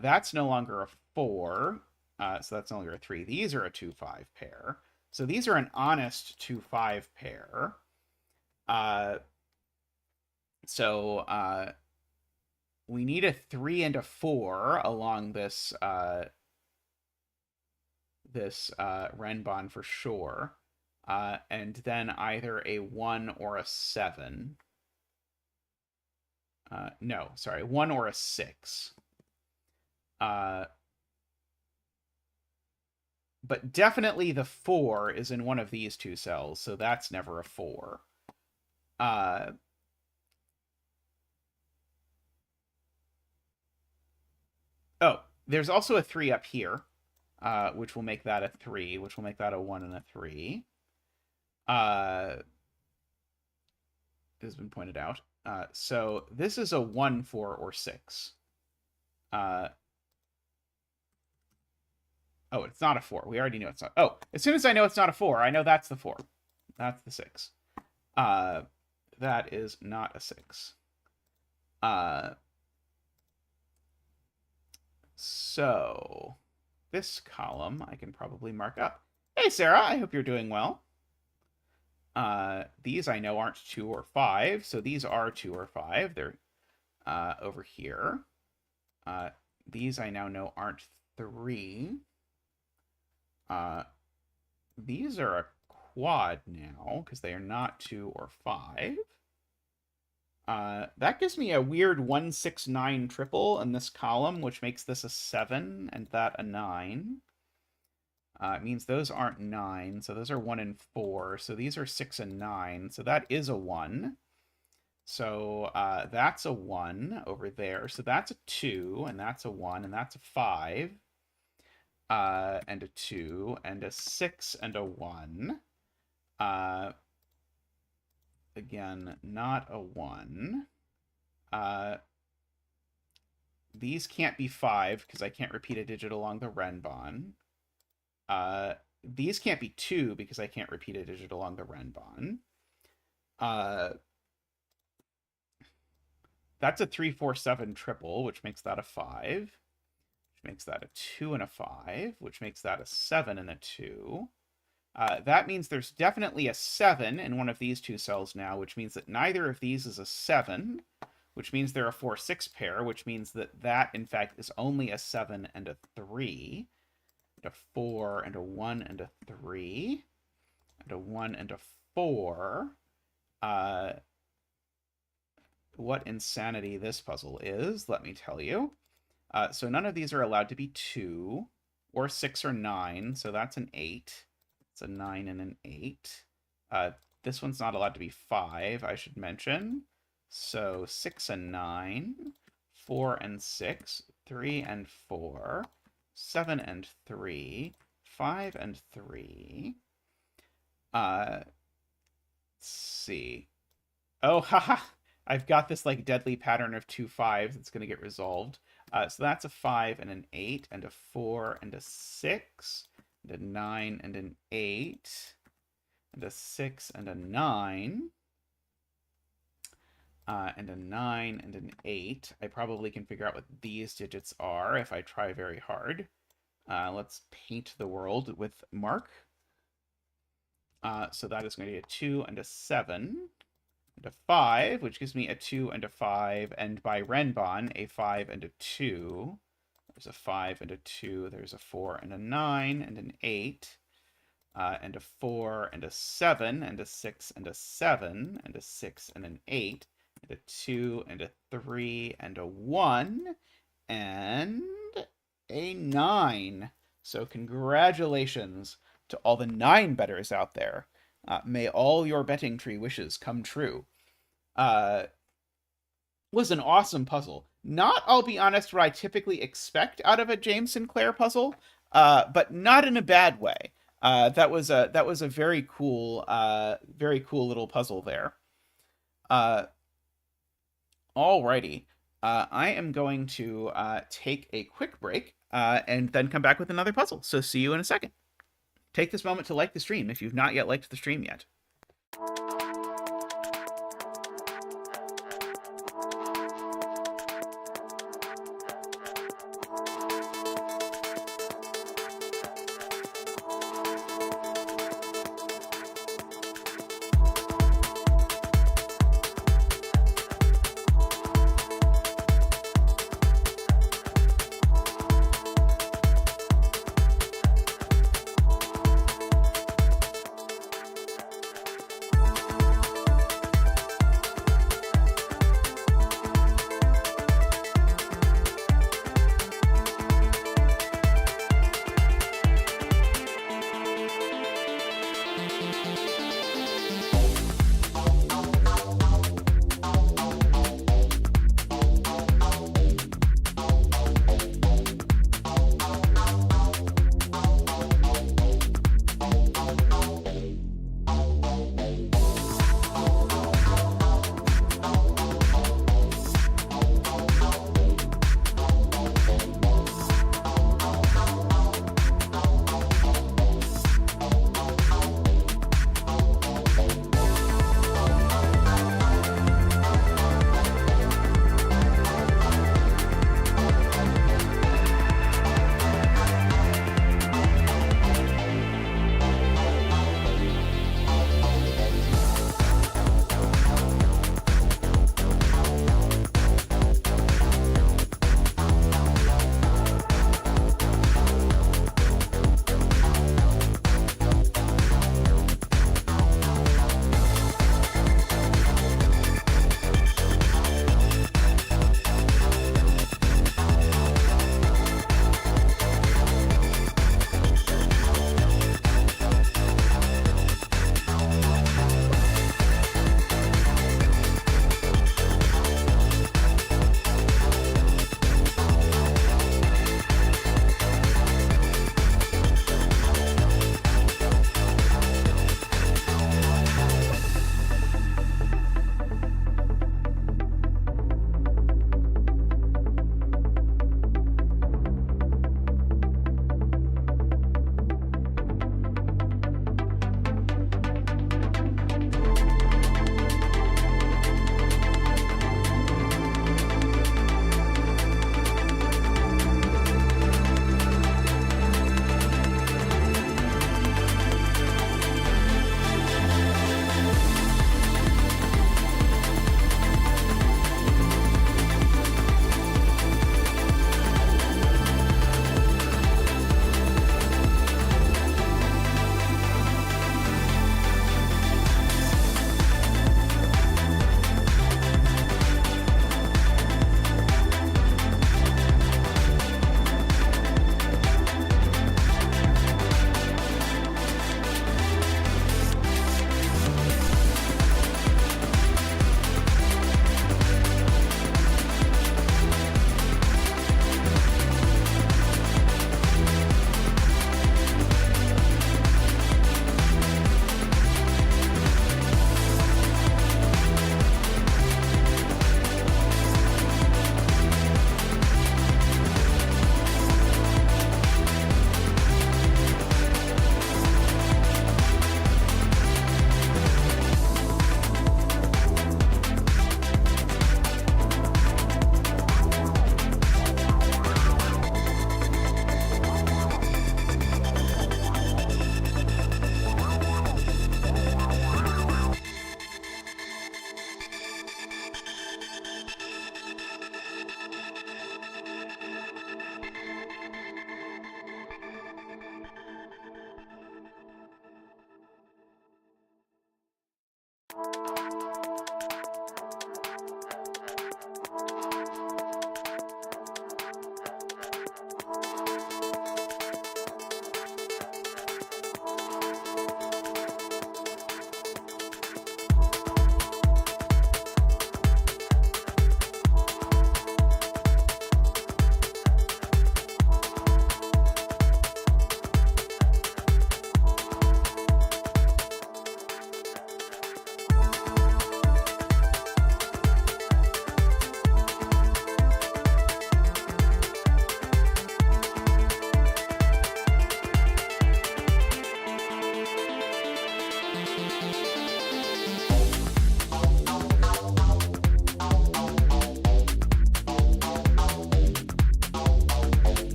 That's no longer a 4, so that's no longer a 3. These are a 2, 5 pair. So these are an honest 2, 5 pair. So we need a 3 and a 4 along this Renbon for sure. And then either a 1 or a 7. No, sorry, 1 or a 6. But definitely the 4 is in one of these two cells, so that's never a 4. Oh, there's also a 3 up here, which will make that a 3, which will make that a 1 and a 3. This has been pointed out. So this is a 1, 4, or 6. Oh, it's not a 4. We already know it's not. Oh, as soon as I know it's not a 4, I know that's the 4. That's the 6. That is not a 6. So this column I can probably mark up. Hey, Sarah, I hope you're doing well. These I know aren't 2 or 5, so these are 2 or 5. They're over here. These I now know aren't 3. These are a quad now, because they are not 2 or 5. That gives me a weird 1, 6, 9 triple in this column, which makes this a 7 and that a 9. It means those aren't 9, so those are 1 and 4. So these are 6 and 9, so that is a 1. So that's a 1 over there. So that's a 2, and that's a 1, and that's a 5. And a 2, and a 6, and a 1. Again, not a 1. These can't be 5, because I can't repeat a digit along the Renbon. These can't be 2, because I can't repeat a digit along the Renbon. That's a 3, 4, 7 triple, which makes that a 5. Makes that a 2 and a 5, which makes that a 7 and a 2. That means there's definitely a 7 in one of these two cells now, which means that neither of these is a 7, which means they're a 4, 6 pair, which means that that, in fact, is only a 7 and a 3, and a 4 and a 1 and a 3, and a 1 and a 4. What insanity this puzzle is, let me tell you. So none of these are allowed to be 2, or 6 or 9, so that's an 8. It's a 9 and an 8. This one's not allowed to be 5, I should mention. So 6 and 9, 4 and 6, 3 and 4, 7 and 3, 5 and 3. Let's see. Oh, haha! I've got this like deadly pattern of 2 5s that's going to get resolved. So that's a 5 and an 8 and a 4 and a 6 and a 9 and an 8 and a 6 and a 9 and a 9 and an 8. I probably can figure out what these digits are if I try very hard. Let's paint the world with Mark. So that is going to be a 2 and a 7 and a 5, which gives me a 2 and a 5, and by Renbon, a 5 and a 2. There's a 5 and a 2, there's a 4 and a 9 and an 8, and a 4 and a 7, and a 6 and a 7, and a 6 and an 8, and a 2 and a 3 and a 1, and a 9. So congratulations to all the 9 bettors out there. May all your betting tree wishes come true. Was an awesome puzzle. Not, I'll be honest, what I typically expect out of a James Sinclair puzzle, but not in a bad way. That was a very cool little puzzle there. Alrighty. I am going to take a quick break and then come back with another puzzle. So see you in a second. Take this moment to like the stream if you've not yet liked the stream yet.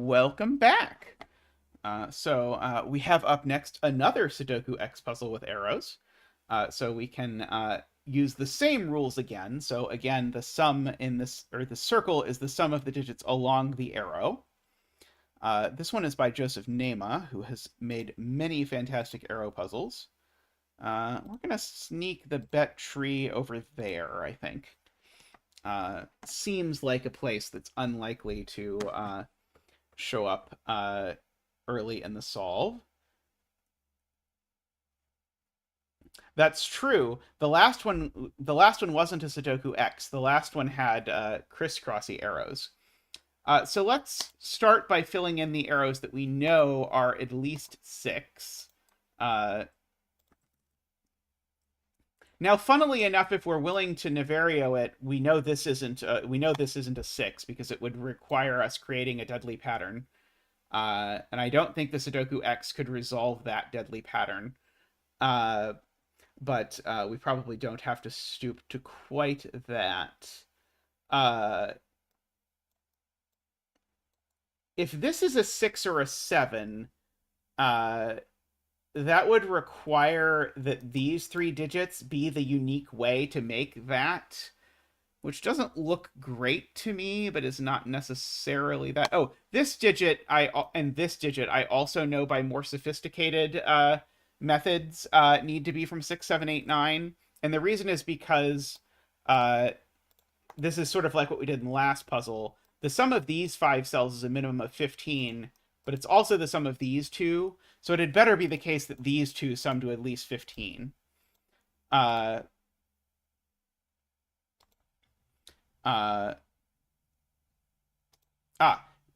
welcome back. So we have up next another Sudoku X puzzle with arrows. So we can use the same rules again. So again, the sum in this, or the circle, is the sum of the digits along the arrow. This one is by Joseph Nehme, who has made many fantastic arrow puzzles. We're going to sneak the bet tree over there, I think. Seems like a place that's unlikely to show up early in the solve. That's true. The last one wasn't a Sudoku X. The last one had crisscrossy arrows. So let's start by filling in the arrows that we know are at least 6. Now, funnily enough, if we're willing to Niverio it, we know this isn't a 6 because it would require us creating a deadly pattern. And I don't think the Sudoku X could resolve that deadly pattern. But we probably don't have to stoop to quite that. If this is a 6 or a 7, that would require that these 3 digits be the unique way to make that, which doesn't look great to me, but is not necessarily that. Oh, this digit and this digit I also know by more sophisticated methods need to be from 6, 7, 8, 9. And the reason is because this is sort of like what we did in the last puzzle. The sum of these 5 cells is a minimum of 15, but it's also the sum of these 2. So it had better be the case that these 2 sum to at least 15. Not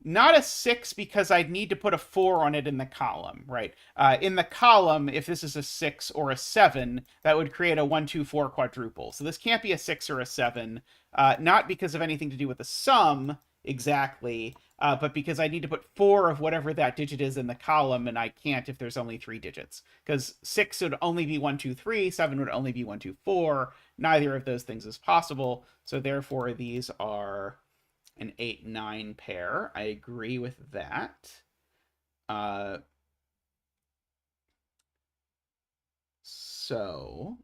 a 6 because I'd need to put a 4 on it in the column, right? In the column, if this is a 6 or a 7, that would create a 1, 2, 4 quadruple. So this can't be a 6 or a 7, not because of anything to do with the sum exactly, but because I need to put 4 of whatever that digit is in the column, and I can't if there's only 3 digits. Because 6 would only be 1, 2, 3, 7 would only be 1, 2, 4. Neither of those things is possible, so therefore these are an 8, 9 pair. I agree with that. So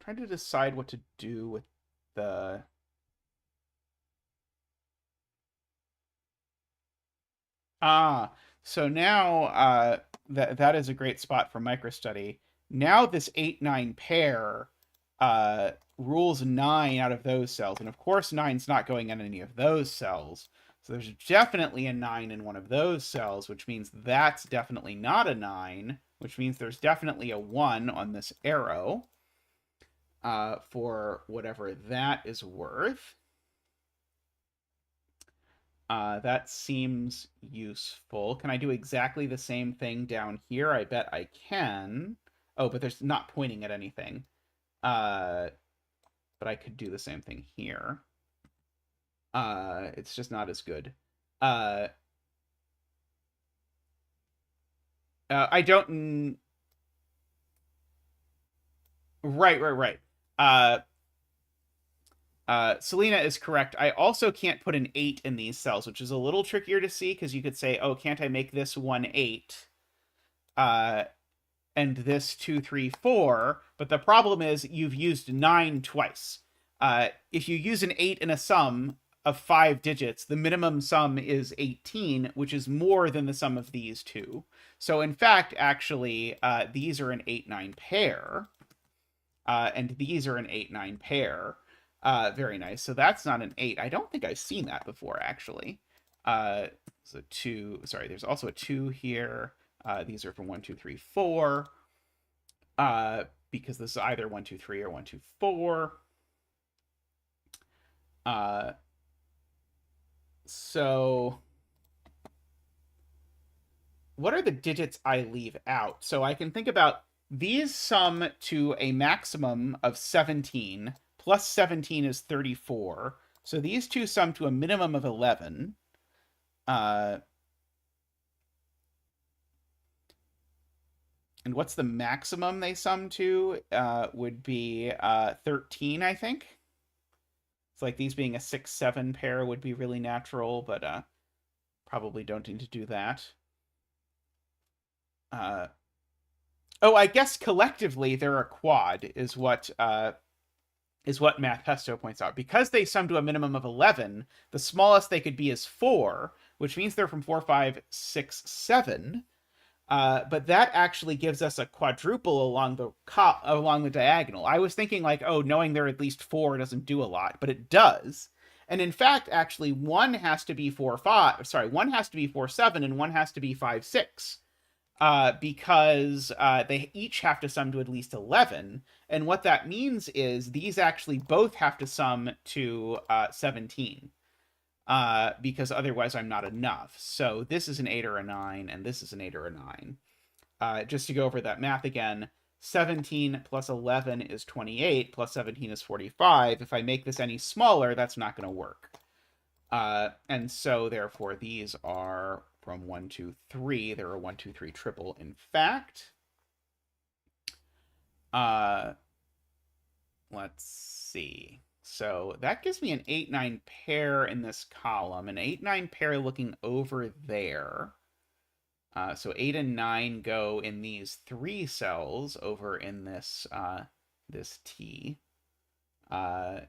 trying to decide what to do with the... So now that is a great spot for MicroStudy. Now this 8, 9 pair rules 9 out of those cells. And of course 9's not going in any of those cells. So there's definitely a 9 in one of those cells, which means that's definitely not a 9, which means there's definitely a 1 on this arrow for whatever that is worth. That seems useful. Can I do exactly the same thing down here? I bet I can. Oh, but there's not pointing at anything. But I could do the same thing here. It's just not as good. I don't... Right. Selena is correct. I also can't put an 8 in these cells, which is a little trickier to see, because you could say, oh, can't I make this 1, 8? And this 2, 3, 4. But the problem is you've used 9 twice. If you use an 8 in a sum of 5 digits, the minimum sum is 18, which is more than the sum of these 2. So in fact, actually, these are an 8, 9 pair. And these are an 8, 9 pair. Very nice. So that's not an 8. I don't think I've seen that before, actually. So 2. Sorry, there's also a 2 here. These are from 1, 2, 3, 4. Because this is either 1, 2, 3 or 1, 2, 4. So what are the digits I leave out? So I can think about these sum to a maximum of 17. Plus 17 is 34. So these two sum to a minimum of 11. And what's the maximum they sum to? Would be 13, I think. It's like these being a 6-7 pair would be really natural, but probably don't need to do that. Oh, I guess collectively they're a quad, is what Math Pesto points out. Because they sum to a minimum of 11, the smallest they could be is 4, which means they're from 4, 5, 6, 7. But that actually gives us a quadruple along the diagonal. I was thinking like, oh, knowing there are at least 4 doesn't do a lot, but it does. And in fact, actually, one has to be 4, 5. Sorry, one has to be 4, 7, and one has to be 5, 6. Because they each have to sum to at least 11. And what that means is these actually both have to sum to 17. Because otherwise I'm not enough. So this is an 8 or a 9, and this is an 8 or a 9. Just to go over that math again, 17 plus 11 is 28, plus 17 is 45. If I make this any smaller, that's not going to work. And so, therefore, these are from 1, 2, 3. They're a 1, 2, 3 triple, in fact. Let's see. So that gives me an 8, 9 pair in this column, an 8, 9 pair looking over there. So 8 and 9 go in these 3 cells over in this this T. Let's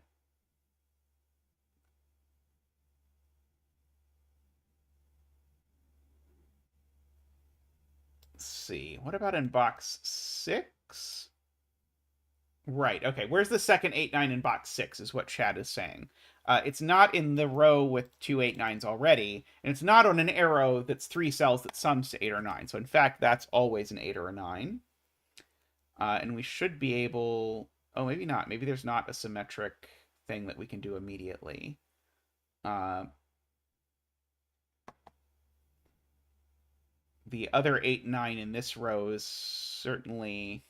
see. What about in box 6? Right, okay. Where's the second 8, 9 in box 6 is what Chad is saying. It's not in the row with 2 8, 9s already, and it's not on an arrow that's 3 cells that sums to 8 or 9. So in fact, that's always an 8 or a 9. And we should be able... Oh, maybe not. Maybe there's not a symmetric thing that we can do immediately. The other 8, 9 in this row is certainly...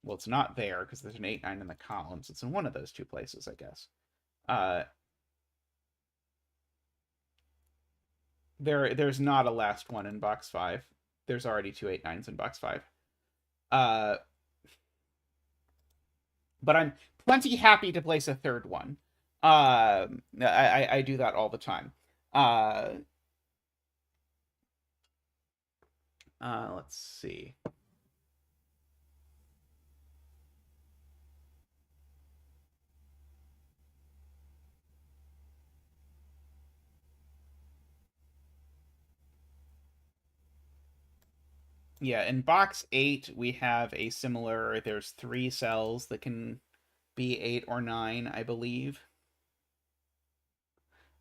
Well, it's not there because there's an 8, 9 in the columns. It's in one of those two places, I guess. There's not a last one in box 5. There's already 2 8, 9s in box 5. But I'm plenty happy to place a third one. I do that all the time. Let's see. Yeah, in box 8, we have a similar... There's 3 cells that can be 8 or 9, I believe.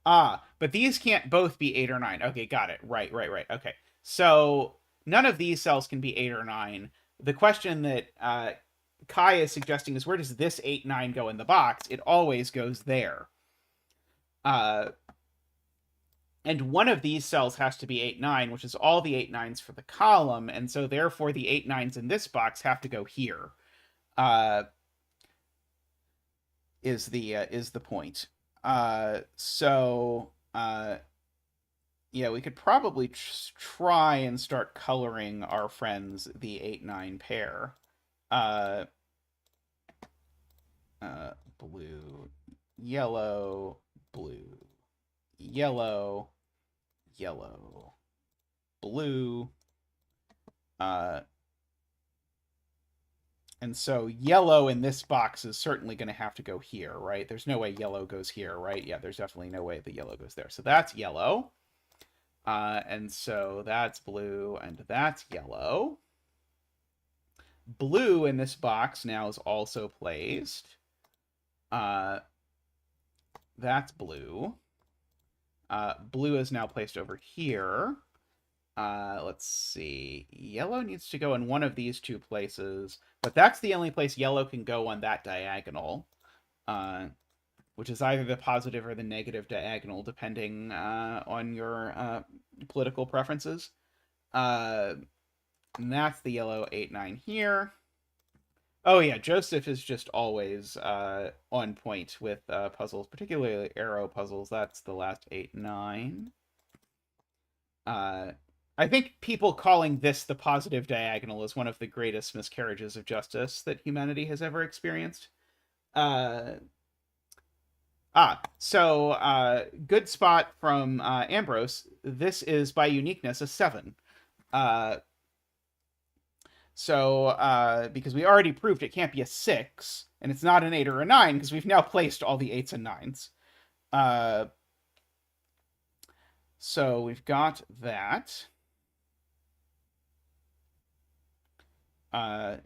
But these can't both be 8 or 9. Okay, got it. Right. Okay. So none of these cells can be 8 or 9. The question that Kai is suggesting is, where does this 8, 9 go in the box? It always goes there. And one of these cells has to be 8, 9, which is all the 8, 9s for the column, and so therefore the 8, 9s in this box have to go here. Is the point. Yeah, we could probably try and start coloring our friends the 8, 9 pair. Blue, yellow, blue, yellow, yellow, blue. And so yellow in this box is certainly going to have to go here, right? There's no way yellow goes here, right? Yeah, there's definitely no way the yellow goes there. So that's yellow. And so that's blue, and that's yellow. Blue in this box now is also placed. That's blue. Blue is now placed over here. Let's see. Yellow needs to go in one of these two places, but that's the only place yellow can go on that diagonal, which is either the positive or the negative diagonal, depending on your political preferences. And that's the yellow 8, 9 here. Oh yeah, Joseph is just always on point with puzzles, particularly arrow puzzles. That's the last 8, 9. I think people calling this the positive diagonal is one of the greatest miscarriages of justice that humanity has ever experienced. Uh, good spot from Ambrose. This is by uniqueness a 7. Uh, because we already proved it can't be a 6, and it's not an 8 or a 9, because we've now placed all the 8s and 9s. So we've got that. Uh,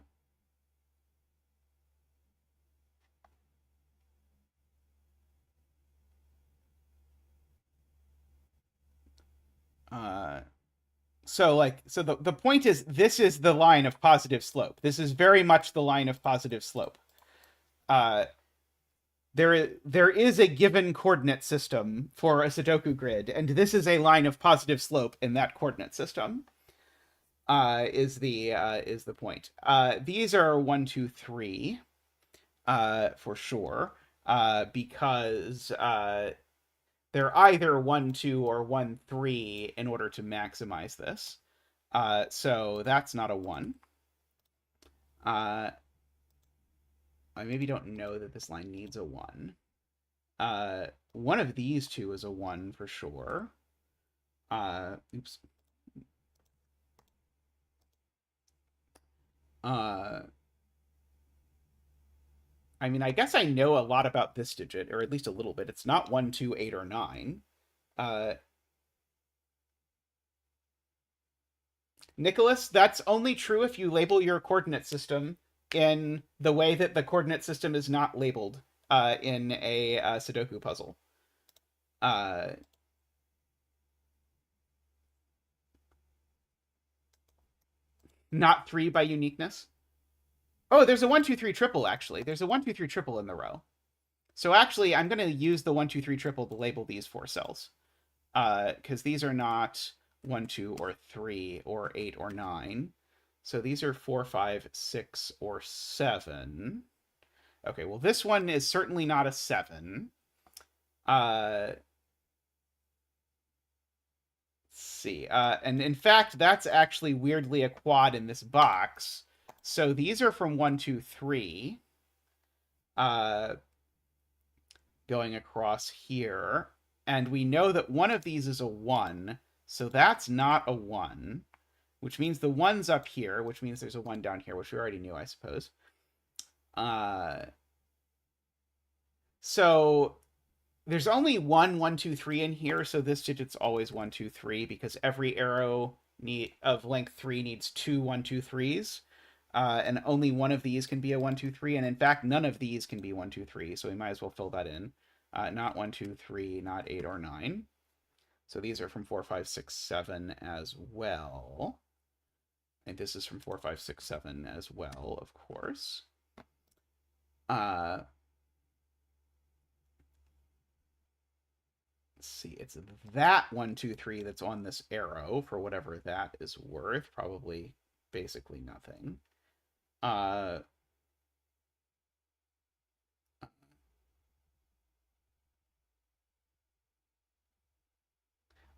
so the point is, this is the line of positive slope. This is very much the line of positive slope. There is a given coordinate system for a Sudoku grid, and this is a line of positive slope in that coordinate system. Is the point. These are 1, 2, 3, for sure, because they're either 1, 2 or 1, 3 in order to maximize this. So that's not a 1. I maybe don't know that this line needs a 1. One of these two is a 1 for sure. Oops. I mean, I guess I know a lot about this digit, or at least a little bit. It's not 1, 2, 8, or 9. Nicholas, that's only true if you label your coordinate system in the way that the coordinate system is not labeled in a Sudoku puzzle. Not 3 by uniqueness. Oh, there's a 1, 2, 3 triple, actually. There's a 1, 2, 3 triple in the row. So actually, I'm going to use the 1, 2, 3 triple to label these 4 cells. Because these are not 1, 2, or 3, or 8, or 9. So these are 4, 5, 6, or 7. Okay, well, this one is certainly not a 7. Let's see. And in fact, that's actually weirdly a quad in this box. So these are from 1, 2, 3. Going across here. And we know that one of these is a 1. So that's not a 1. Which means the 1's up here. Which means there's a 1 down here, which we already knew, I suppose. So there's only 1, 1, 2, 3 in here, so this digit's always 1, 2, 3, because every arrow of length 3 needs 2 1, 2, 3s. And only one of these can be a 1, 2, 3, and in fact, none of these can be 1, 2, 3, so we might as well fill that in. Not 1, 2, 3, not 8 or 9. So these are from 4, 5, 6, 7 as well. And this is from 4, 5, 6, 7 as well, of course. Let's see, it's that 1, 2, 3 that's on this arrow, for whatever that is worth. Probably basically nothing.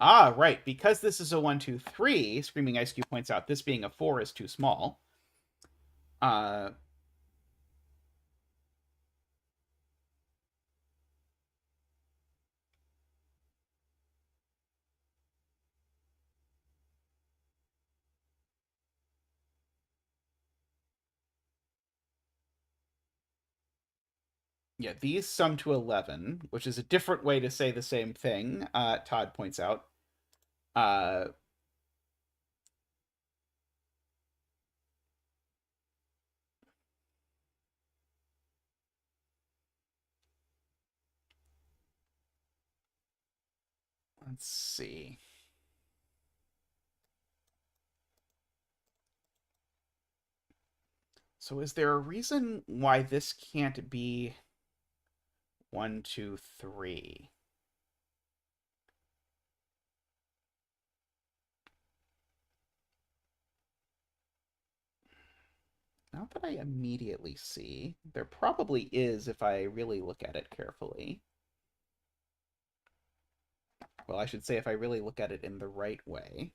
Right. Because this is a 1, 2, 3, Screaming Ice Cube points out this being a 4 is too small. Yeah, these sum to 11, which is a different way to say the same thing, Todd points out. Let's see. So is there a reason why this can't be 1, 2, 3? Not that I immediately see. There probably is if I really look at it carefully. Well, I should say if I really look at it in the right way.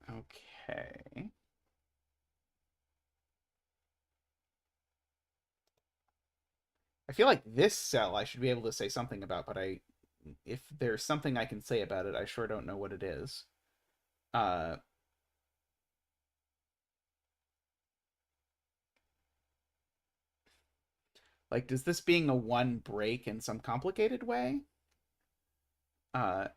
Okay. I feel like this cell I should be able to say something about, but if there's something I can say about it, I sure don't know what it is. Uh, like, does this being a 1 break in some complicated way? Uh,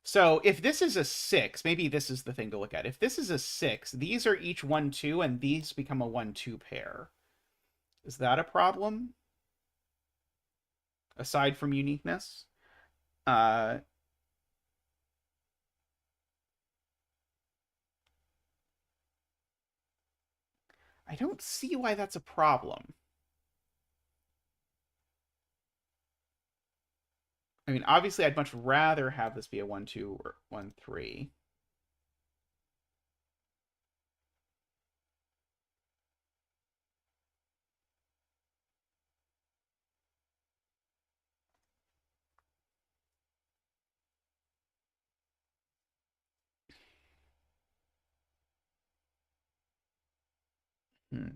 so if this is a 6, maybe this is the thing to look at. If this is a 6, these are each 1, 2, and these become a 1, 2 pair. Is that a problem? Aside from uniqueness? Uh, I don't see why that's a problem. I mean, obviously, I'd much rather have this be a 1, 2, or 1, 3. Hmm.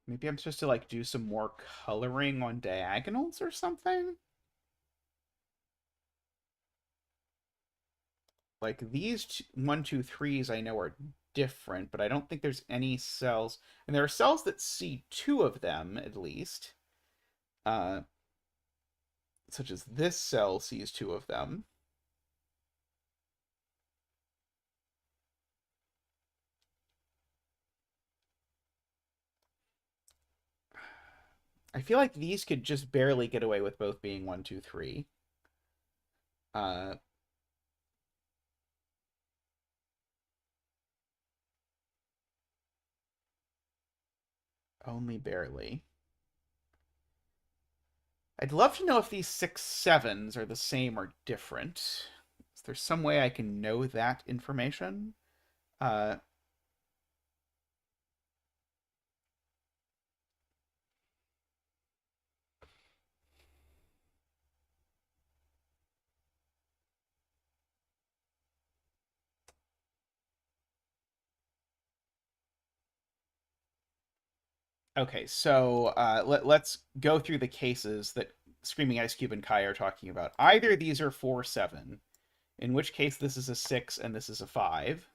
Maybe I'm supposed to like do some more coloring on diagonals or something? Like these two, 1, 2, 3s I know are different, but I don't think there's any cells. And there are cells that see 2 of them at least. Uh, such as this cell sees 2 of them. I feel like these could just barely get away with both being 1, 2, 3. Uh, only barely. I'd love to know if these 6, 7s are the same or different. Is there some way I can know that information? Uh, okay, so let's go through the cases that Screaming Ice Cube and Kai are talking about. Either these are 4, 7, in which case this is a 6 and this is a 5.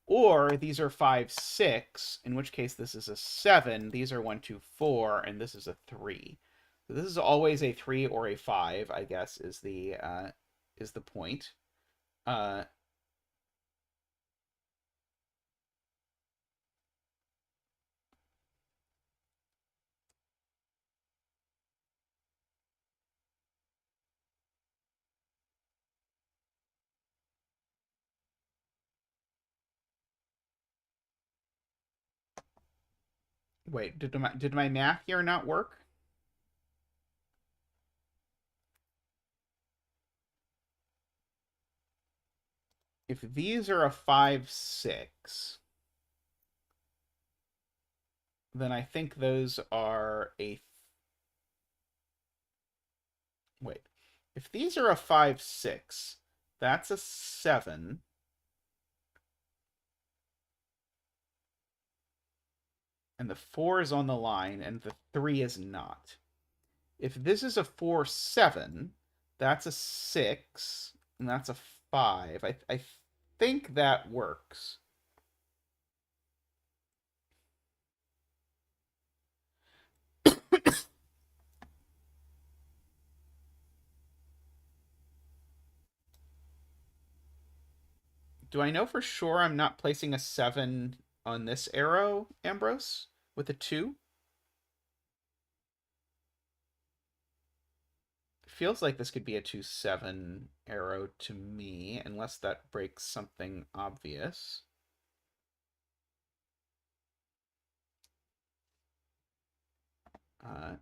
Or these are 5, 6, in which case this is a 7, these are 1, 2, 4, and this is a 3. So this is always a 3 or a 5, I guess, is the point. Uh, wait, did my math here not work? If these are a 5, 6, then I think those are a wait. If these are a 5, 6, that's a 7, and the 4 is on the line, and the 3 is not. If this is a 4, 7, that's a 6, and that's a 5. I think that works. Do I know for sure I'm not placing a 7 on this arrow, Ambrose, with a 2? Feels like this could be a 2, 7 arrow to me, unless that breaks something obvious. Uh,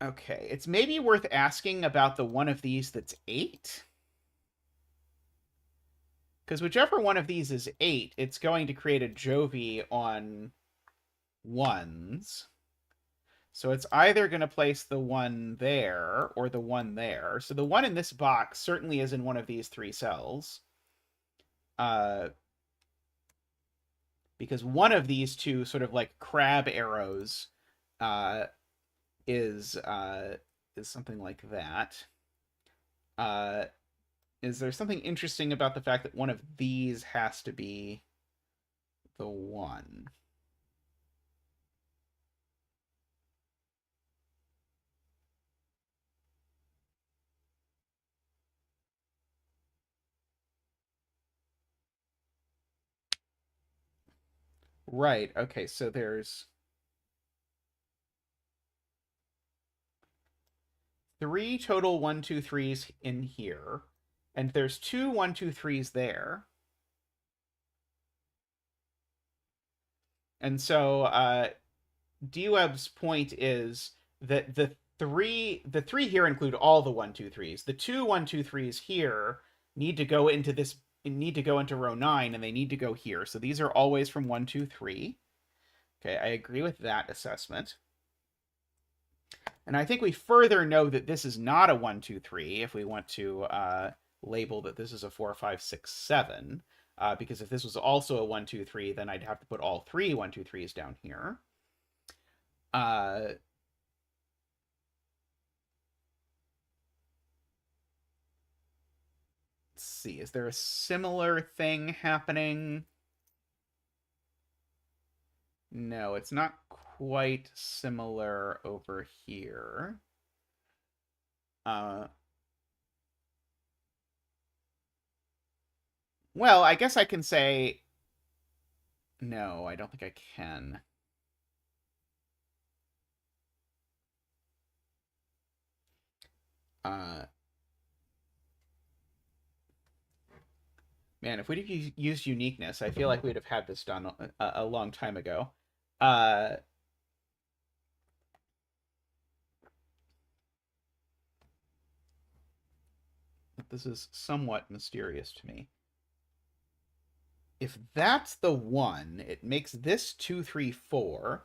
Okay, it's maybe worth asking about the one of these that's 8. Because whichever one of these is 8, it's going to create a Jovi on 1s. So it's either going to place the one there or the one there. So the one in this box certainly is in one of these 3 cells. Because one of these 2 sort of like crab arrows uh, is something like that. Is there something interesting about the fact that one of these has to be the 1? Right. Okay, so there's 3 total 1, 2, 3s in here, and there's 2 1, 2, 3s there. And so DWeb's point is that the 3 here include all the 1, 2, 3s. The 2 1, 2, 3s here need to go into row 9, and they need to go here. So these are always from 1, 2, 3. Okay, I agree with that assessment. And I think we further know that this is not a 1, 2, 3 if we want to label that this is a 4, 5, 6, 7. Because if this was also a 1, 2, 3, then I'd have to put all 3 1, 2, 3s down here. Let's see. Is there a similar thing happening? No, it's not quite similar over here. Well, I guess I can say... No, I don't think I can. Man, if we'd have used uniqueness, I feel like we'd have had this done a long time ago. This is somewhat mysterious to me. If that's the 1, it makes this 2, 3, 4.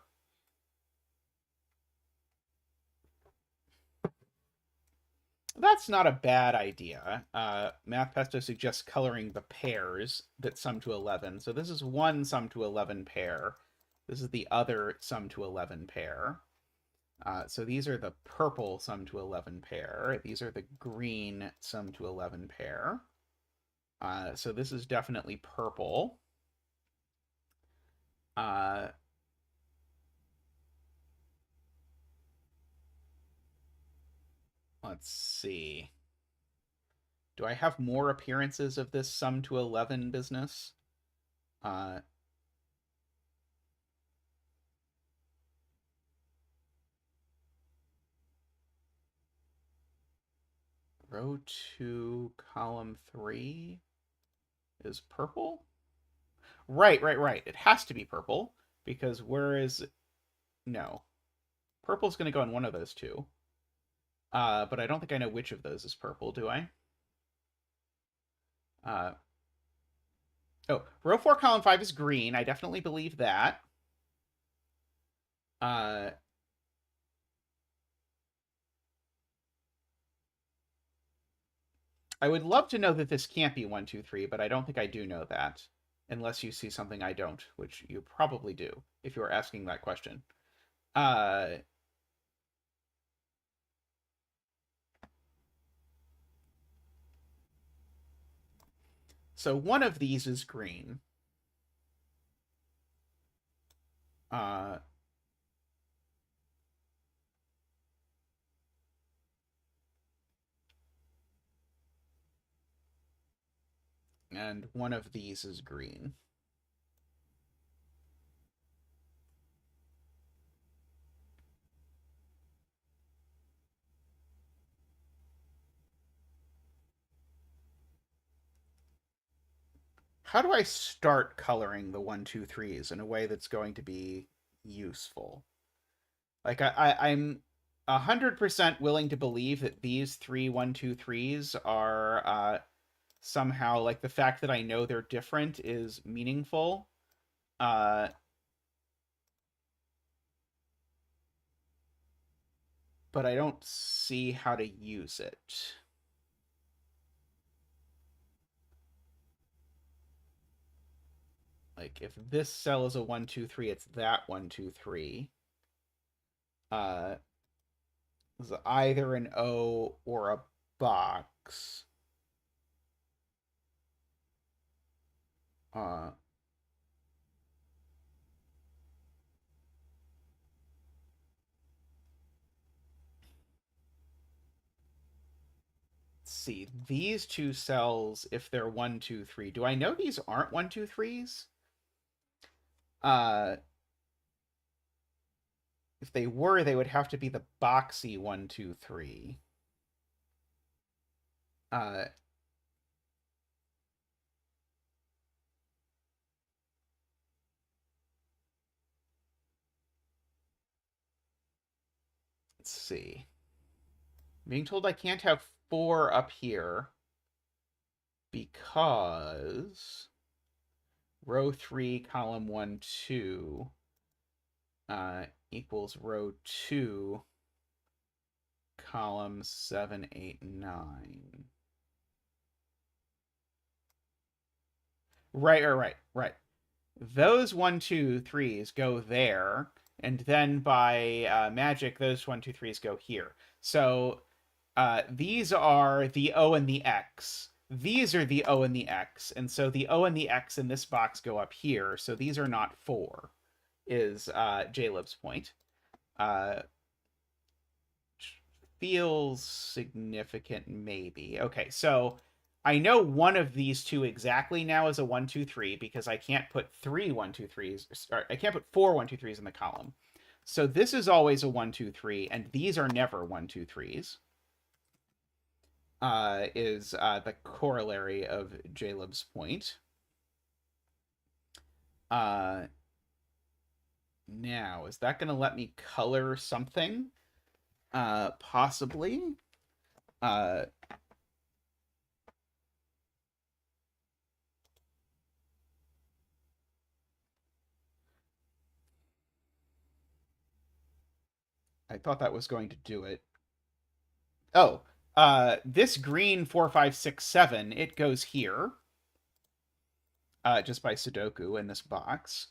That's not a bad idea. MathPesto suggests coloring the pairs that sum to 11. So this is one sum to 11 pair. This is the other sum to 11 pair. So these are the purple sum to 11 pair. These are the green sum to 11 pair. So this is definitely purple. Let's see. Do I have more appearances of this sum to 11 business? Row 2, column 3 is purple? Right. It has to be purple, because where is... No. Purple's going to go in one of those 2. But I don't think I know which of those is purple, do I? Oh, row 4, column 5 is green. I definitely believe that. I would love to know that this can't be 1, 2, 3, but I don't think I do know that. Unless you see something I don't, which you probably do, if you are asking that question. So one of these is green. And one of these is green. How do I start coloring the 1, 2, 3s in a way that's going to be useful? Like I'm 100% willing to believe that these 3 1 2 3s are somehow, like, the fact that I know they're different is meaningful. But I don't see how to use it. Like, if this cell is a 1 2 3, it's that 1 2 3. It's either an O or a box. Uh, let's see. These two cells, if they're 1 2 3, do I know these aren't 1 2 3s? If they were, they would have to be the boxy 1 2 3. Let's see. I'm being told I can't have 4 up here because row 3, column 1, 2 equals row 2, column 7, 8, 9. Right. Those 1 2 3s go there, and then by magic, those 1 2 3s go here. So these are the O and the X. These are the O and the X, and so the O and the X in this box go up here. So these are not 4, is Jaleb's point. Feels significant, maybe. Okay, so I know one of these two exactly now is a 1 2 3 because I can't put 3 1 2 3s. Or I can't put 4 1 2 3s in the column. So this is always a 1 2 3, and these are never 1 2 3s. Is the corollary of Jaleb's point. Now, is that going to let me color something? Possibly. I thought that was going to do it. Oh, this green 4 5 6 7, it goes here. Just by sudoku in this box.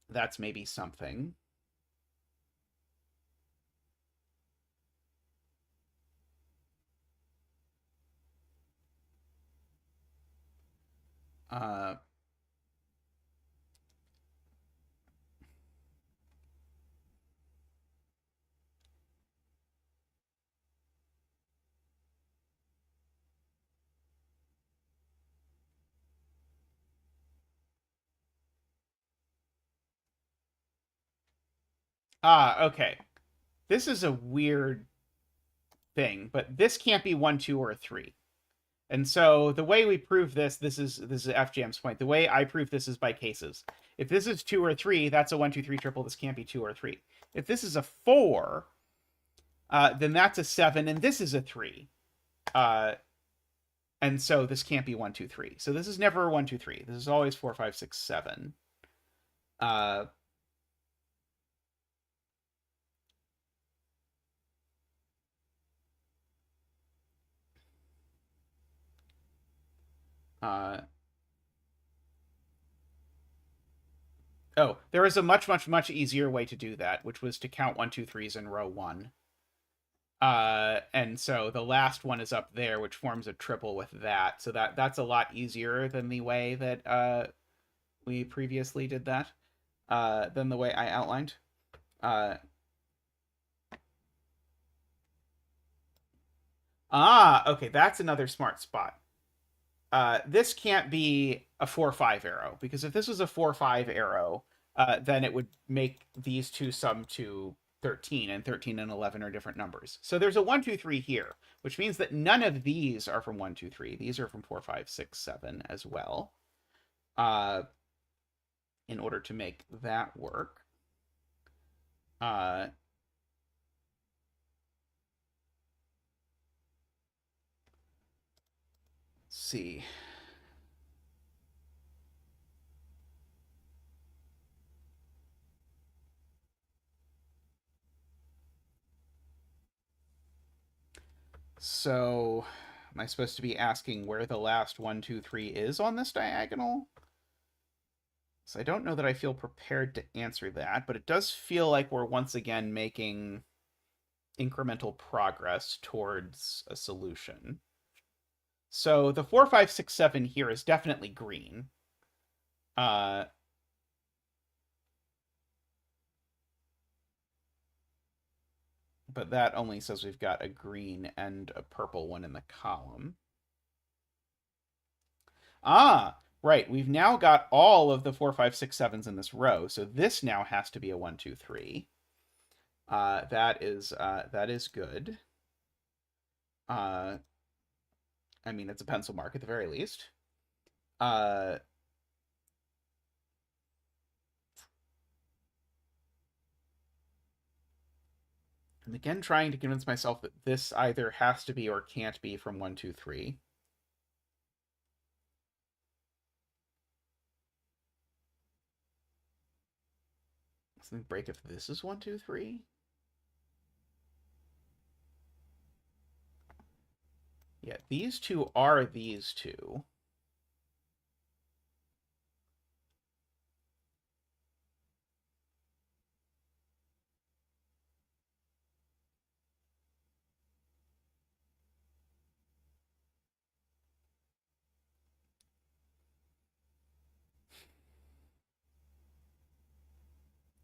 That's maybe something. Okay. This is a weird thing, but this can't be 1 2 or 3. And so the way we prove this is FJM's point. The way I prove this is by cases. If this is 2 or 3, that's a 1 2 3 triple. This can't be 2 or 3. If this is a 4, then that's a 7, and this is a 3. And so this can't be 1 2 3. So this is never 1 2 3. This is always 4 5 6 7. Oh, there is a much easier way to do that, which was to count 1 2 3s in row 1. And so the last one is up there, which forms a triple with that. So that's a lot easier than the way that we previously did that, than the way I outlined. Okay, that's another smart spot. This can't be a 4-5 arrow, because if this was a 4-5 arrow, then it would make these two sum to 13, and 13 and 11 are different numbers. So there's a 1 2 3 here, which means that none of these are from 1 2 3. These are from 4 5 6 7 as well. In order to make that work. Uh, let's see. So, am I supposed to be asking where the last 1, 2, 3 is on this diagonal? So I don't know that I feel prepared to answer that, but it does feel like we're once again making incremental progress towards a solution. So the 4, 5, 6, 7 here is definitely green. Uh, but that only says we've got a green and a purple one in the column. Ah, right. We've now got all of the 4, 5, 6, 7s in this row. So this now has to be a 1, 2, 3. That is good. I mean, it's a pencil mark at the very least. I'm again trying to convince myself that this either has to be or can't be from 1, 2, 3. Let me break if this is 1, 2, 3. Yeah, these two are these two.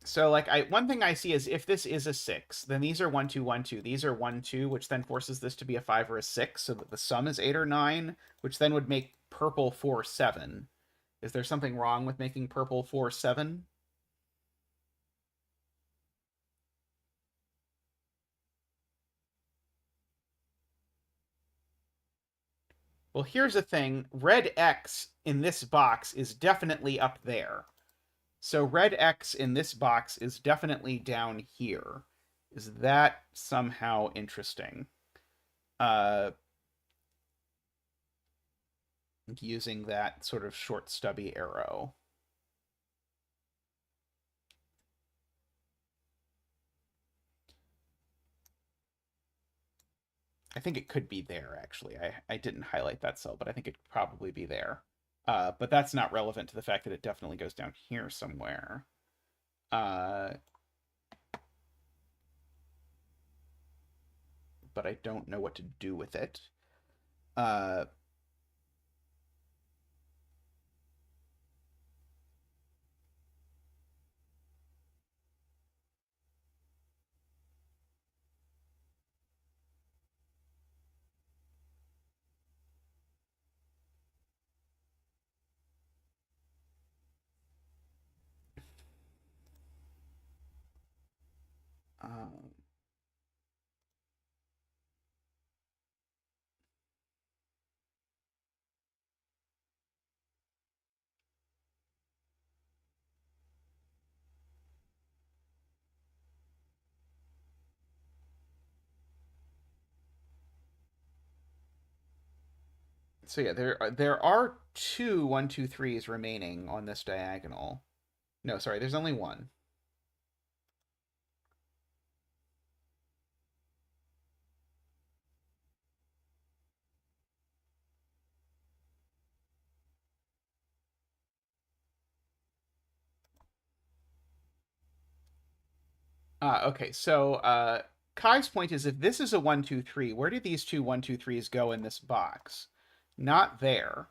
So, like, one thing I see is if this is a 6, then these are 1, 2, 1, 2. These are 1, 2, which then forces this to be a 5 or a 6, so that the sum is 8 or 9, which then would make purple 4, 7. Is there something wrong with making purple 4, 7? Well, here's the thing. Red X in this box is definitely up there. So red X in this box is definitely down here. Is that somehow interesting? Uh, using that sort of short stubby arrow. I think it could be there, actually. I didn't highlight that cell, but I think it could probably be there. But that's not relevant to the fact that it definitely goes down here somewhere. But I don't know what to do with it. Um, so yeah, there are two 1, 2, 3s remaining on this diagonal. No, sorry, there's only one. Okay, so Kai's point is if this is a 1, 2, 3, where do these two 1, 2, 3s go in this box? Not there.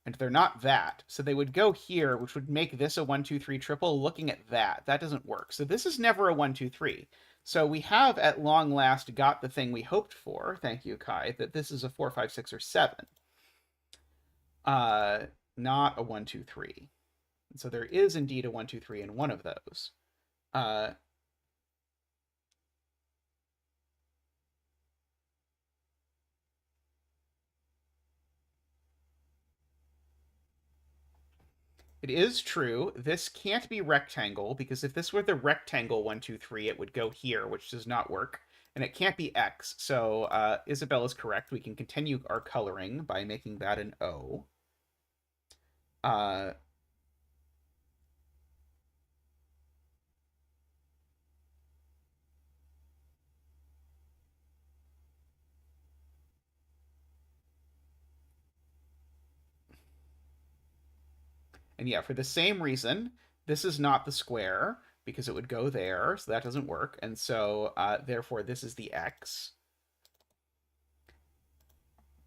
And they're not that. So they would go here, which would make this a 1, 2, 3 triple. Looking at that, that doesn't work. So this is never a 1, 2, 3. So we have at long last got the thing we hoped for. Thank you, Kai, that this is a 4, 5, 6, or 7. Not a 1, 2, 3. And so there is indeed a 1, 2, 3 in one of those. Uh, It is true. This can't be rectangle, because if this were the rectangle 1, 2, 3, it would go here, which does not work. And it can't be X. So Isabel is correct. We can continue our coloring by making that an O. And yeah, for the same reason, this is not the square, because it would go there, so that doesn't work. And so, therefore, this is the X.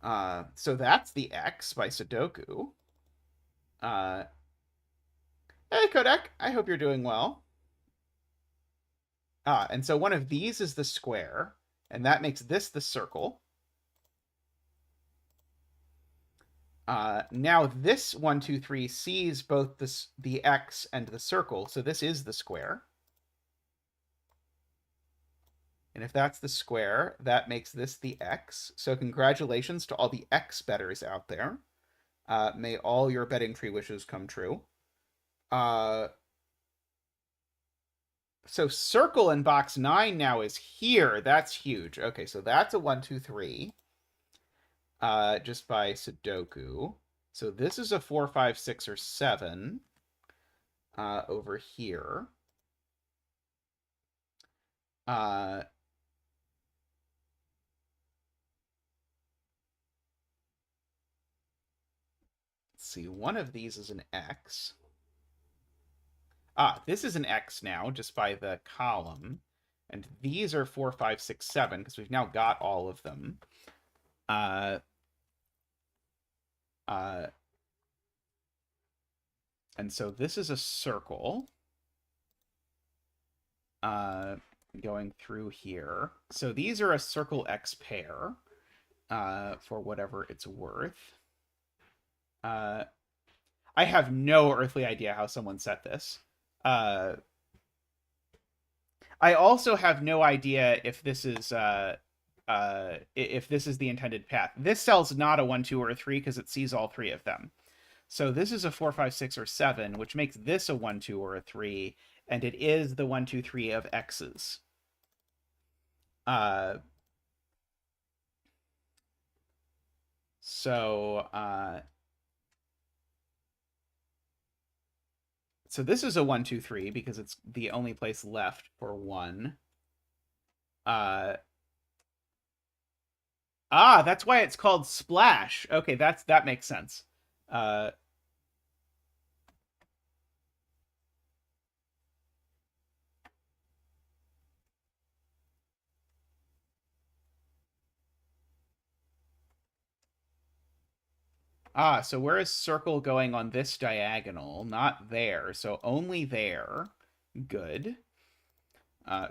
So that's the X by Sudoku. Hey, Kodak, I hope you're doing well. And so one of these is the square, and that makes this the circle. Now this 1, 2, 3 sees both the X and the circle, so this is the square. And if that's the square, that makes this the X. So congratulations to all the X betters out there. May all your betting tree wishes come true. So circle in box 9 now is here. That's huge. Okay, so that's a 1, 2, 3. Just by Sudoku. So this is a 4, 5, 6, or 7 over here. Let's see, one of these is an X. This is an X now, just by the column. And these are 4, 5, 6, 7, because we've now got all of them. And so this is a circle going through here. So these are a circle X pair for whatever it's worth. I have no earthly idea how someone set this. I also have no idea if this is the intended path. This cell's not a 1, 2, or a 3 because it sees all 3 of them. So this is a 4, 5, 6, or 7, which makes this a 1, 2, or a 3, and it is the 1, 2, 3 of X's. So this is a 1, 2, 3 because it's the only place left for 1. That's why it's called Splash. Okay, that makes sense. So where is circle going on this diagonal? Not there, so only there. Good.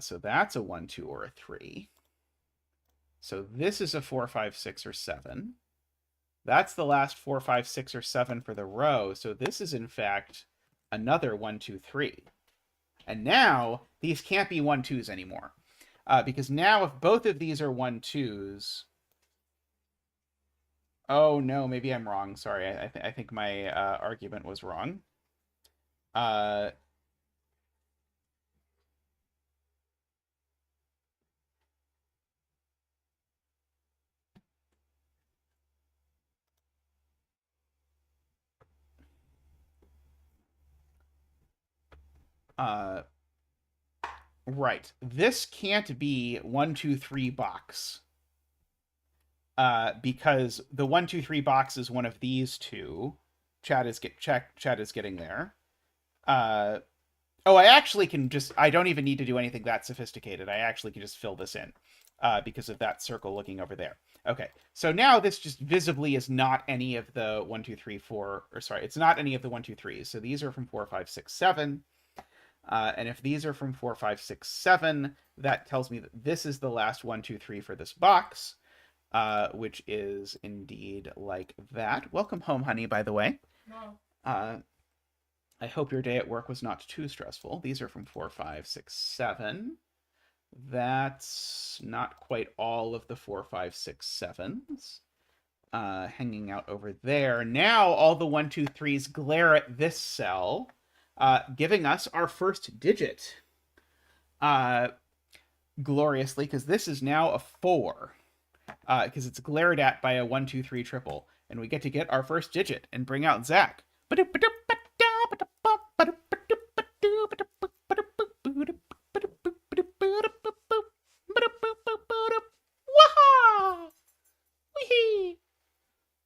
So that's a 1, 2, or a 3. So this is a 4, 5, 6, or 7. That's the last 4, 5, 6, or 7 for the row. So this is, in fact, another 1, 2, 3. And now, these can't be 1, 2s anymore. Because now, if both of these are 1, 2s... Oh, no, maybe I'm wrong. Sorry, I think my argument was wrong. Right. This can't be 1, 2, 3 box. Because the 1, 2, 3 box is one of these two. Chad is getting there. I actually can I don't even need to do anything that sophisticated. I actually can just fill this in because of that circle looking over there. Okay, so now this just visibly is not any of the 1, 2, 3, 4, or sorry, it's not any of the 1, 2, 3s. So these are from 4, 5, 6, 7. And if these are from 4, 5, 6, 7, that tells me that this is the last 1, 2, 3 for this box, which is indeed like that. Welcome home, honey, by the way. No. I hope your day at work was not too stressful. These are from 4, 5, 6, 7. That's not quite all of the 4, 5, 6, 7s. hanging out over there. Now all the 1, 2, 3s glare at this cell, giving us our first digit. Gloriously, because this is now a 4. Because it's glared at by a 1, 2, 3 triple. And we get to get our first digit and bring out Zach.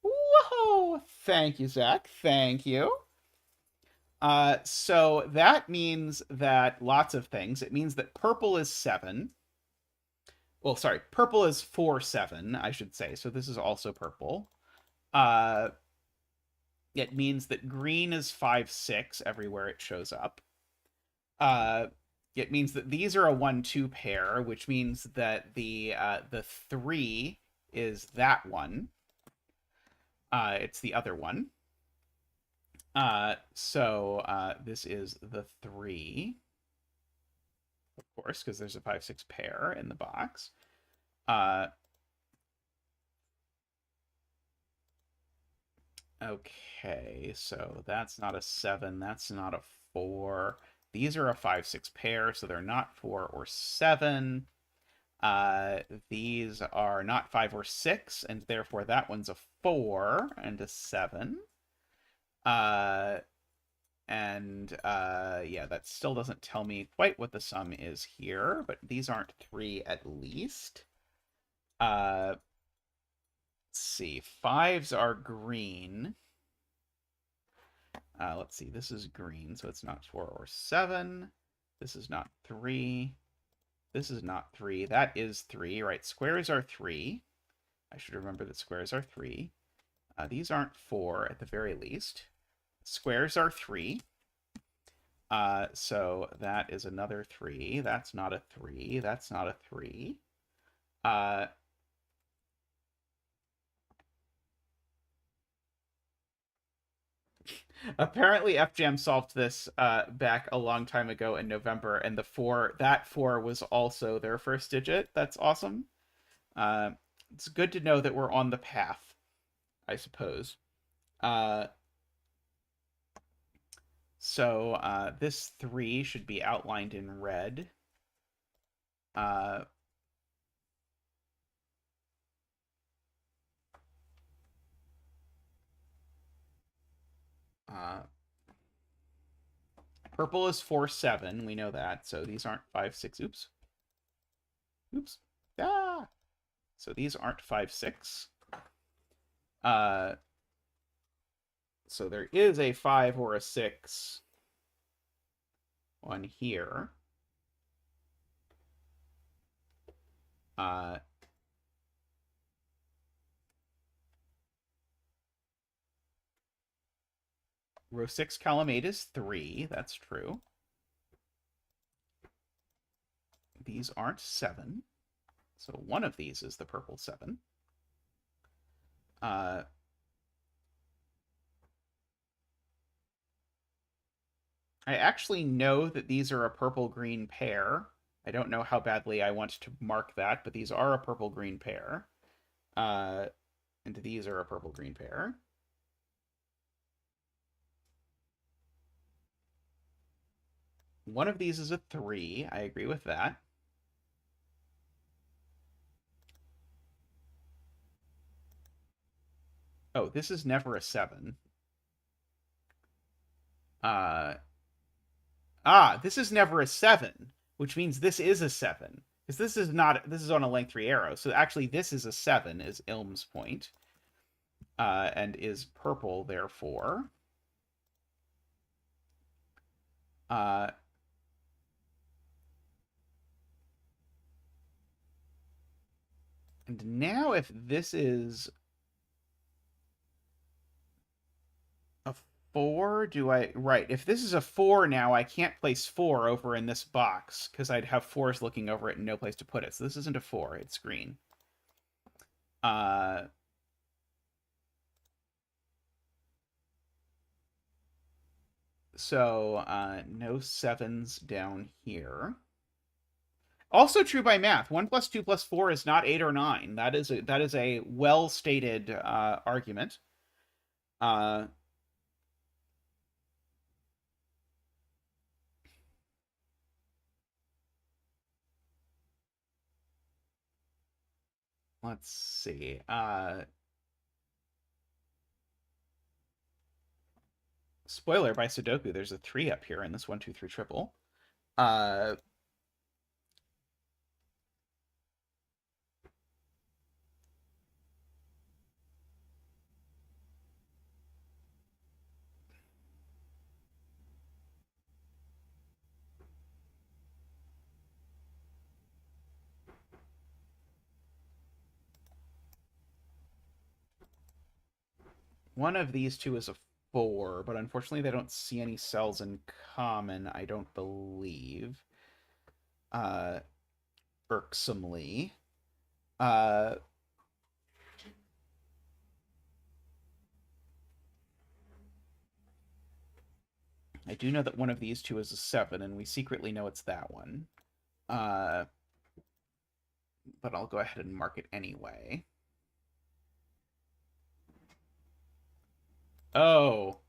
Whoa! Thank you, Zach. Thank you. So that means that lots of things. It means that purple is 7. Well, sorry, purple is 4, 7, I should say. So this is also purple. It means that green is 5, 6 everywhere it shows up. It means that these are a 1, 2 pair, which means that the 3 is that one. It's the other one. So this is the 3, of course, because there's a 5, 6 pair in the box. Okay, so that's not a 7, that's not a 4. These are a 5, 6 pair, so they're not 4 or 7. These are not 5 or 6, and therefore that one's a 4 and a 7. Yeah, that still doesn't tell me quite what the sum is here, but these aren't 3 at least. Let's see, 5s are green. Let's see, this is green, so it's not 4 or 7. This is not 3. This is not 3. That is 3, right? Squares are 3. I should remember that squares are 3. These aren't 4 at the very least. Squares are 3. So that is another 3. That's not a 3. That's not a 3. Apparently FJam solved this back a long time ago in November, and that 4 was also their first digit. That's awesome. It's good to know that we're on the path, I suppose. So this 3 should be outlined in red. Purple is 4, 7. We know that. So these aren't 5, 6. Oops. Oops. Ah! So these aren't 5, 6. So there is a 5 or a 6 on here. Row 6, column 8 is 3. That's true. These aren't 7. So one of these is the purple 7. I actually know that these are a purple-green pair. I don't know how badly I want to mark that, but these are a purple-green pair. And these are a purple-green pair. One of these is a 3. I agree with that. Oh, this is never a 7. This is never a 7, which means this is a 7. Because this is on a length 3 arrow. So actually this is a 7, is Ilm's point. And is purple, therefore. And now if this is a 4, right, if this is a 4 now, I can't place 4 over in this box, because I'd have 4s looking over it and no place to put it. So this isn't a 4, it's green. So no 7s down here. Also true by math. 1 plus 2 plus 4 is not 8 or 9. That is a well-stated argument. Let's see. Spoiler by Sudoku, there's a 3 up here in this 1, 2, 3 triple. One of these two is a 4, but unfortunately they don't see any cells in common, I don't believe. Irksomely. I do know that one of these two is a 7, and we secretly know it's that one. But I'll go ahead and mark it anyway. Oh.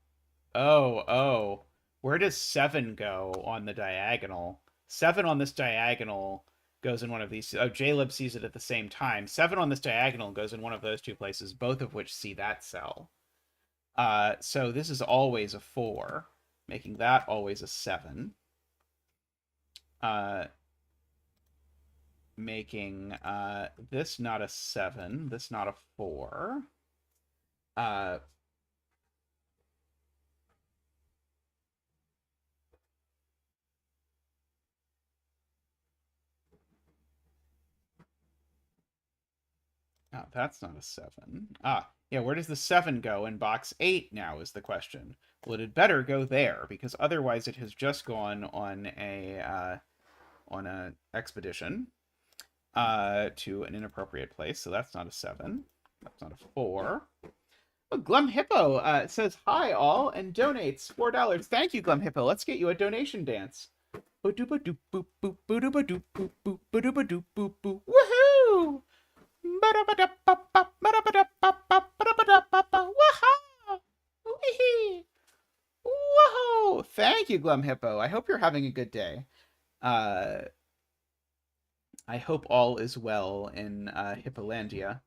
Oh. Where does 7 go on the diagonal? 7 on this diagonal goes in one of these. Oh, JLib sees it at the same time. 7 on this diagonal goes in one of those two places, both of which see that cell. So this is always a 4, making that always a 7. Making this not a 7, this not a 4. Oh, that's not a 7. Yeah, where does the 7 go in box 8 now is the question. Well, it had better go there, because otherwise it has just gone on a expedition to an inappropriate place, so that's not a 7. That's not a 4. Oh, Glum Hippo says hi all and donates $4. Thank you, Glum Hippo. Let's get you a donation dance. Woohoo! Whoa! Thank you, Glum Hippo. I hope you're having a good day. I hope all is well in Hippolandia.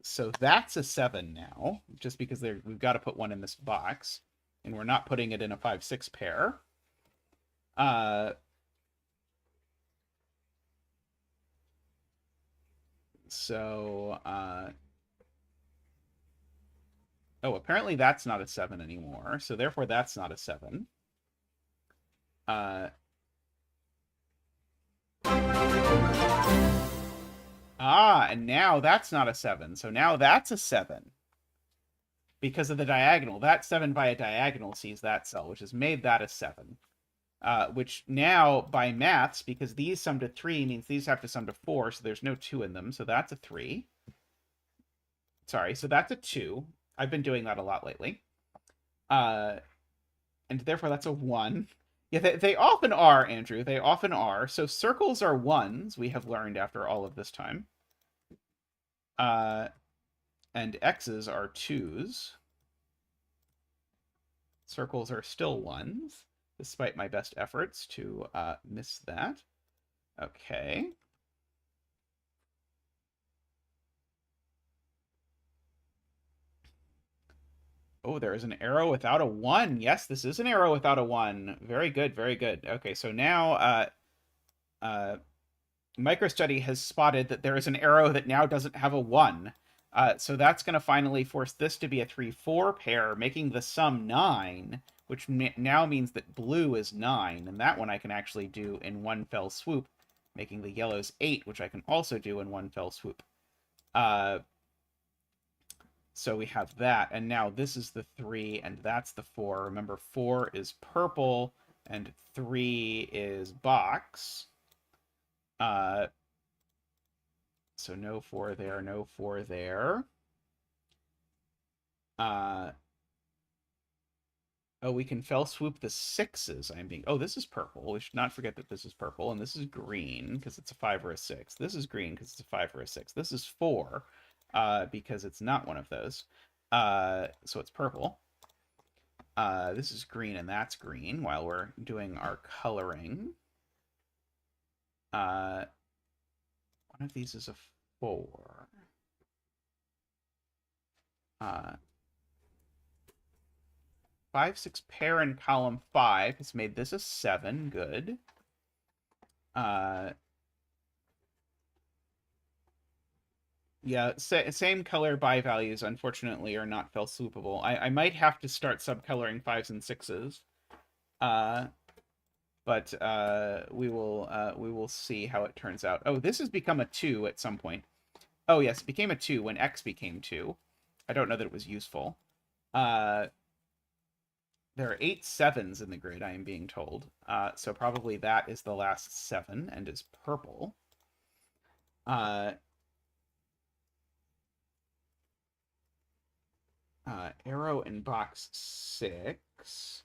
So that's a 7 now, just because we've got to put one in this box, and we're not putting it in a 5-6 pair. So, oh, apparently that's not a 7 anymore, so therefore that's not a 7. And now that's not a 7, so now that's a 7. Because of the diagonal. That 7 by a diagonal sees that cell, which has made that a 7. Which now, by maths, because these sum to 3, means these have to sum to 4, so there's no 2 in them, so that's a 3. Sorry, so that's a 2. I've been doing that a lot lately. And therefore that's a 1. Yeah, they often are, Andrew. They often are. So circles are 1s, we have learned after all of this time. And X's are 2s. Circles are still 1s, despite my best efforts to miss that. Okay. Oh, there is an arrow without a 1. Yes, this is an arrow without a 1. Very good, very good. Okay, so now MicroStudy has spotted that there is an arrow that now doesn't have a 1. So that's going to finally force this to be a 3-4 pair, making the sum 9, which now means that blue is 9, and that one I can actually do in one fell swoop, making the yellows 8, which I can also do in one fell swoop. So we have that, and now this is the 3, and that's the 4. Remember, 4 is purple, and 3 is box. So no 4 there, no 4 there. Oh, we can fell swoop the 6s. Oh, this is purple. We should not forget that this is purple, and this is green because it's a 5 or a 6. This is green because it's a 5 or a 6. This is 4 because it's not one of those. So it's purple. This is green and that's green while we're doing our coloring. One of these is a 4. 5, 6 pair in column 5 has made this a 7. Good. Yeah, same color by values, unfortunately, are not fell swoopable. I might have to start subcoloring 5s and 6s. But we will see how it turns out. Oh, this has become a 2 at some point. Oh, yes, it became a 2 when X became 2. I don't know that it was useful. There are 8 7s in the grid, I am being told. So probably that is the last 7 and is purple. Arrow in box 6.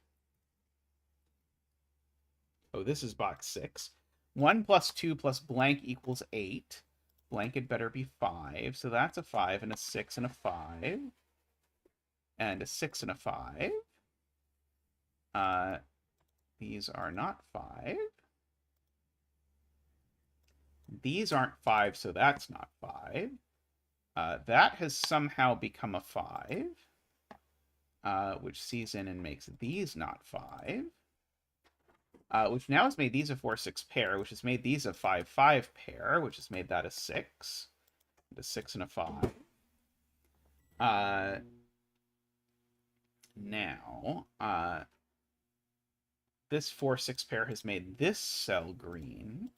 Oh, this is box 6. 1 plus 2 plus blank equals 8. Blank had better be 5. So that's a 5 and a 6 and a 5. And a 6 and a 5. These are not 5. These aren't 5, so that's not 5. That has somehow become a 5. Which sees in and makes these not 5. Which now has made these a 4 6 pair, which has made these a 5 5 pair, which has made that a 6. And a 6 and a 5. Now, this 4 6 pair has made this cell green.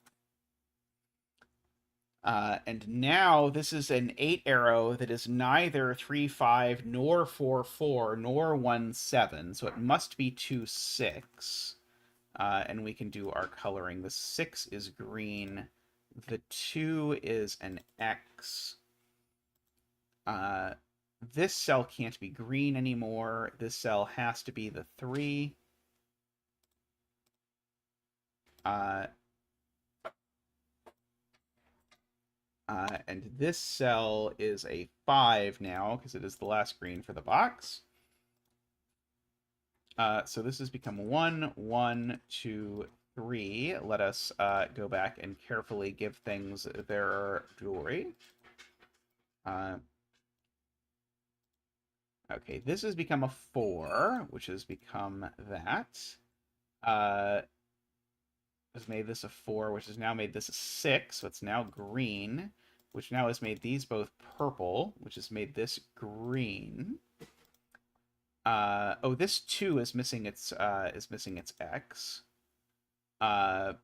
And now this is an 8 arrow that is neither 3 5 nor 4 4 nor 1 7, so it must be 2 6. And we can do our coloring. The 6 is green. The 2 is an X. This cell can't be green anymore. This cell has to be the 3. And this cell is a 5 now, because it is the last green for the box. So this has become 1, 1, 2, 3. Let us go back and carefully give things their jewelry. Okay, this has become a 4, which has become that. Has made this a 4, which has now made this a 6, so it's now green, which now has made these both purple, which has made this green. Oh, this 2 is missing its X. Now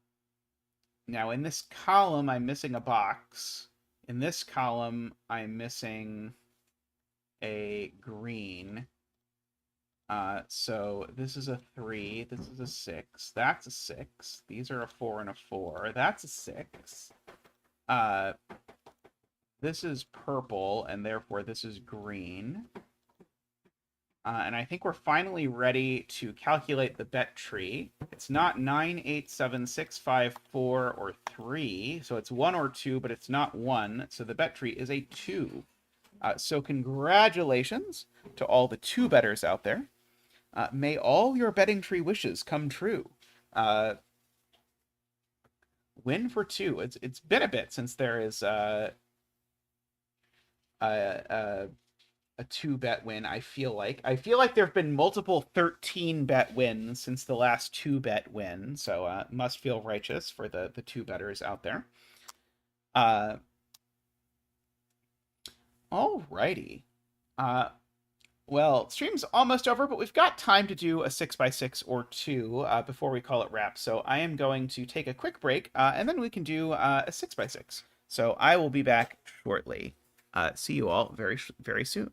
in this column, I'm missing a box. In this column, I'm missing a green. So this is a 3, this is a 6, that's a 6, these are a 4 and a 4, that's a 6. This is purple, and therefore this is green. And I think we're finally ready to calculate the bet tree. It's not 9, 8, 7, 6, 5, 4, or 3, so it's 1 or 2, but it's not 1, so the bet tree is a 2. So congratulations to all the 2-betters out there. May all your betting tree wishes come true. Win for 2. It's been a bit since there is a 2-bet win. I feel like there have been multiple 13-bet wins since the last 2-bet win. So must feel righteous for the 2-betters out there. Alrighty. Well, stream's almost over, but we've got time to do a 6x6 or 2 before we call it wrap. So I am going to take a quick break, and then we can do a 6x6. So I will be back shortly. See you all very, very soon.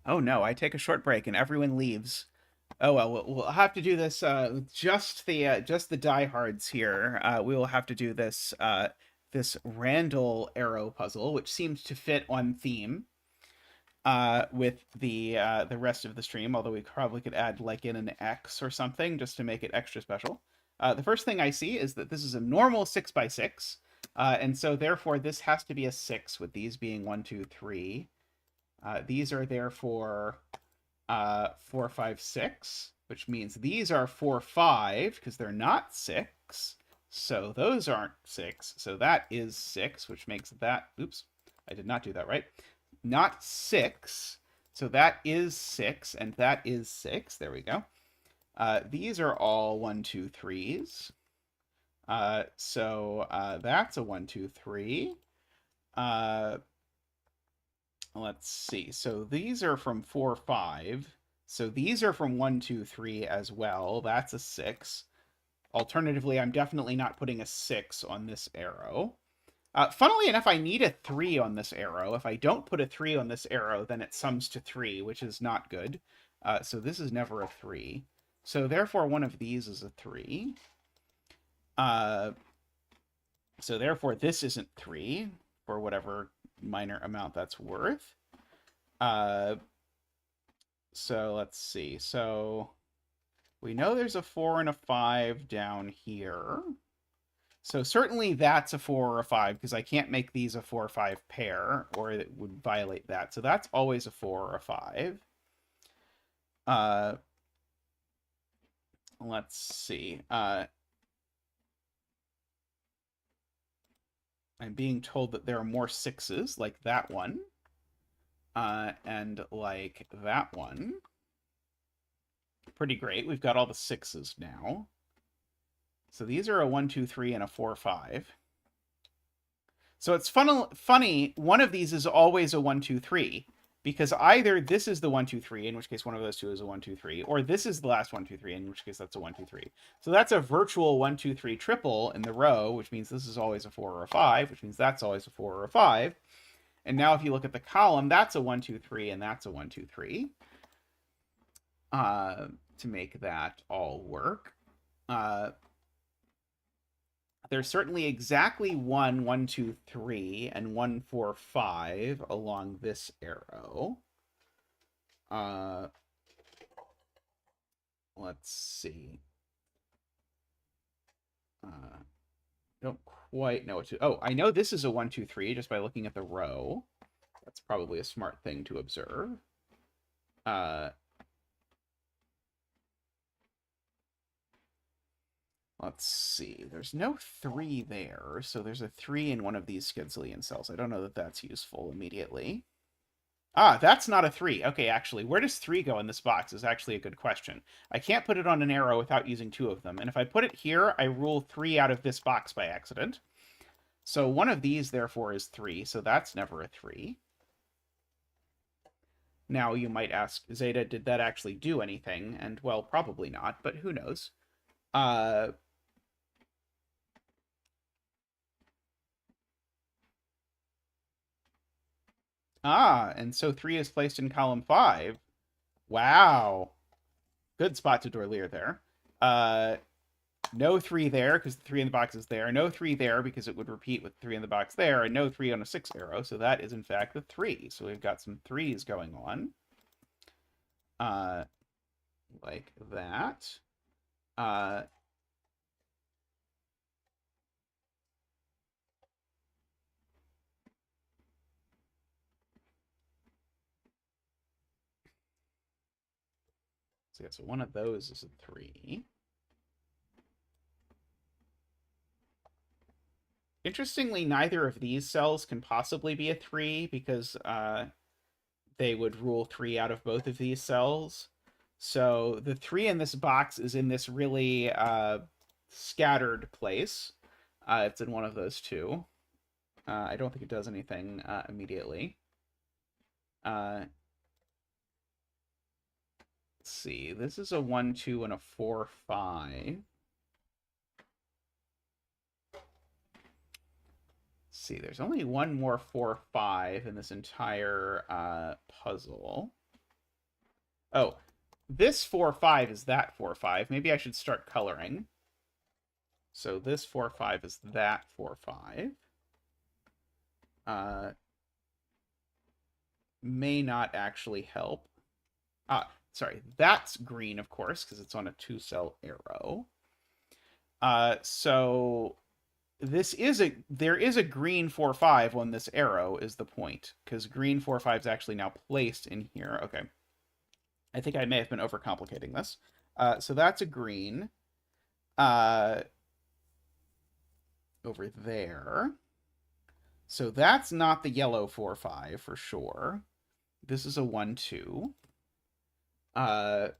Oh no, I take a short break and everyone leaves. Oh well, we'll have to do this. Just the diehards here. We will have to do this this Randall arrow puzzle, which seems to fit on theme with the rest of the stream. Although we probably could add like in an X or something just to make it extra special. The first thing I see is that this is a normal 6x6, and so therefore this has to be a 6, with these being 1, 2, 3. These are therefore 4, 5, 6, which means these are 4, 5 because they're not 6. So those aren't 6. So that is 6, which makes that, oops, I did not do that right. Not 6. So that is 6, and that is 6. There we go. These are all 1, 2, 3s. So that's a 1, 2, 3. Let's see. So these are from 4, 5. So these are from 1, 2, 3 as well. That's a 6. Alternatively, I'm definitely not putting a 6 on this arrow. Funnily enough, I need a 3 on this arrow. If I don't put a 3 on this arrow, then it sums to 3, which is not good. So this is never a 3. So therefore, one of these is a 3. So therefore, this isn't 3, for whatever minor amount that's worth. So let's see. So we know there's a 4 and a 5 down here. So certainly that's a 4 or a 5, because I can't make these a 4 or 5 pair, or it would violate that. So that's always a 4 or a 5. Let's see. I'm being told that there are more 6s, like that one. And like that one. Pretty great. We've got all the 6s now. So these are a 1, 2, 3, and a 4, 5. So it's funny, one of these is always a 1, 2, 3. Because either this is the 1, 2, 3, in which case one of those two is a 1, 2, 3, or this is the last 1, 2, 3, in which case that's a 1, 2, 3. So that's a virtual 1, 2, 3 triple in the row, which means this is always a 4 or a 5, which means that's always a 4 or a 5. And now if you look at the column, that's a 1, 2, 3, and that's a 1, 2, 3. To make that all work. There's certainly exactly 1, 1, 2, 3, and 1, 4, 5 along this arrow. Let's see. Don't quite know what to... Oh, I know this is a 1, 2, 3 just by looking at the row. That's probably a smart thing to observe. Let's see. There's no 3 there, so there's a 3 in one of these Schedulien cells. I don't know that that's useful immediately. Ah, that's not a 3. Okay, actually, where does 3 go in this box is actually a good question. I can't put it on an arrow without using 2 of them, and if I put it here, I rule 3 out of this box by accident. So one of these, therefore, is 3, so that's never a 3. Now, you might ask, Zeta, did that actually do anything? And, well, probably not, but who knows? And so 3 is placed in column 5. Wow. Good spot to Dorlier there. No 3 there, because the 3 in the box is there. No 3 there, because it would repeat with 3 in the box there. And no 3 on a 6 arrow, so that is, in fact, the 3. So we've got some 3s going on. Like that. So yeah, so one of those is a 3. Interestingly, neither of these cells can possibly be a 3 because they would rule 3 out of both of these cells. So the 3 in this box is in this really scattered place. It's in one of those two. I don't think it does anything immediately. Let's see. This is a 1, 2, and a 4, 5. See, there's only one more 4, 5 in this entire puzzle. Oh, this 4-5 is that 4-5. Maybe I should start coloring. So this 4-5 is that 4-5. May not actually help. Sorry, that's green, of course, because it's on a 2-cell arrow. So there is a green 4-5 on this arrow is the point, because green 4-5 is actually now placed in here. Okay. I think I may have been overcomplicating this. So that's a green. Over there. So that's not the yellow 4-5 for sure. This is a 1-2. I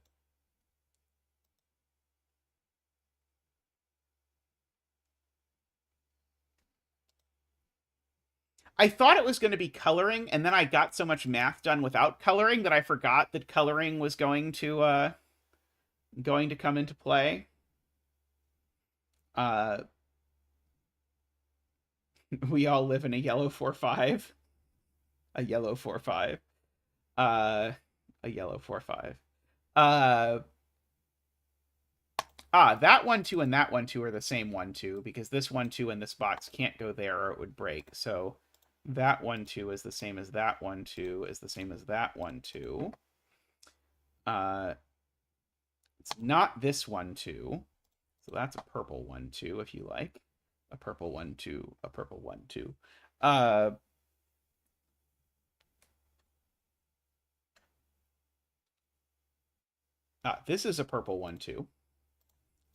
thought it was going to be coloring, and then I got so much math done without coloring that I forgot that coloring was going to come into play. We all live in a yellow 4-5. A yellow 4-5. A yellow 4-5. That 1-2 and that 1-2 are the same 1-2, because this 1-2 in this box can't go there or it would break. So that 1-2 is the same as that 1-2 is the same as that 1-2. It's not this 1-2. So that's a purple 1-2 if you like. A purple 1-2, a purple 1-2. This is a purple 1-2.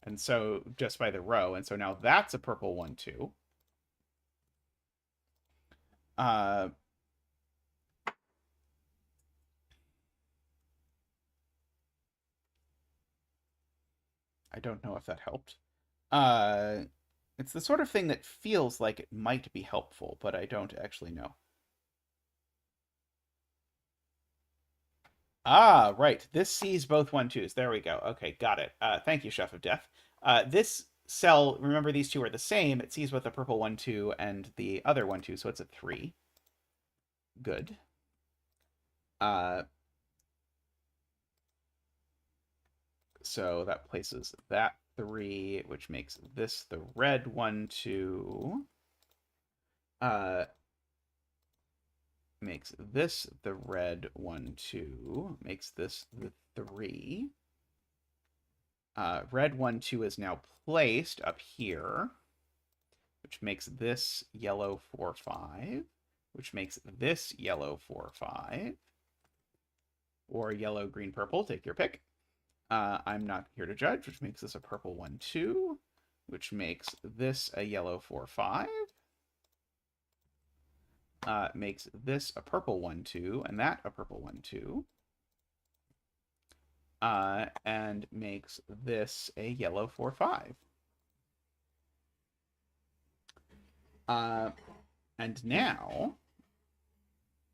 And so just by the row. And so now that's a purple 1-2. I don't know if that helped. It's the sort of thing that feels like it might be helpful, but I don't actually know. Right. This sees both 1-2s. There we go. Okay, got it. Thank you, Chef of Death. This cell, remember these two are the same. It sees both the purple 1-2 and the other 1-2, so it's a 3. Good. So that places that 3, which makes this the red 1-2. Makes this the red 1-2. Makes this the 3. Red 1-2 is now placed up here, which makes this yellow 4-5, which makes this yellow 4-5, or yellow, green, purple, take your pick. I'm not here to judge, which makes this a purple 1-2, which makes this a yellow 4-5, makes this a purple 1-2, and that a purple 1-2. And makes this a yellow 4-5. And now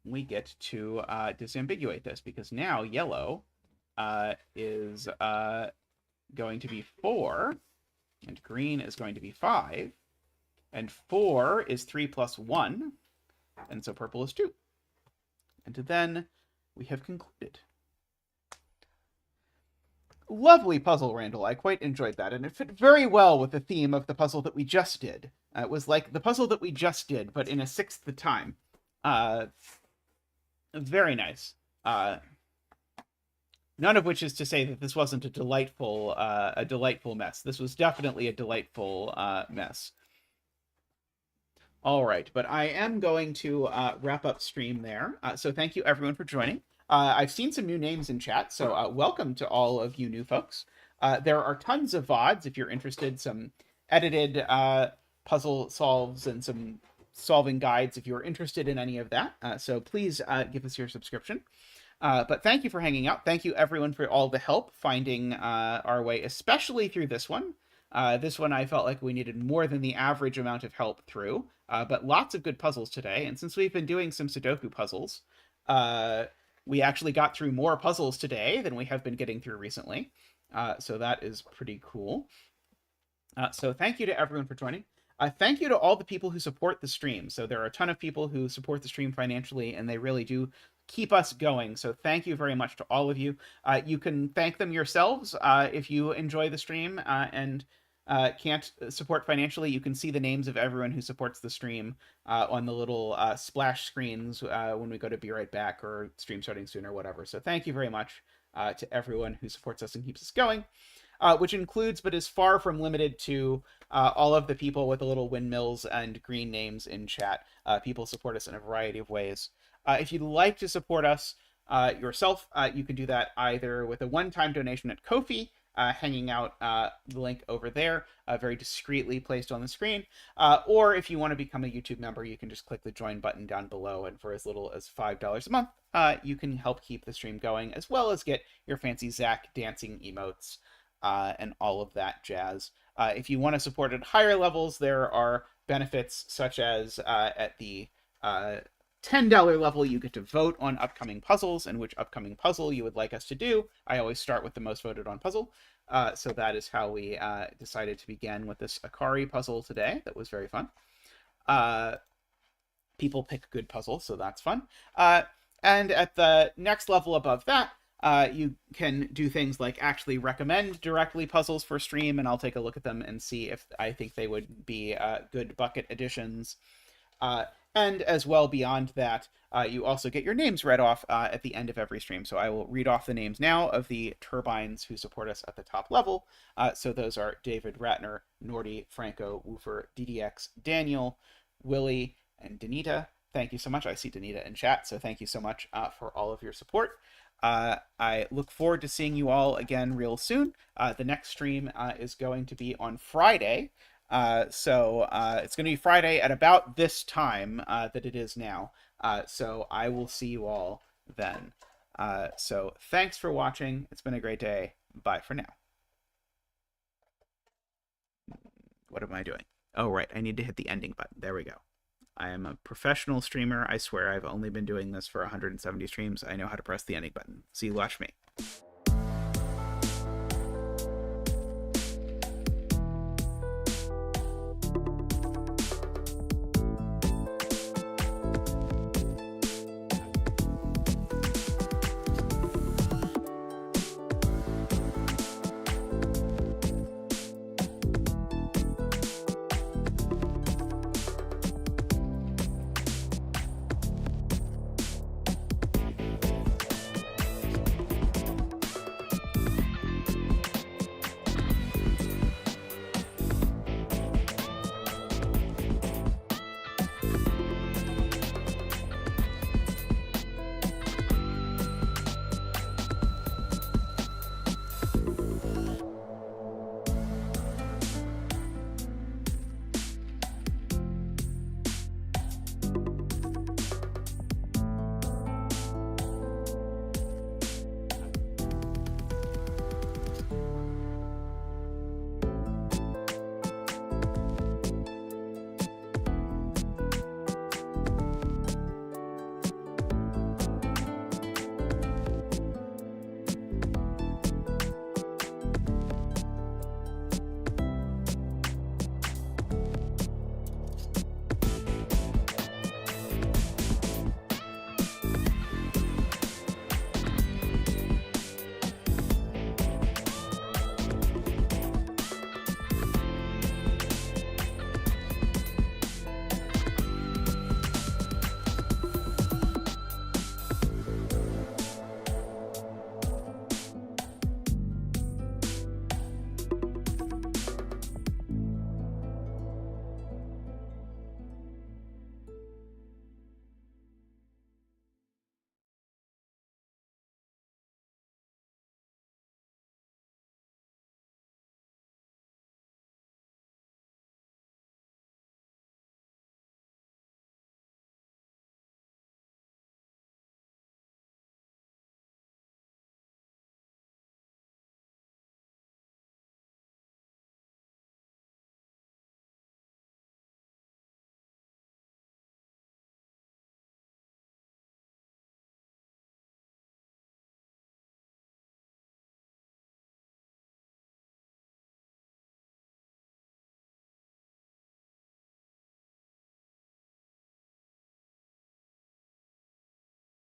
we get to disambiguate this, because now yellow is going to be 4, and green is going to be 5, and 4 is 3 plus 1, and so purple is 2. And then we have concluded. Lovely puzzle, Randall. I quite enjoyed that, and it fit very well with the theme of the puzzle that we just did. It was like the puzzle that we just did, but in a sixth the time. Very nice. None of which is to say that this wasn't a delightful mess. This was definitely a delightful mess. All right, but I am going to wrap up stream there. So thank you everyone for joining. I've seen some new names in chat, so welcome to all of you new folks. There are tons of VODs if you're interested, some edited puzzle solves and some solving guides if you're interested in any of that. So please give us your subscription. But thank you for hanging out. Thank you everyone for all the help finding our way, especially through this one. This one I felt like we needed more than the average amount of help through, but lots of good puzzles today. And since we've been doing some Sudoku puzzles, we actually got through more puzzles today than we have been getting through recently. So that is pretty cool. So thank you to everyone for joining. Thank you to all the people who support the stream. So there are a ton of people who support the stream financially, and they really do keep us going. So thank you very much to all of you. You can thank them yourselves if you enjoy the stream and can't support financially. You can see the names of everyone who supports the stream on the little splash screens when we go to Be Right Back or Stream Starting Soon or whatever. So thank you very much to everyone who supports us and keeps us going. Which includes, but is far from limited to, all of the people with the little windmills and green names in chat. People support us in a variety of ways. If you'd like to support us yourself, you can do that either with a one-time donation at Ko-fi, hanging out the link over there, very discreetly placed on the screen. Or if you want to become a YouTube member, you can just click the join button down below, and for as little as $5 a month, you can help keep the stream going, as well as get your fancy Zach dancing emotes and all of that jazz. If you want to support at higher levels, there are benefits such as at the $10 level, you get to vote on upcoming puzzles and which upcoming puzzle you would like us to do. I always start with the most voted on puzzle. So that is how we decided to begin with this Akari puzzle today. That was very fun. People pick good puzzles, so that's fun. And at the next level above that, you can do things like actually recommend directly puzzles for stream, and I'll take a look at them and see if I think they would be good bucket additions. And as well, beyond that, you also get your names read off at the end of every stream. So I will read off the names now of the turbines who support us at the top level. So those are David Ratner, Nordy, Franco, Woofer, DDX, Daniel, Willie, and Danita. Thank you so much. I see Danita in chat, so thank you so much for all of your support. I look forward to seeing you all again real soon. The next stream is going to be on Friday. So it's going to be Friday at about this time that it is now. So I will see you all then. So thanks for watching. It's been a great day. Bye for now. What am I doing? Oh, right. I need to hit the ending button. There we go. I am a professional streamer. I swear I've only been doing this for 170 streams. I know how to press the ending button. See, watch me.